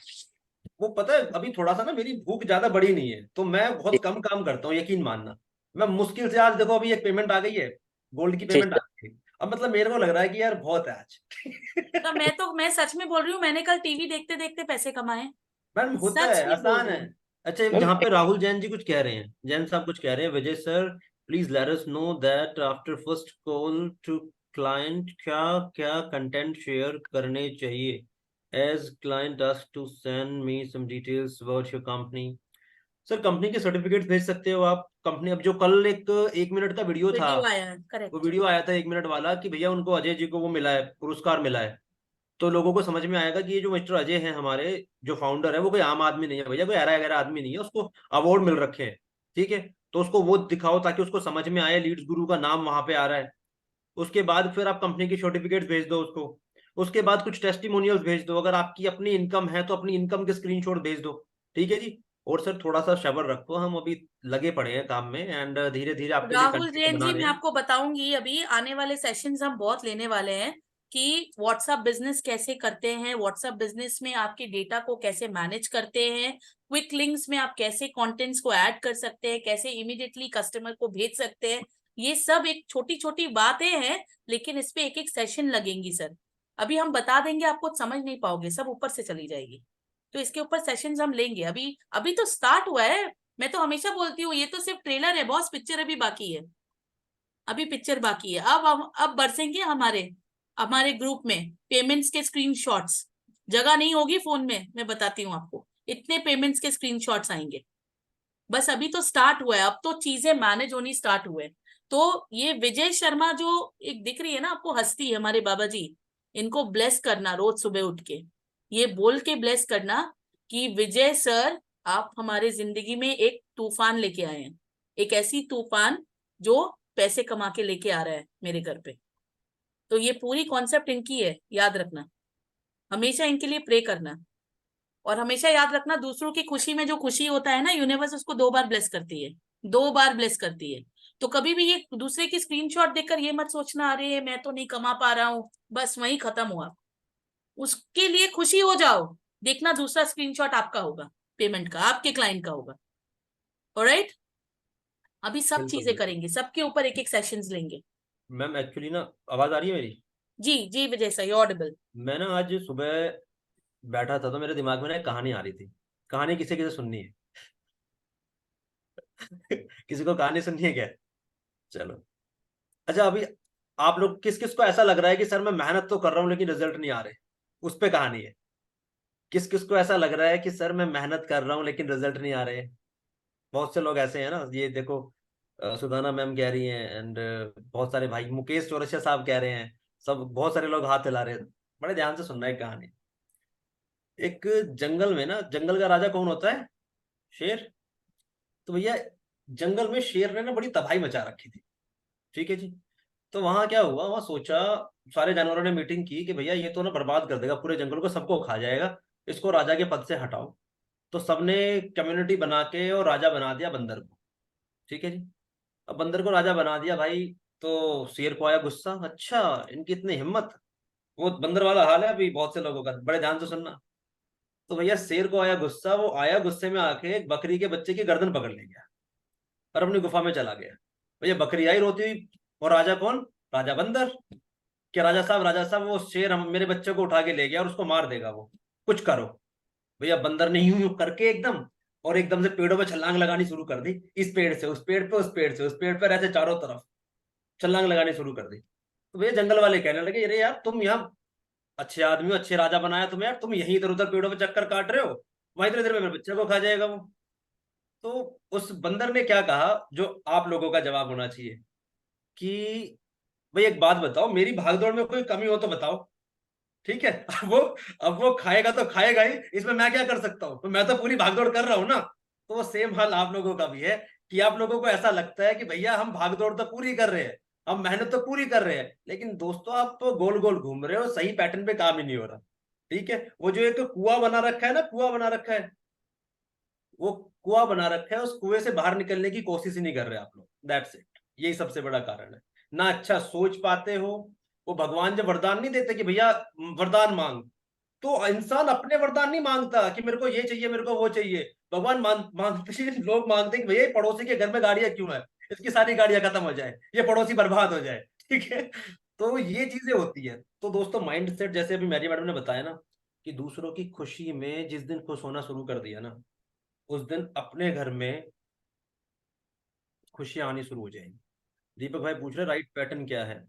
वो पता है अभी थोड़ा सा ना मेरी भूख ज्यादा बड़ी नहीं है, तो मैं जी बहुत कम काम करता हूँ, यकीन मानना। मैं मुश्किल से, आज देखो अभी एक पेमेंट आ गई है, गोल्ड की जी पेमेंट आ सर। गई। अब मतलब मेरे को लग रहा है कि यार बहुत है आज। तो मैं सच में बोल रही हूँ, मैंने कल टीवी देखते देखते पैसे कमाए, मैम होता सच है, में बोल आसान रही है। हूँ। अच्छा मैम यहाँ पे राहुल जैन जी कुछ कह रहे हैं, जैन साहब कुछ कह रहे हैं, Vijay sir please let us know that after first call to client क्या क्या कंटेंट शेयर करने चाहिए, as client ask to send me some details about your company. Sir company के सर्टिफिकेट भेज सकते हो आप। कंपनी, अब जो कल एक मिनट का वीडियो था, वीडियो आया है, वो करेक्ट। वीडियो आया था 1 मिनट वाला कि भैया उनको अजय जी को वो मिला है, पुरस्कार मिला है। तो लोगों को समझ में आएगा कि ये जो मिस्टर अजय हैं हमारे जो फाउंडर है, वो कोई आम आदमी नहीं है भैया, कोई हरा गहरा आदमी नहीं है, उसको अवार्ड मिल रखे हैं। ठीक है? तो उसको वो दिखाओ ताकि उसको समझ में आए, लीड्स गुरु का नाम वहां पे आ रहा है। उसके बाद फिर आप कंपनी की सर्टिफिकेट भेज दो उसको। उसके बाद कुछ टेस्टिमोनियल्स भेज दो, अगर आपकी अपनी इनकम है तो अपनी इनकम के स्क्रीनशॉट भेज दो। ठीक है जी? और सर थोड़ा सा सब्र रखो, हम अभी लगे पड़े हैं काम में, एंड धीरे धीरे आपके लिए राहुल कंटेंट जैन बना जी, रहे मैं हैं। आपको बताऊंगी, अभी आने वाले सेशंस हम बहुत लेने वाले हैं कि व्हाट्सएप बिजनेस कैसे करते हैं, व्हाट्सएप बिजनेस में आपके डेटा को कैसे मैनेज करते हैं, क्विक लिंक्स में आप कैसे कंटेंट्स को ऐड कर सकते हैं, कैसे इमीडिएटली कस्टमर को भेज सकते हैं। ये सब एक छोटी छोटी बातें हैं, लेकिन इस पे एक एक सेशन लगेंगी सर। अभी हम बता देंगे, आपको समझ नहीं पाओगे, सब ऊपर से चली जाएगी। तो इसके ऊपर सेशंस हम लेंगे। अभी अभी तो स्टार्ट हुआ है। मैं तो हमेशा बोलती हूँ ये तो सिर्फ ट्रेलर है बॉस, पिक्चर अभी बाकी है, अभी पिक्चर बाकी है। अब बरसेंगे हमारे हमारे ग्रुप में पेमेंट्स के स्क्रीनशॉट्स। जगह नहीं होगी फोन में, मैं बताती हूँ आपको, इतने पेमेंट्स के स्क्रीनशॉट्स आएंगे। बस अभी तो स्टार्ट हुआ है, अब तो चीजें मैनेज होनी स्टार्ट हुए। तो ये विजय शर्मा जो एक दिख रही है ना आपको हस्ती, हमारे बाबा जी, इनको ब्लेस करना रोज सुबह उठ के, ये बोल के ब्लेस करना कि विजय सर आप हमारे जिंदगी में एक तूफान लेके आए हैं, एक ऐसी तूफान जो पैसे कमा के लेके आ रहा है मेरे घर पे। तो ये पूरी कॉन्सेप्ट इनकी है, याद रखना। हमेशा इनके लिए प्रे करना, और हमेशा याद रखना दूसरों की खुशी में जो खुशी होता है ना, यूनिवर्स उसको 2 बार ब्लेस करती है, 2 बार ब्लेस करती है। तो कभी भी ये दूसरे की स्क्रीनशॉट देखकर ये मत सोचना अरे मैं तो नहीं कमा पा रहा हूँ, बस वही खत्म हुआ। उसके लिए खुशी हो जाओ, देखना दूसरा स्क्रीनशॉट आपका होगा, पेमेंट का, आपके क्लाइंट का होगा। ऑलराइट, अभी सब बिल्कुल चीजें बिल्कुल। करेंगे, सबके ऊपर एक एक सेशंस लेंगे। मैम एक्चुअली ना आवाज आ रही है मेरी? जी जी विजय सर, ऑडिबल। मैं ना आज सुबह बैठा था तो मेरे दिमाग में ना एक कहानी आ रही थी। कहानी किसे किसे सुननी है? किसी को कहानी सुननी है क्या? चलो। अच्छा, अभी आप लोग किस किस को ऐसा लग रहा है कि सर मैं मेहनत तो कर रहा हूँ लेकिन रिजल्ट नहीं आ रहे? उस पे कहानी है। किस किस को ऐसा लग रहा है कि सर मैं मेहनत कर रहा हूँ लेकिन रिजल्ट नहीं आ रहे? बहुत से लोग ऐसे हैं ना, ये देखो सुदाना मैम कह रही हैं, एंड बहुत सारे भाई मुकेश चौरसिया साहब कह रहे हैं, सब बहुत सारे लोग हाथ हिला रहे हैं। बड़े ध्यान से सुनना है कहानी। एक जंगल में ना, जंगल का राजा कौन होता है? शेर। तो भैया जंगल में शेर ने ना बड़ी तबाही मचा रखी थी। ठीक है जी। तो वहां क्या हुआ, वहां सोचा, सारे जानवरों ने मीटिंग की कि भैया ये तो ना बर्बाद कर देगा पूरे जंगल को, सबको खा जाएगा, इसको राजा के पद से हटाओ। तो सबने कम्युनिटी बना के और राजा बना दिया बंदर को। ठीक है जी। अब बंदर को राजा बना दिया भाई, तो शेर को आया गुस्सा, अच्छा इनकी इतनी हिम्मत। वो बंदर वाला हाल है अभी बहुत से लोगों का, बड़े ध्यान से सुनना। तो भैया शेर को आया गुस्सा, वो आया गुस्से में आके एक बकरी के बच्चे की गर्दन पकड़ ले गया और अपनी गुफा में चला गया। भैया बकरी आई रोती हुई, और राजा कौन? राजा बंदर। कि राजा साहब, राजा साहब, वो शेर हम मेरे बच्चे को उठा के ले गया और उसको मार देगा, वो कुछ करो। भैया बंदर ने यूं यूं करके एकदम, और एकदम से पेड़ों पे छलांग लगानी शुरू कर दी, इस पेड़ से उस पेड़ पे, उस पेड़ से उस पेड़ पर, ऐसे चारों तरफ छलांग लगानी शुरू कर दी। तो भैया जंगल वाले कहने लगे अरे यार तुम यहाँ अच्छे आदमी हो, अच्छे राजा बनाया तुम्हें यार, तुम यहीं इधर उधर पेड़ों पे चक्कर काट रहे हो, वहीं इधर इधर में मेरे बच्चे को खा जाएगा वो। तो उस बंदर ने क्या कहा, जो आप लोगों का जवाब होना चाहिए, कि भाई एक बात बताओ, मेरी भागदौड़ में कोई कमी हो तो बताओ। ठीक है। अब वो खाएगा तो खाएगा ही, इसमें मैं क्या कर सकता हूँ, तो मैं तो पूरी भागदौड़ कर रहा हूँ ना। तो वो सेम हाल आप लोगों का भी है, कि आप लोगों को ऐसा लगता है कि भैया हम भागदौड़ तो पूरी कर रहे हैं, हम मेहनत तो पूरी कर रहे हैं, लेकिन दोस्तों आप तो गोल गोल घूम रहे हो, सही पैटर्न पे काम ही नहीं हो रहा। ठीक है। वो जो एक कुआं बना रखा है ना, कुआं बना रखा है, वो कुआं बना रखा है, उस कुएं से बाहर निकलने की कोशिश ही नहीं कर रहे आप लोग। दैट्स इट, यही सबसे बड़ा कारण है। ना अच्छा सोच पाते हो। वो भगवान जब वरदान नहीं देते कि भैया वरदान मांग, तो इंसान अपने वरदान नहीं मांगता कि मेरे को ये चाहिए, मेरे को वो चाहिए। भगवान मांगते हैं, लोग मांगते हैं कि भैया पड़ोसी के घर में गाड़ियां क्यों है, इसकी सारी गाड़ियां खत्म हो जाए, ये पड़ोसी बर्बाद हो जाए। ठीक है। तो ये चीजें होती है। तो दोस्तों माइंड सेट, जैसे अभी मैरी मैडम ने बताया ना, कि दूसरों की खुशी में जिस दिन खुश होना शुरू कर दिया ना, उस दिन अपने घर में खुशियां आनी शुरू हो जाएंगी। दीपक भाई पूछ रहे राइट पैटर्न क्या है?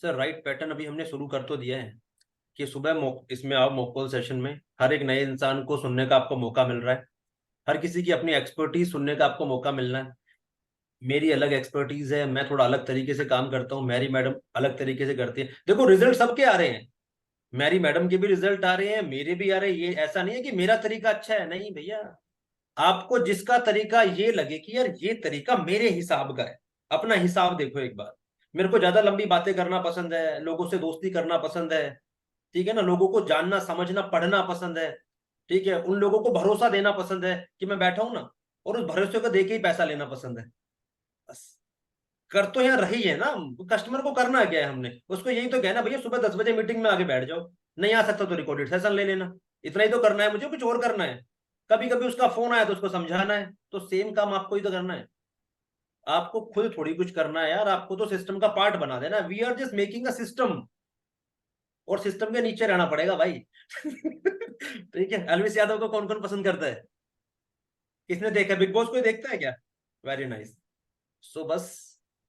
सर राइट पैटर्न अभी हमने शुरू कर तो दिया है, कि सुबह इसमें आओ मॉक सेशन में, हर एक नए इंसान को सुनने का आपको मौका मिल रहा है, हर किसी की अपनी एक्सपर्टीज सुनने का आपको मौका मिलना है। मेरी अलग एक्सपर्टीज है, मैं थोड़ा अलग तरीके से काम करता हूँ, मैरी मैडम अलग तरीके से करती है। देखो रिजल्ट सबके आ रहे हैं, मैरी मैडम के भी रिजल्ट आ रहे हैं, मेरे भी आ रहे हैं। ये ऐसा नहीं है कि मेरा तरीका अच्छा है, नहीं भैया। आपको जिसका तरीका ये लगे कि यार ये तरीका मेरे हिसाब का है, अपना हिसाब देखो एक बार। मेरे को ज्यादा लंबी बातें करना पसंद है, लोगों से दोस्ती करना पसंद है, ठीक है ना, लोगों को जानना समझना पढ़ना पसंद है। ठीक है। उन लोगों को भरोसा देना पसंद है, कि मैं बैठा हूं ना और उस भरोसे को देके ही पैसा लेना पसंद है। बस कर तो यहाँ रही है ना, कस्टमर को करना क्या है हमने, उसको यही तो कहना भैया सुबह 10 बजे मीटिंग में आके बैठ जाओ, नहीं आ सकता तो रिकॉर्डेड सेशन ले लेना, इतना ही तो करना है मुझे, कुछ और करना है। कभी कभी उसका फोन आया तो उसको समझाना है, तो सेम काम आपको ही तो करना है, आपको खुद थोड़ी कुछ करना है यार, आपको तो सिस्टम का पार्ट बना देना, we are just making a system, और सिस्टम के नीचे रहना पड़ेगा भाई। ठीक है, एलविस यादव को कौन कौन पसंद करता है, किसने देखा, बिग बॉस कोई देखता है क्या? Very nice. सो बस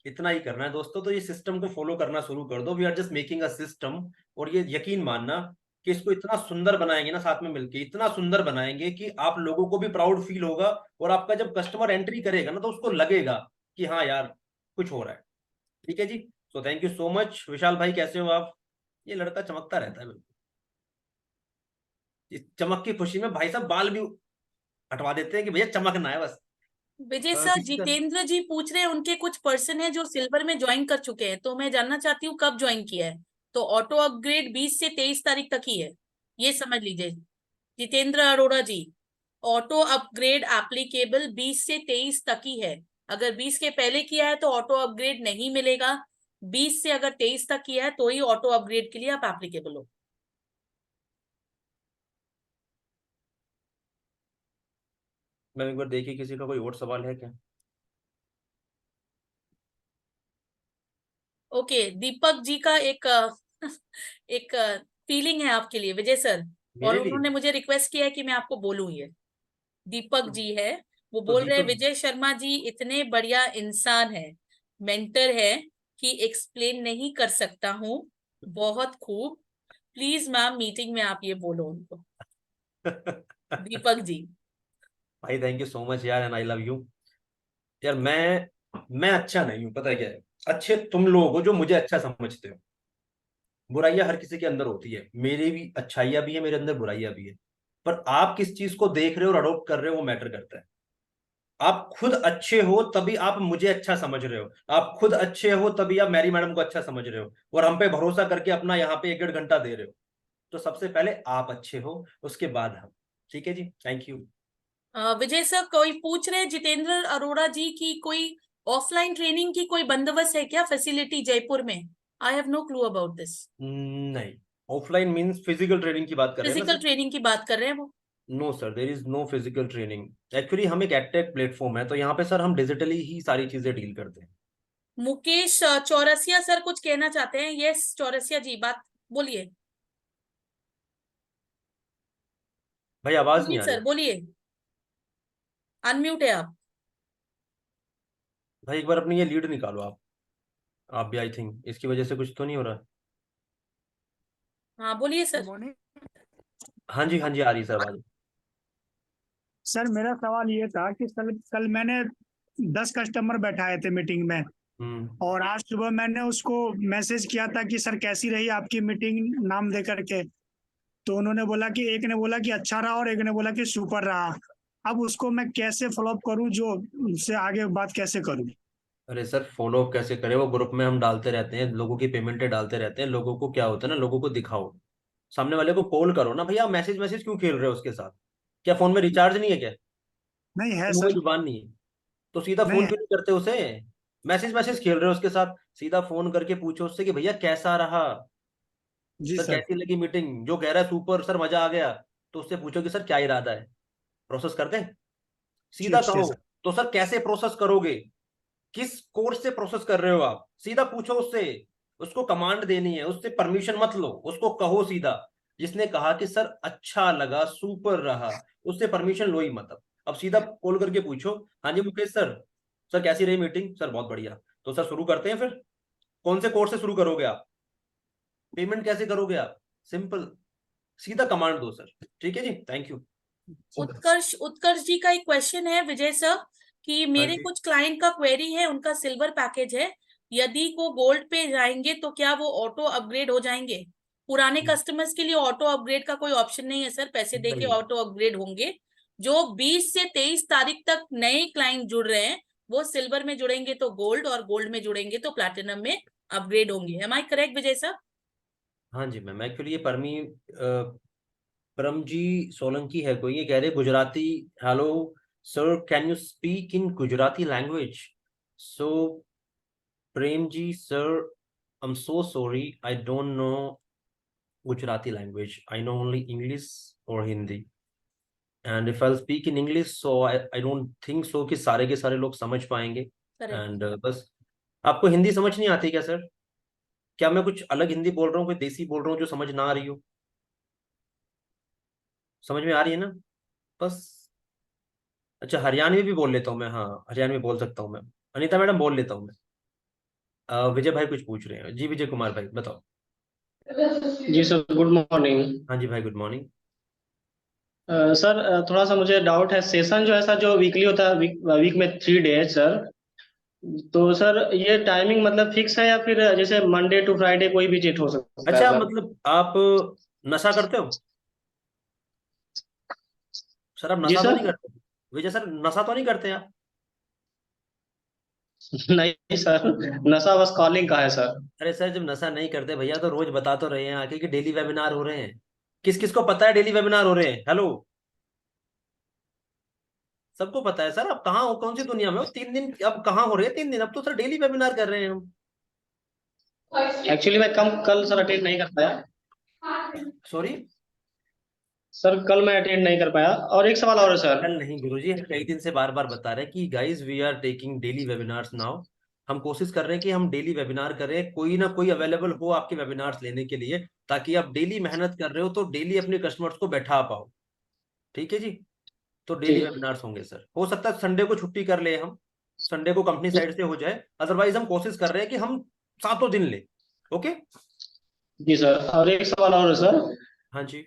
इतना ही करना है दोस्तों, तो ये सिस्टम को फॉलो करना शुरू कर दो, we are just making a system, और ये यकीन मानना कि इसको इतना सुंदर बनाएंगे ना, साथ में मिलके इतना सुंदर बनाएंगे कि आप लोगों को भी प्राउड फील होगा, और आपका जब कस्टमर एंट्री करेगा ना तो उसको लगेगा कि हाँ यार कुछ हो रहा है। ठीक है जी, so thank you so much. Vishal भाई कैसे हो आप? ये लड़का चमकता रहता है बिल्कुल, इस चमक की खुशी में भाई साहब बाल भी हटवा देते हैं कि भैया चमकना है बस। विजय सर, किसी का जितेंद्र जी पूछ रहे हैं उनके कुछ पर्सन है जो सिल्वर में ज्वाइन कर चुके हैं, तो मैं जानना चाहती हूँ कब ज्वाइन किया है। तो ऑटो अपग्रेड 20 से 23 तारीख तक ही है, ये समझ लीजिए। जितेंद्र अरोड़ा जी, ऑटो अपग्रेड एप्लीकेबल 20 से 23 तक ही है। अगर 20 के पहले किया है तो ऑटो अपग्रेड नहीं मिलेगा, 20 से अगर 23 तक किया है तो ही ऑटो अपग्रेड के लिए आप एप्लीकेबल हो। मैं एक बार देखिए किसी का कोई और सवाल है क्या? ओके, दीपक जी का एक एक फीलिंग है आपके लिए विजय सर, और मेरे लिए उन्होंने मुझे रिक्वेस्ट किया है कि मैं आपको बोलूं ये। दीपक जी है, वो तो बोल रहे हैं दीपक, विजय शर्मा जी इतने बढ़िया इंसान है, मेंटर है कि एक्सप्लेन नहीं कर सकता हूँ, बहुत खूब, प्लीज मैम मीटिंग में आप ये बोलो उनको। दीपक जी, भाई थैंक यू सो मच यार, एंड आई लव यू। यार मैं अच्छा नहीं हूँ, पता है क्या है, अच्छे तुम लोग हो जो मुझे अच्छा समझते हो। बुराइयां हर किसी के अंदर होती है, मेरी भी अच्छाइयां भी है, मेरे अंदर बुराइयां भी है, पर आप किस चीज को देख रहे हो और अडोप्ट कर रहे हो वो मैटर करता है। आप खुद अच्छे हो तभी आप मुझे अच्छा समझ रहे हो, आप खुद अच्छे हो तभी आप मैरी मैडम को अच्छा समझ रहे हो, और हम पे भरोसा करके अपना यहाँ पे 1 1.5 घंटा दे रहे हो। तो सबसे पहले आप अच्छे हो, उसके बाद हम। ठीक है जी, थैंक यू। विजय सर, कोई पूछ रहे हैं जितेंद्र अरोड़ा जी की कोई ऑफलाइन ट्रेनिंग की कोई बंदोबस्त है क्या फैसिलिटी जयपुर में? I have no clue about this. नहीं, ऑफलाइन मींस फिजिकल ट्रेनिंग की बात कर रहे हैं ना फिजिकल सर? ट्रेनिंग की बात कर रहे हैं वो। No sir, there is no physical training. Actually हम एक एडटेक प्लेटफॉर्म है, तो यहाँ पे सर हम डिजिटली ही सारी चीजें डील करते हैं। मुकेश चौरसिया सर कुछ कहना चाहते हैं। यस चौरसिया जी, बात बोलिए। भाई आवाज नहीं सुनील आ रही। सर बोलिए, अनम्यूट है आप। भाई एक बार अपनी ये लीड निकालो आप भी, आई थिंक इसकी वजह से कुछ तो नहीं हो रहा। हाँ बोलिए सर। हाँ जी आ रही है सर आवाज। सर मेरा सवाल ये था कि कल कल मैंने 10 कस्टमर बैठाए थे मीटिंग में, हम्म। और आज सुबह मैंने उसको मैसेज किया था कि सर कैसी रही आपकी मीटिंग, नाम दे करके। तो उन्होंने बोला कि एक ने बोला कि अच्छा रहा और एक ने बोला कि सुपर रहा। अब उसको मैं कैसे फॉलोअप करूं, जो उससे आगे बात कैसे करूं? अरे सर फॉलो अप कैसे करें, वो ग्रुप में हम डालते रहते हैं, लोगों की पेमेंटें डालते रहते हैं, लोगों को क्या होता है ना, लोगों को दिखाओ, सामने वाले को कॉल करो ना भैया, मैसेज मैसेज क्यों खेल रहे हो उसके साथ? क्या फोन में रिचार्ज नहीं है क्या? नहीं है मुंह में सर। जुबान नहीं है? तो सीधा नहीं फोन है। क्यों नहीं करते उसे? मैसेज मैसेज खेल रहे हो उसके साथ, सीधा फोन करके पूछो उससे कि भैया कैसा रहा, जी सर सर। कैसी लगी मीटिंग, जो कह रहा है सुपर सर मजा आ गया, तो उससे पूछो कि सर क्या इरादा है, प्रोसेस कर दें? सीधा ठीक है कहो। सर। तो सर कैसे प्रोसेस करोगे, किस कोर्स से प्रोसेस कर रहे हो आप, सीधा पूछो उससे, उसको कमांड देनी है, उससे परमिशन मत लो, उसको कहो सीधा। जिसने कहा कि सर अच्छा लगा सुपर रहा, उससे परमिशन लो ही मत। अब सीधा कॉल करके पूछो, हाँ जी मुकेश सर, सर कैसी रही मीटिंग, सर बहुत बढ़िया। तो सर शुरू करते हैं फिर, कौन से कोर्स से शुरू करोगे आप, पेमेंट कैसे करोगे आप, सिंपल, सीधा कमांड दो सर। ठीक है जी, थैंक यू। उत्कर्ष उत्कर्ष जी का एक क्वेश्चन है विजय सर कि हाँ मेरे जी। कुछ क्लाइंट का क्वेरी है, उनका सिल्वर पैकेज है, यदि वो गोल्ड पे जाएंगे तो क्या वो ऑटो अपग्रेड हो जाएंगे? पुराने कस्टमर्स के लिए ऑटो अपग्रेड का कोई ऑप्शन नहीं है सर, पैसे दे के नहीं, ऑटो अपग्रेड होंगे। जो 20 से 23 तारीख तक नए क्लाइंट जुड़ रहे हैं वो सिल्वर में जुड़ेंगे तो गोल्ड, और गोल्ड में जुड़ेंगे तो प्लैटिनम में अपग्रेड होंगे। Am I correct Vijay sir? हाँ जी मैम, एक्चुअली ये परमजी सोलंकी है कोई, ये कह रहे Gujarati, hello sir can you speak in Gujarati language? So Prem ji sir, I am so sorry, I don't know Gujarati language. I know only English or Hindi. And if I'll speak in English, so I don't think so कि सारे के सारे लोग समझ पाएंगे. Correct. And बस आपको हिंदी समझ नहीं आती क्या सर? क्या मैं कुछ अलग हिंदी बोल रहा हूँ, कोई देसी बोल रहा हूँ जो समझ ना आ रही हो? समझ में आ रही है ना? बस अच्छा, हरियाणवी भी बोल लेता हूँ मैं. हाँ, हरियाणवी बोल सकता हूँ मैं. अनीता मैडम बोल लेता हूँ मैं. विजय भाई कुछ पूछ रहे हैं जी. विजय कुमार भाई बताओ. जी सर, गुड मॉर्निंग। हाँ जी भाई, गुड मॉर्निंग. सर थोड़ा सा मुझे डाउट है, सेशन जो ऐसा जो वीकली होता है, वीक में 3 डेज सर, तो सर ये टाइमिंग मतलब फिक्स है या फिर जैसे मंडे टू फ्राइडे कोई भी डेट हो सकता है अच्छा, सर? मतलब आप नशा करते हो सर? आप जी नशा तो सर। नहीं करते विजय सर? नशा तो नहीं करते आप? नहीं सर, नशा बस कॉलिंग का है सर। अरे सर, जब नशा नहीं करते भैया तो रोज बता तो रहे हैं आके कि डेली वेबिनार हो रहे हैं. किस किस को पता है डेली वेबिनार हो रहे हैं? हेलो, सबको पता है सर. अब कहाँ हो, कौन सी दुनिया में हो? 3 दिन अब कहाँ हो रहे हैं? 3 दिन अब तो सर डेली वेबिनार कर रहे हैं हम. एक्चुअली मैं कल सर अटेंड नहीं कर पाया। सॉरी सर कल मैं अटेंड नहीं कर पाया। और एक सवाल और है सर। कल नहीं गुरुजी, हम कई दिन से बार बार बता रहे हैं कि guys we are taking daily webinars now. हम कोशिश कर रहे हैं कि हम डेली वेबिनार करें, कोई ना कोई अवेलेबल हो आपके वेबिनार्स लेने के लिए, ताकि आप डेली मेहनत कर रहे हो तो डेली अपने कस्टमर्स को बैठा पाओ. ठीक है जी. तो डेली जी वेबिनार्स होंगे सर. हो सकता है संडे को छुट्टी कर ले हम, संडे को कंपनी साइड से हो जाए, अदरवाइज हम कोशिश कर रहे हैं कि हम 7 दिन ले. ओके जी सर, और एक सवाल और है सर। हाँ जी.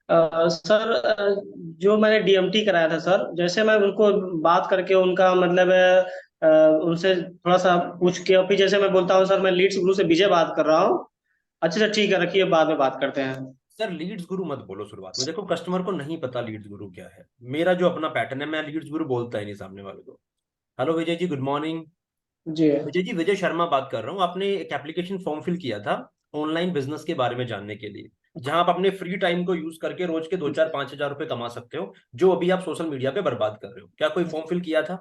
सर जो मैंने डीएमटी कराया था सर, जैसे मैं उनको बात करके उनका मतलब उनसे थोड़ा सा पूछ के, और फिर जैसे मैं बोलता हूँ सर मैं लीड्स गुरु से विजय बात कर रहा हूँ। अच्छा अच्छा ठीक है, रखिए, बाद में बात करते हैं। सर लीड्स गुरु मत बोलो शुरुआत में. देखो, कस्टमर को नहीं पता लीड्स गुरु क्या है. मेरा जो अपना पैटर्न है, मैं लीड्स गुरु बोलता ही नहीं सामने वाले को. Hello Vijay ji, good morning. जी विजय जी, विजय शर्मा बात कर रहा हूँ. आपने एक एप्लीकेशन फॉर्म फिल किया था ऑनलाइन बिजनेस के बारे में जानने के लिए, जहां आप अपने फ्री टाइम को यूज करके रोज के 2-4-5 हजार रुपए कमा सकते हो, जो अभी आप सोशल मीडिया पे बर्बाद कर रहे हो. क्या कोई फॉर्म फिल किया था?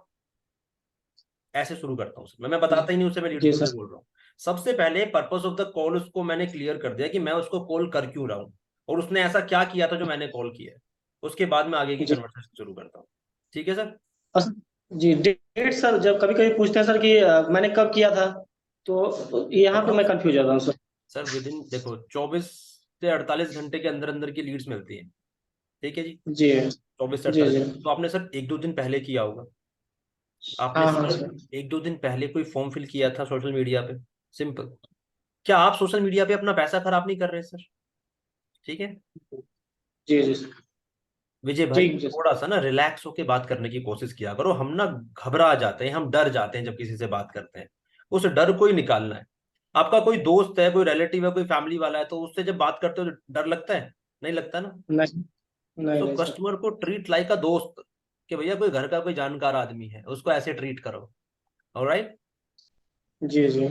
ऐसे शुरू करता हूँ सर मैं बताता ही नहीं उसे, मैं लीड्स जी गुरु सर। बोल रहा हूँ. सबसे पहले पर्पस ऑफ द कॉल उसको मैंने क्लियर कर दिया कि मैं उसको कॉल कर क्यों रहा हूँ, और उसने ऐसा क्या किया था जो मैंने कॉल किया है. उसके बाद में आगे की जी कन्वर्सेशन शुरू करता हूँ. ठीक है सर. अस- जी डेट सर, जब कभी कभी पूछते हैं सर कि मैंने कब किया था, तो यहाँ पे बताओ मैं कंफ्यूज जाता हूँ सर। सर. विद इन देखो 24 से 48 घंटे के अंदर अंदर की लीड्स मिलती है. ठीक है जी. जी 24 से जी जी। 48. तो आपने सर 1-2 दिन पहले किया होगा. आपने हाँ हाँ सर सर। 1-2 दिन पहले कोई फॉर्म फिल किया था सोशल मीडिया पे. सिंपल. क्या आप सोशल मीडिया पे अपना पैसा खराब नहीं कर रहे सर? ठीक है जी जी सर। विजय भाई, ठीक जी थोड़ा सा ना रिलैक्स होके बात करने की कोशिश किया करो. हम ना घबरा जाते हैं, हम डर जाते हैं जब किसी से बात करते हैं. उस डर को ही निकालना है. आपका कोई दोस्त है, कोई रिलेटिव है, कोई फैमिली वाला है, तो उससे जब बात करते हो तो डर लगता है? नहीं लगता ना. नहीं नहीं तो नहीं सर। कस्टमर को ट्रीट लाइक अ दोस्त, कि भैया कोई घर का कोई जानकार आदमी है, उसको ऐसे ट्रीट करो. ऑलराइट. जी जी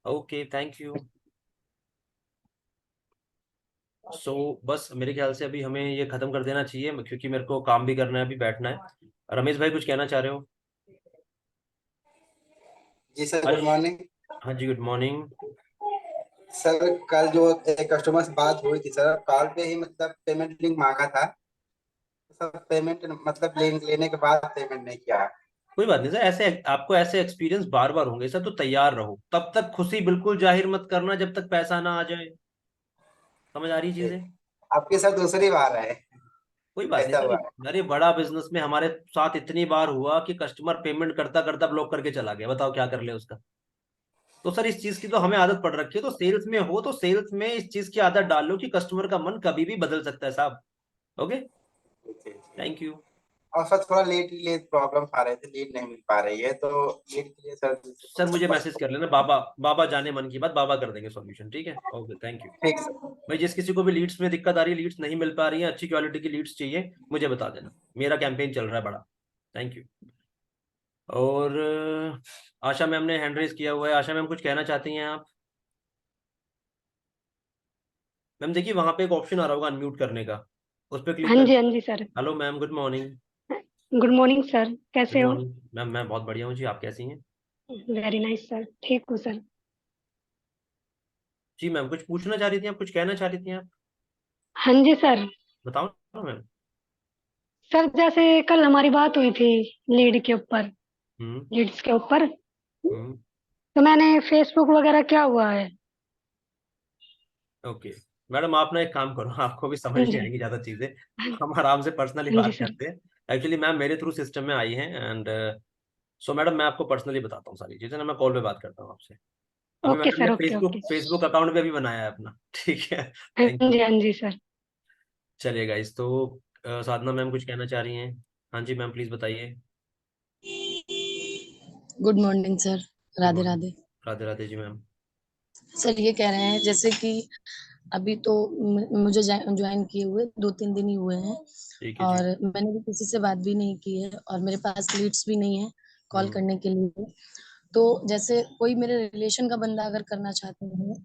ओके, थैंक यू. सो बस मेरे ख्याल से अभी हमें ये खत्म कर देना चाहिए, क्योंकि मेरे को काम भी करना है, अभी बैठना है. रमेश भाई कुछ कहना चाह रहे हो? जी सर, गुड मॉर्निंग। हाँ जी, गुड मॉर्निंग. सर कल जो एक कस्टमर से बात हुई थी सर, कॉल पे ही मतलब पेमेंट लिंक मांगा था। सर पेमेंट मतलब लिंक लेने के बाद पेमेंट नहीं किया। कोई बात नहीं सर, ऐसे आपको ऐसे एक्सपीरियंस बार बार होंगे सर, तो तैयार रहो. तब तक खुशी बिल्कुल जाहिर मत करना जब तक पैसा ना आ जाए. समझ आ रही चीजें? आपके सर दूसरी बार है कोई बात नहीं ऐसा हुआ है। सर. अरे बड़ा बिजनेस में हमारे साथ इतनी बार हुआ कि कस्टमर पेमेंट करता करता ब्लॉक करके चला गया. बताओ क्या कर ले उसका. तो सर इस चीज की तो हमें आदत पड़ रखी है. तो सेल्स में हो तो सेल्स में इस चीज की आदत डाल लो कि कस्टमर का मन कभी भी बदल सकता है साहब. Okay, thank you. और सर थोड़ा लेट प्रॉब्लम आ रहे थे, लीड नहीं मिल पा रही है, तो लीड के लिए सर मुझे मैसेज कर लेना. बाबा बाबा जाने मन की बात, बाबा कर देंगे सॉल्यूशन. ठीक है, ओके, थैंक यू. ठीक सर। भाई जिस किसी को भी लीड्स में दिक्कत आ रही है, लीड्स नहीं मिल पा रही है, अच्छी क्वालिटी की लीड्स चाहिए, मुझे बता देना. मेरा कैंपेन चल रहा है बड़ा. Thank you. और आशा मैम ने हैंड रेज किया हुआ है. आशा मैम कुछ कहना चाहती हैं आप? मैम देखिए वहां पे एक ऑप्शन आ रहा होगा अनम्यूट करने का, उस पर क्लिक हाँ कर. जी हाँ जी sir. Hello ma'am, good morning. Good morning sir, कैसे गुड हो? Morning ma'am. मैं बहुत बढ़िया हूँ जी, आप कैसी हैं? वेरी नाइस सर, ठीक हूँ सर। जी मैम, कुछ पूछना चाह रही थी आप, कुछ कहना चाह रही थी आप? हाँ जी सर। बताओ ना मैम। सर जैसे कल हमारी बात हुई थी लीड के ऊपर, हम्म लीड्स के ऊपर, हम्म तो मैंने फेसबुक वगैरह क्या हुआ है? ओके मैडम, आप ना एक काम करो, आपको भी समझ हाँ नहीं जी। आएंगी ज्यादा चीजें, हम आराम से पर्सनली हाँ जी बात सर। करते हैं। एक्चुअली मैम मेरे थ्रू सिस्टम में आई है, एंड सो मैडम मैं आपको पर्सनली बताता हूँ सारी चीजें ना, मैं कॉल पे बात करता हूँ आपसे। अभी ओके मैडम ने sir, okay Facebook okay. Facebook account भी अभी बनाया है अपना, ठीक है। हाँ थैंक यू। जी, हाँ जी सर। चलिए गाइस, तो साधना मैम कुछ कहना चाह रही हैं? हाँ जी मैम, प्लीज बताइए। Good morning sir. Good Radhe morning. Radhe. Radhe Radhe ji ma'am. Sir ये कह रहे हैं जैसे कि अभी तो मुझे ज्वाइन किए हुए 2-3 दिन ही हुए हैं, ठीक है जी। और मैंने भी किसी से बात भी नहीं की है, और मेरे पास लीड्स भी नहीं है कॉल करने के लिए। तो जैसे कोई मेरे रिलेशन का बंदा अगर करना चाहते हैं तो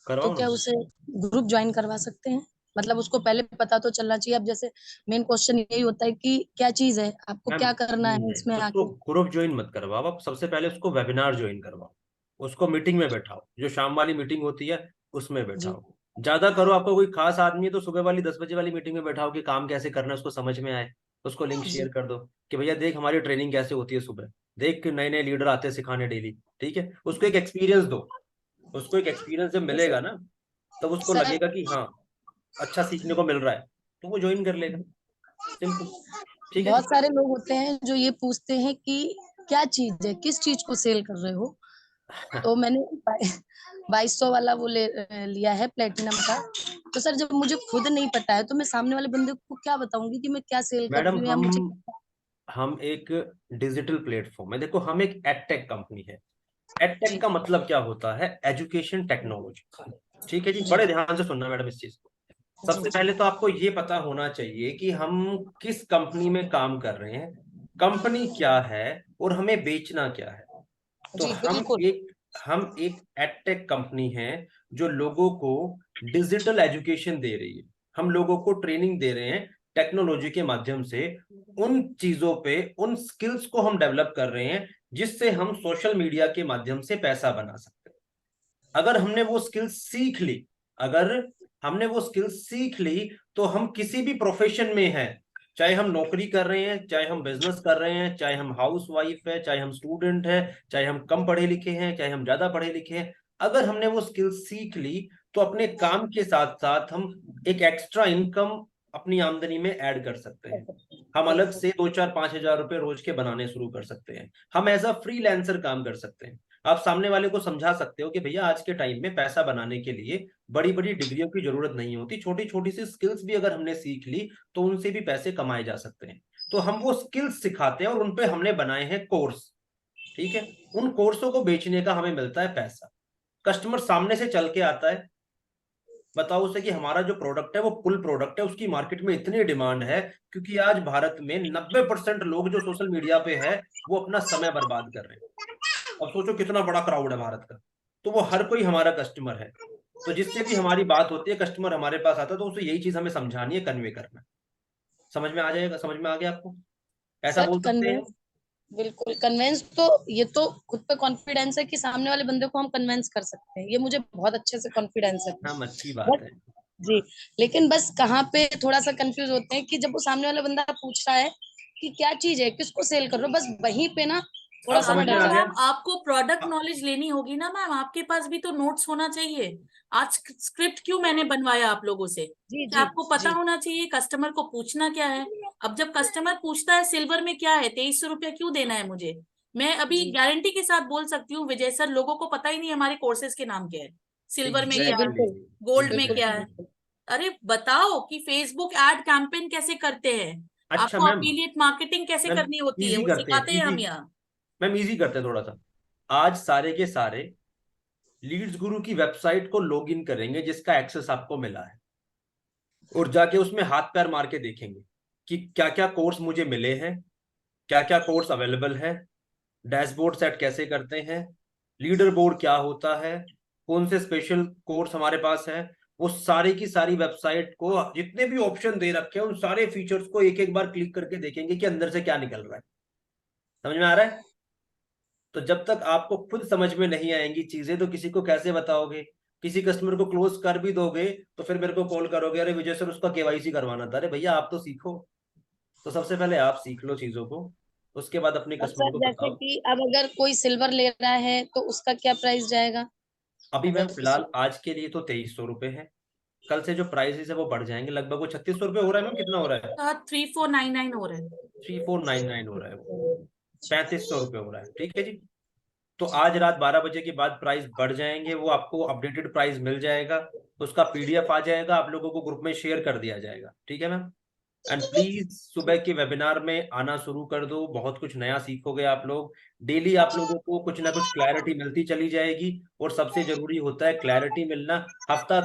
करवाओ ना। क्या उसे ग्रुप ज्वाइन करवा सकते हैं? मतलब उसको पहले पता तो चलना चाहिए। अब जैसे मेन क्वेश्चन यही होता है कि क्या चीज है, आपको मैम क्या करना है नहीं, इसमें उसको आके। ग्रुप ज्वाइन मत करवाओ, आप सबसे पहले उसको वेबिनार ज्वाइन करवाओ, उसको मीटिंग में बैठाओ, जो शाम वाली मीटिंग होती है उसमें जी बैठाओ। ज्यादा करो, आपको कोई खास आदमी है तो सुबह वाली 10 बजे वाली मीटिंग में बैठाओ कि काम कैसे करना है उसको समझ में आए। उसको लिंक शेयर जी कर दो कि भैया देख हमारी ट्रेनिंग कैसे होती है सुबह, देख नए नए लीडर आते हैं सिखाने डेली, ठीक है। उसको एक एक्सपीरियंस दो, उसको एक एक्सपीरियंस जब जैसे मिलेगा ना, तब उसको सर लगेगा कि हाँ अच्छा सीखने को मिल रहा है, तो वो ज्वाइन कर लेगा। सिंपल। ठीक है बहुत जी। सारे लोग होते हैं जो ये पूछते हैं कि क्या चीज है, किस चीज को सेल कर रहे हो। तो मैंने 2200 वाला वो लिया है प्लेटिनम का। तो सर जब मुझे खुद नहीं पता है तो मैं सामने वाले बंदे को क्या बताऊंगी कि मैं क्या सेल कर मैडम रही हूँ, या मुझे। हम एक डिजिटल प्लेटफॉर्म है, देखो हम एक एडटेक कंपनी है। एडटेक जी का मतलब क्या होता है? Education technology. ठीक है जी, जी बड़े ध्यान से सुनना मैडम इस चीज को। जी सबसे जी पहले तो आपको ये पता होना चाहिए कि हम किस कंपनी में काम कर रहे हैं, कंपनी क्या है और हमें बेचना क्या है। तो जी बिल्कुल। हम एक एडटेक कंपनी है जो लोगों को डिजिटल एजुकेशन दे रही है। हम लोगों को ट्रेनिंग दे रहे हैं टेक्नोलॉजी के माध्यम से, उन चीजों पे, उन स्किल्स को हम डेवलप कर रहे हैं जिससे हम सोशल मीडिया के माध्यम से पैसा बना सकते हैं। अगर हमने वो स्किल्स सीख ली, अगर हमने वो स्किल्स सीख ली, तो हम किसी भी प्रोफेशन में हैं, चाहे हम नौकरी कर रहे हैं, चाहे हम बिजनेस कर रहे हैं, चाहे हम हाउस वाइफ है, चाहे हम स्टूडेंट है, चाहे हम कम पढ़े लिखे हैं, चाहे हम ज्यादा पढ़े लिखे हैं, अगर हमने वो स्किल्स सीख ली तो अपने काम के साथ साथ हम एक एक्स्ट्रा इनकम अपनी आमदनी में ऐड कर सकते हैं। हम अलग बिल्कुल से 2-4-5 हजार रुपए रोज के बनाने शुरू कर सकते हैं। हम एज अ फ्रीलांसर काम कर सकते हैं। आप सामने वाले को समझा सकते हो कि भैया आज के टाइम में पैसा बनाने के लिए बड़ी बड़ी डिग्रियों की जरूरत नहीं होती, छोटी छोटी सी स्किल्स भी अगर हमने सीख ली तो उनसे भी पैसे कमाए जा सकते हैं। तो हम वो स्किल्स सिखाते हैं और उनपे हमने बनाए हैं कोर्स, ठीक है। उन कोर्सों को बेचने का हमें मिलता है पैसा। कस्टमर सामने से चल के आता है, बताओ उसे कि हमारा जो प्रोडक्ट है वो पुल प्रोडक्ट है, उसकी मार्केट में इतनी डिमांड है क्योंकि आज भारत में 90% लोग जो सोशल मीडिया पे है वो अपना समय बर्बाद कर रहे हैं। अब सोचो कितना बड़ा क्राउड है भारत का, तो वो हर कोई हमारा कस्टमर है। तो जिससे भी हमारी बात होती है, कस्टमर हमारे पास आता है, तो उसे यही चीज हमें समझानी है, कन्वे करना है। समझ में आ जाएगा? समझ में आ गया आपको? ऐसा सर बोल सकते हैं। कन्वेंस, बिल्कुल कन्वेंस तो, ये तो खुद पे कॉन्फिडेंस है कि सामने वाले बंदे को हम कन्वेंस कर सकते हैं, ये मुझे बहुत अच्छे से कॉन्फिडेंस है। हम अच्छी बात बट है। जी, लेकिन बस कहाँ पे थोड़ा सा कंफ्यूज होते हैं कि जब वो सामने वाला बंदा पूछ रहा है कि क्या चीज है, किसको सेल कर रहे हो, बस वहीं पे ना थोड़ा अब सा मैं समझ में डर आ जाती गया। मैम आपको प्रोडक्ट अ- नॉलेज लेनी होगी ना मैम, आपके पास भी तो नोट्स होना चाहिए। आज स्क्रिप्ट क्यों मैंने बनवाया आप लोगों से हूँ। जी कि जी आपको पता जी होना चाहिए कस्टमर को पूछना क्या है। अब जब कस्टमर पूछता है सिल्वर में क्या है, 2300 रुपया क्यों देना है मुझे, मैं अभी जी गारंटी के साथ बोल सकती हूँ विजय सर, लोगों को पता ही नहीं हमारे कोर्सेज के नाम क्या है, सिल्वर में जी क्या है, एग्जैक्टली। बिल्कुल गोल्ड में बिल्कुल क्या एग्जैक्टली। है। बिल्कुल। अरे बताओ कि फेसबुक एड कैंपेन कैसे करते हैं, अच्छा आपको मैम, अफिलिएट मार्केटिंग कैसे मैम करनी होती है, इजी वो करते हैं, सिखाते हैं इजी। हम यहाँ। मैम इजी करते हैं थोड़ा सा। आज सारे के सारे लीड्स गुरु की वेबसाइट को लॉगिन करेंगे जिसका एक्सेस आपको मिला है, और जाके उसमें हाथ पैर मार के देखेंगे कि क्या क्या कोर्स मुझे मिले हैं, क्या क्या कोर्स अवेलेबल है, डैशबोर्ड सेट कैसे करते हैं, लीडर बोर्ड क्या होता है, कौन से स्पेशल कोर्स हमारे पास है। वो सारी की सारी वेबसाइट को जितने भी ऑप्शन दे रखे हैं उन सारे फीचर्स को एक एक बार क्लिक करके देखेंगे कि अंदर से क्या निकल रहा है। समझ में आ रहा है? तो जब तक आपको खुद समझ में नहीं आएंगी चीजें तो किसी को कैसे बताओगे? किसी कस्टमर को क्लोज कर भी दोगे तो फिर मेरे को कॉल करोगे, अरे विजय सर उसका केवाईसी करवाना था। अरे भैया आप तो सीखो, तो सबसे पहले आप सीख लो चीजों को, उसके बाद अपने और कस्टमर सर को जैसे बताओ। कि अब अगर कोई सिल्वर ले रहा है तो उसका क्या प्राइस जाएगा? अभी मैम अगर फिलहाल किसी आज के लिए तो 2300 रुपए है, कल से जो प्राइसेस है वो बढ़ जाएंगे, लगभग वो 3600 रुपए हो रहा है मैम, कितना हो रहा है? 3499 हो रहा है। 3499 हो रहा है, वो 3500 रुपए हो रहा है। ठीक है जी, तो आज रात 12 बजे के बाद प्राइस बढ़ जाएंगे, वो आपको अपडेटेड प्राइस मिल जाएगा, उसका पीडीएफ आ जाएगा, आप लोगों को ग्रुप में शेयर कर दिया जाएगा। ठीक है मैम, एंड प्लीज सुबह के वेबिनार में आना शुरू कर दो, बहुत कुछ नया सीखोगे आप लोग। डेली आप लोगों को कुछ ना कुछ क्लैरिटी मिलती चली जाएगी, और सबसे जरूरी होता है क्लैरिटी मिलना। हफ्ता